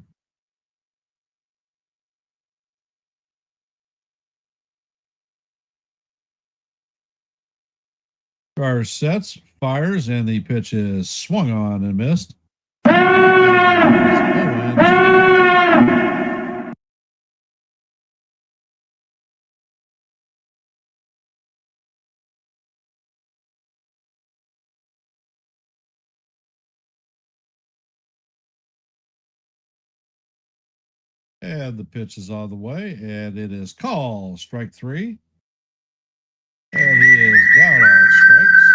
Dryer sets, fires, and the pitch is swung on and missed. And the pitch is on the way, and it is called strike 3. And he is down on strikes.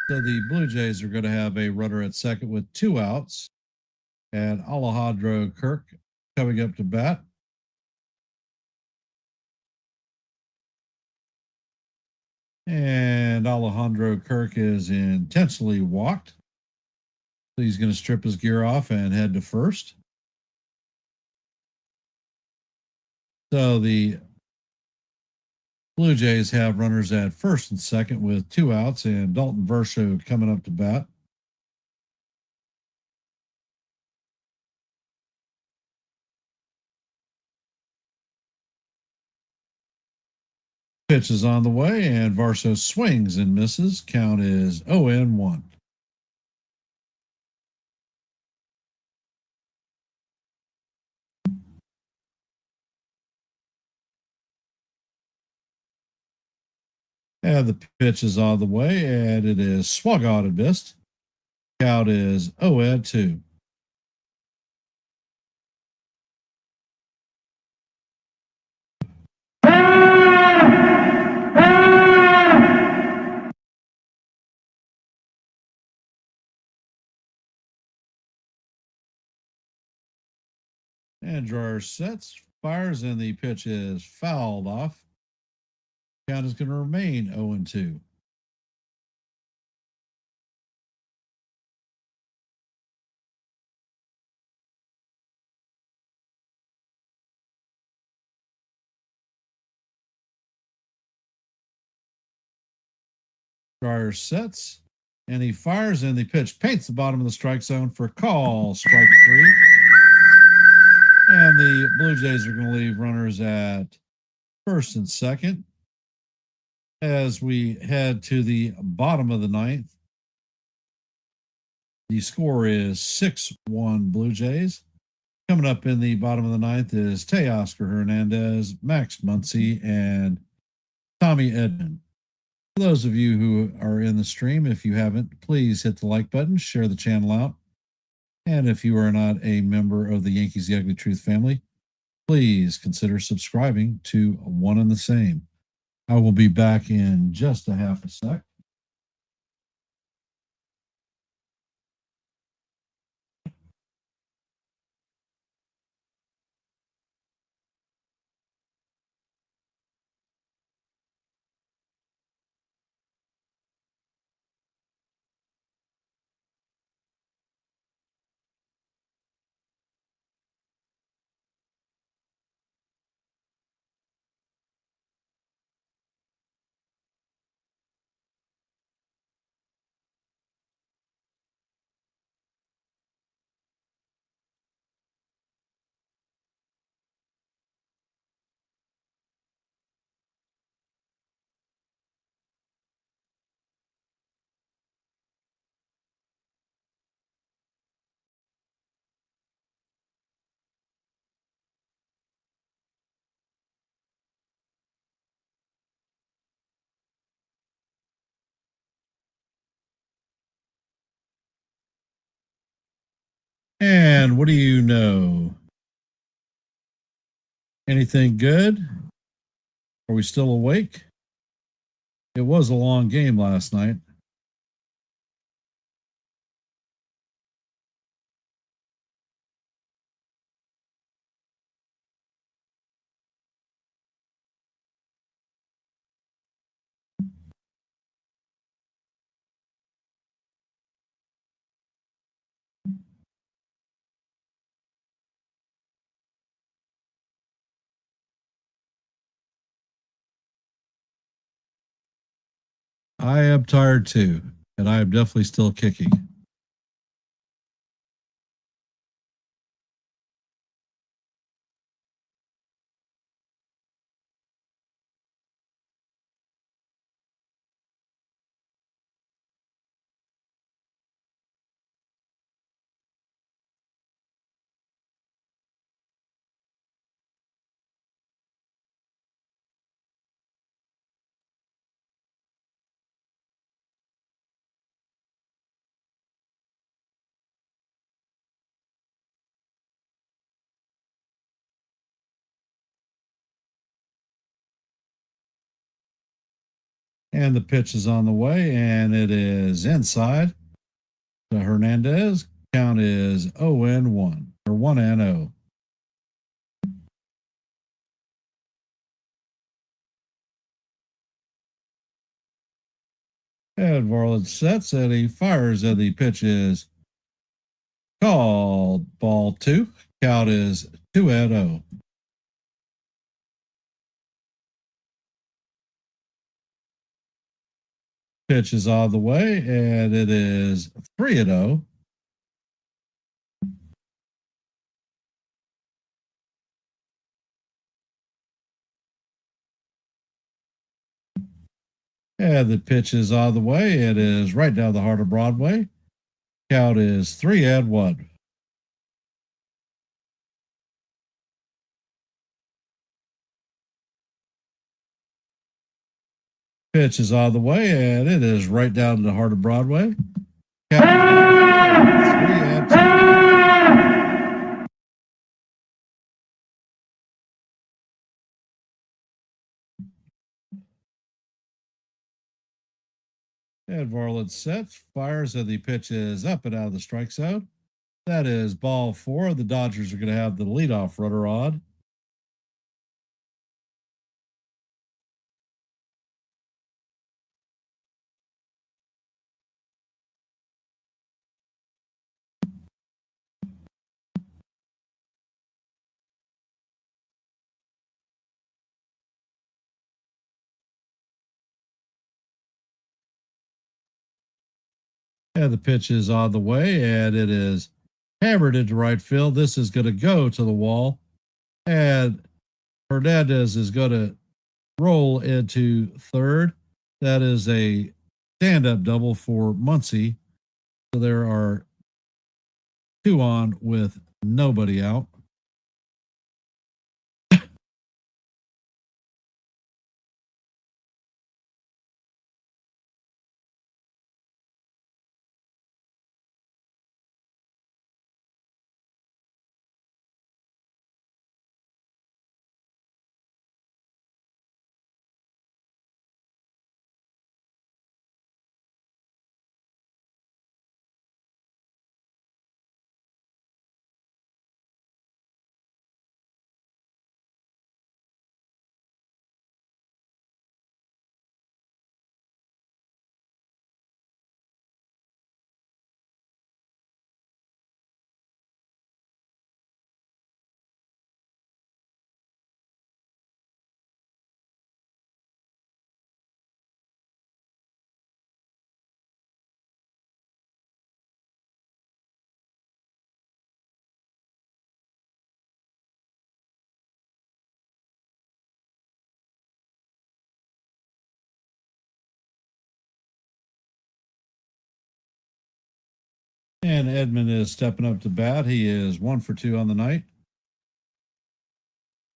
So the Blue Jays are going to have a runner at second with 2 outs. And Alejandro Kirk coming up to bat. And Alejandro Kirk is intentionally walked. So he's going to strip his gear off and head to first. So the Blue Jays have runners at first and second with 2 outs, and Dalton Varsho coming up to bat. Pitch is on the way, and Varsho swings and misses. Count is 0-1. And the pitch is on the way, and it is swung on and missed. Count is 0-2. And Dryer sets, fires, and the pitch is fouled off. Count is going to remain 0-2. Dryer sets, and he fires, and the pitch paints the bottom of the strike zone for call, strike 3. And the Blue Jays are going to leave runners at first and second as we head to the bottom of the ninth. The score is 6-1 Blue Jays. Coming up in the bottom of the ninth is Teoscar Hernandez, Max Muncy, and Tommy Edman. For those of you who are in the stream, if you haven't, please hit the like button, share the channel out. And if you are not a member of the Yankees The Ugly Truth family, please consider subscribing to One and the Same. I will be back in just a half a sec. And what do you know? Anything good? Are we still awake? It was a long game last night. I am tired too, and I am definitely still kicking. And the pitch is on the way, and it is inside to Hernandez. Count is 0-1 or 1-0. And Varland sets and he fires, and the pitch is called ball 2. Count is 2-0. Pitch is on the way, and it is 3-0. And the pitch is on the way. It is right down the heart of Broadway. Count is 3-1. Pitch is on the way, and it is right down to the heart of Broadway. Count is 3-2. And Varland sets, fires, and the pitch is up and out of the strike zone. That is ball 4. The Dodgers are going to have the leadoff runner on. And the pitch is on the way, and it is hammered into right field. This is going to go to the wall, and Hernandez is going to roll into third. That is a stand-up double for Muncy. So there are 2 on with nobody out. And Edmund is stepping up to bat. He is 1 for 2 on the night.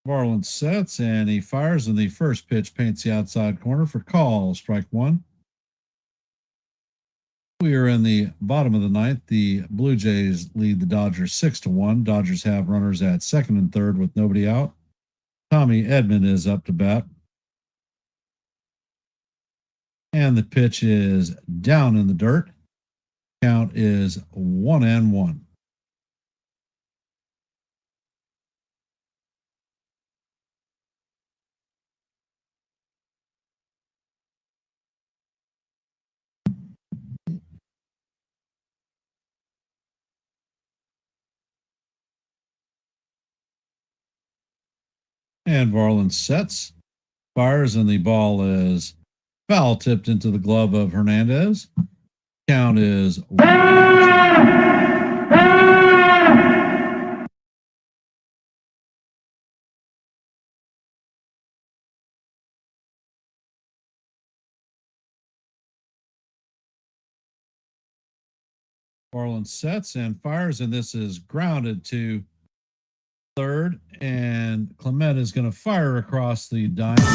Varland sets and he fires, and the first pitch paints the outside corner for call. Strike 1. We are in the bottom of the ninth. The Blue Jays lead the Dodgers 6-1. Dodgers have runners at second and third with nobody out. Tommy Edman is up to bat. And the pitch is down in the dirt. Count is 1-1. And Varland sets, fires, and the ball is foul tipped into the glove of Hernandez. Count is 1-2. Varland sets and fires, and this is grounded to third, and Clement is going to fire across the diamond.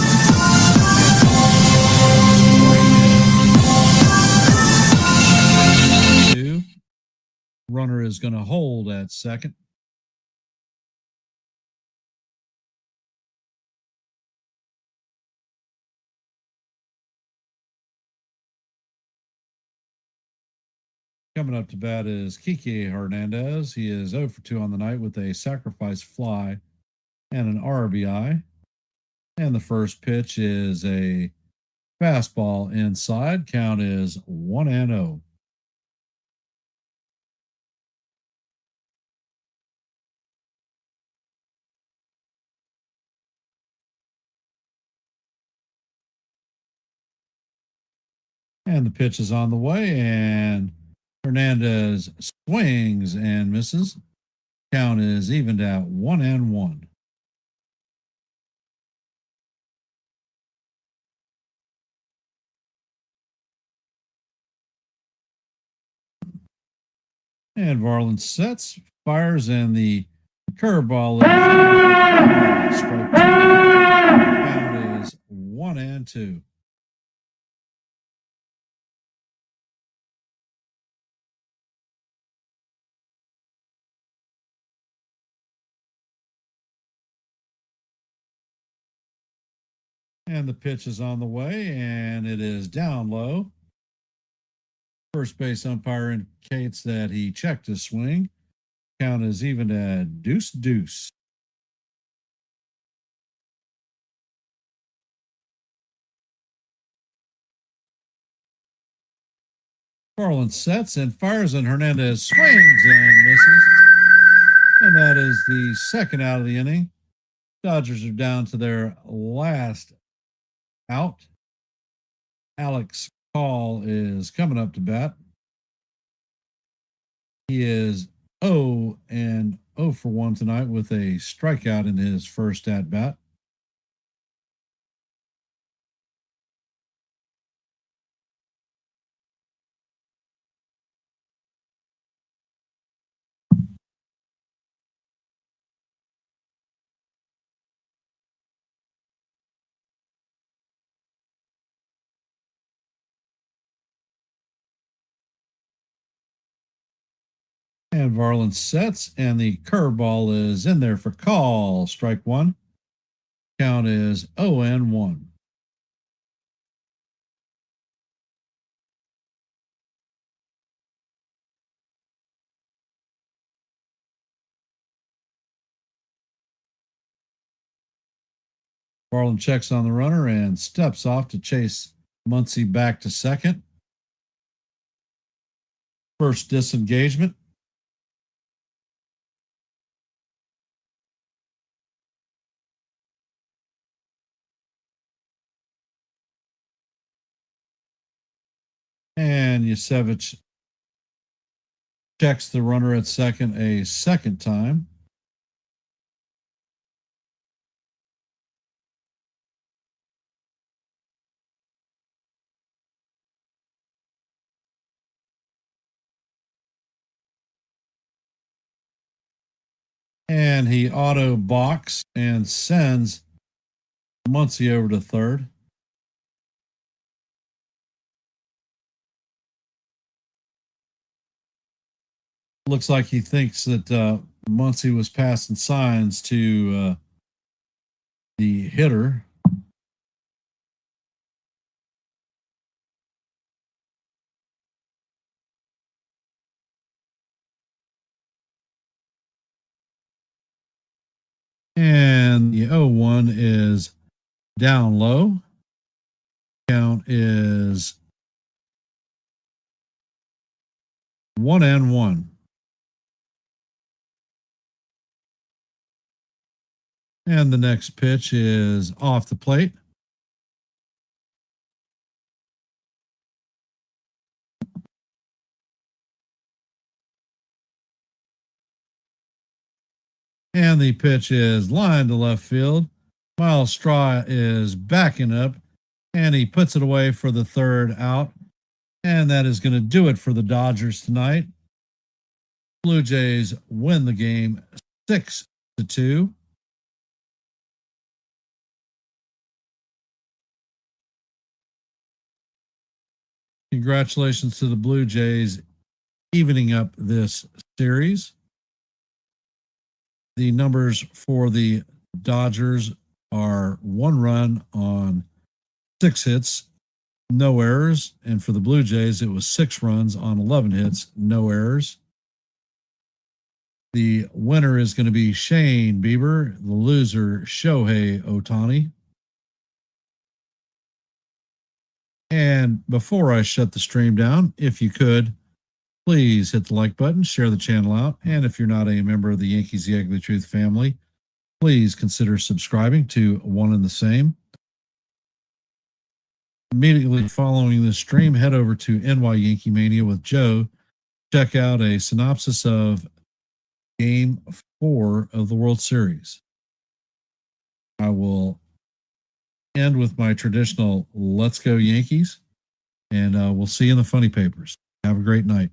Runner is going to hold at second. Coming up to bat is Kike Hernandez. He is 0 for 2 on the night with a sacrifice fly and an RBI. And the first pitch is a fastball inside. Count is 1-0. And the pitch is on the way, and Hernandez swings and misses. Count is evened at 1-1. And Varland sets, fires, and the curveball is strike two. Count is 1-2. And the pitch is on the way, and it is down low. First base umpire indicates that he checked his swing. Count is even at 2-2. Garland sets and fires, and Hernandez swings and misses. And that is the second out of the inning. Dodgers are down to their last out. Alex Call is coming up to bat. He is 0 for 1 tonight with a strikeout in his first at bat. And Varland sets, and the curveball is in there for call. Strike one. Count is 0-1. Varland checks on the runner and steps off to chase Muncy back to second. First disengagement. And Yusevich checks the runner at second a second time. And he auto box and sends Muncy over to third. Looks like he thinks that Muncy was passing signs to the hitter. And the 0-1 is down low. Count is 1-1. And the next pitch is off the plate. And the pitch is lined to left field. Miles Straw is backing up, and he puts it away for the third out. And that is going to do it for the Dodgers tonight. Blue Jays win the game 6-2. Congratulations to the Blue Jays evening up this series. The numbers for the Dodgers are 1 run on 6 hits, no errors. And for the Blue Jays, it was 6 runs on 11 hits, no errors. The winner is going to be Shane Bieber. The loser, Shohei Ohtani. And before I shut the stream down, if you could, please hit the like button, share the channel out. And if you're not a member of the Yankees The Ugly Truth family, please consider subscribing to One and the Same. Immediately following this stream, head over to NY Yankee Mania with Joe. Check out a synopsis of Game 4 of the World Series. I will end with my traditional Let's Go Yankees, and we'll see you in the funny papers. Have a great night.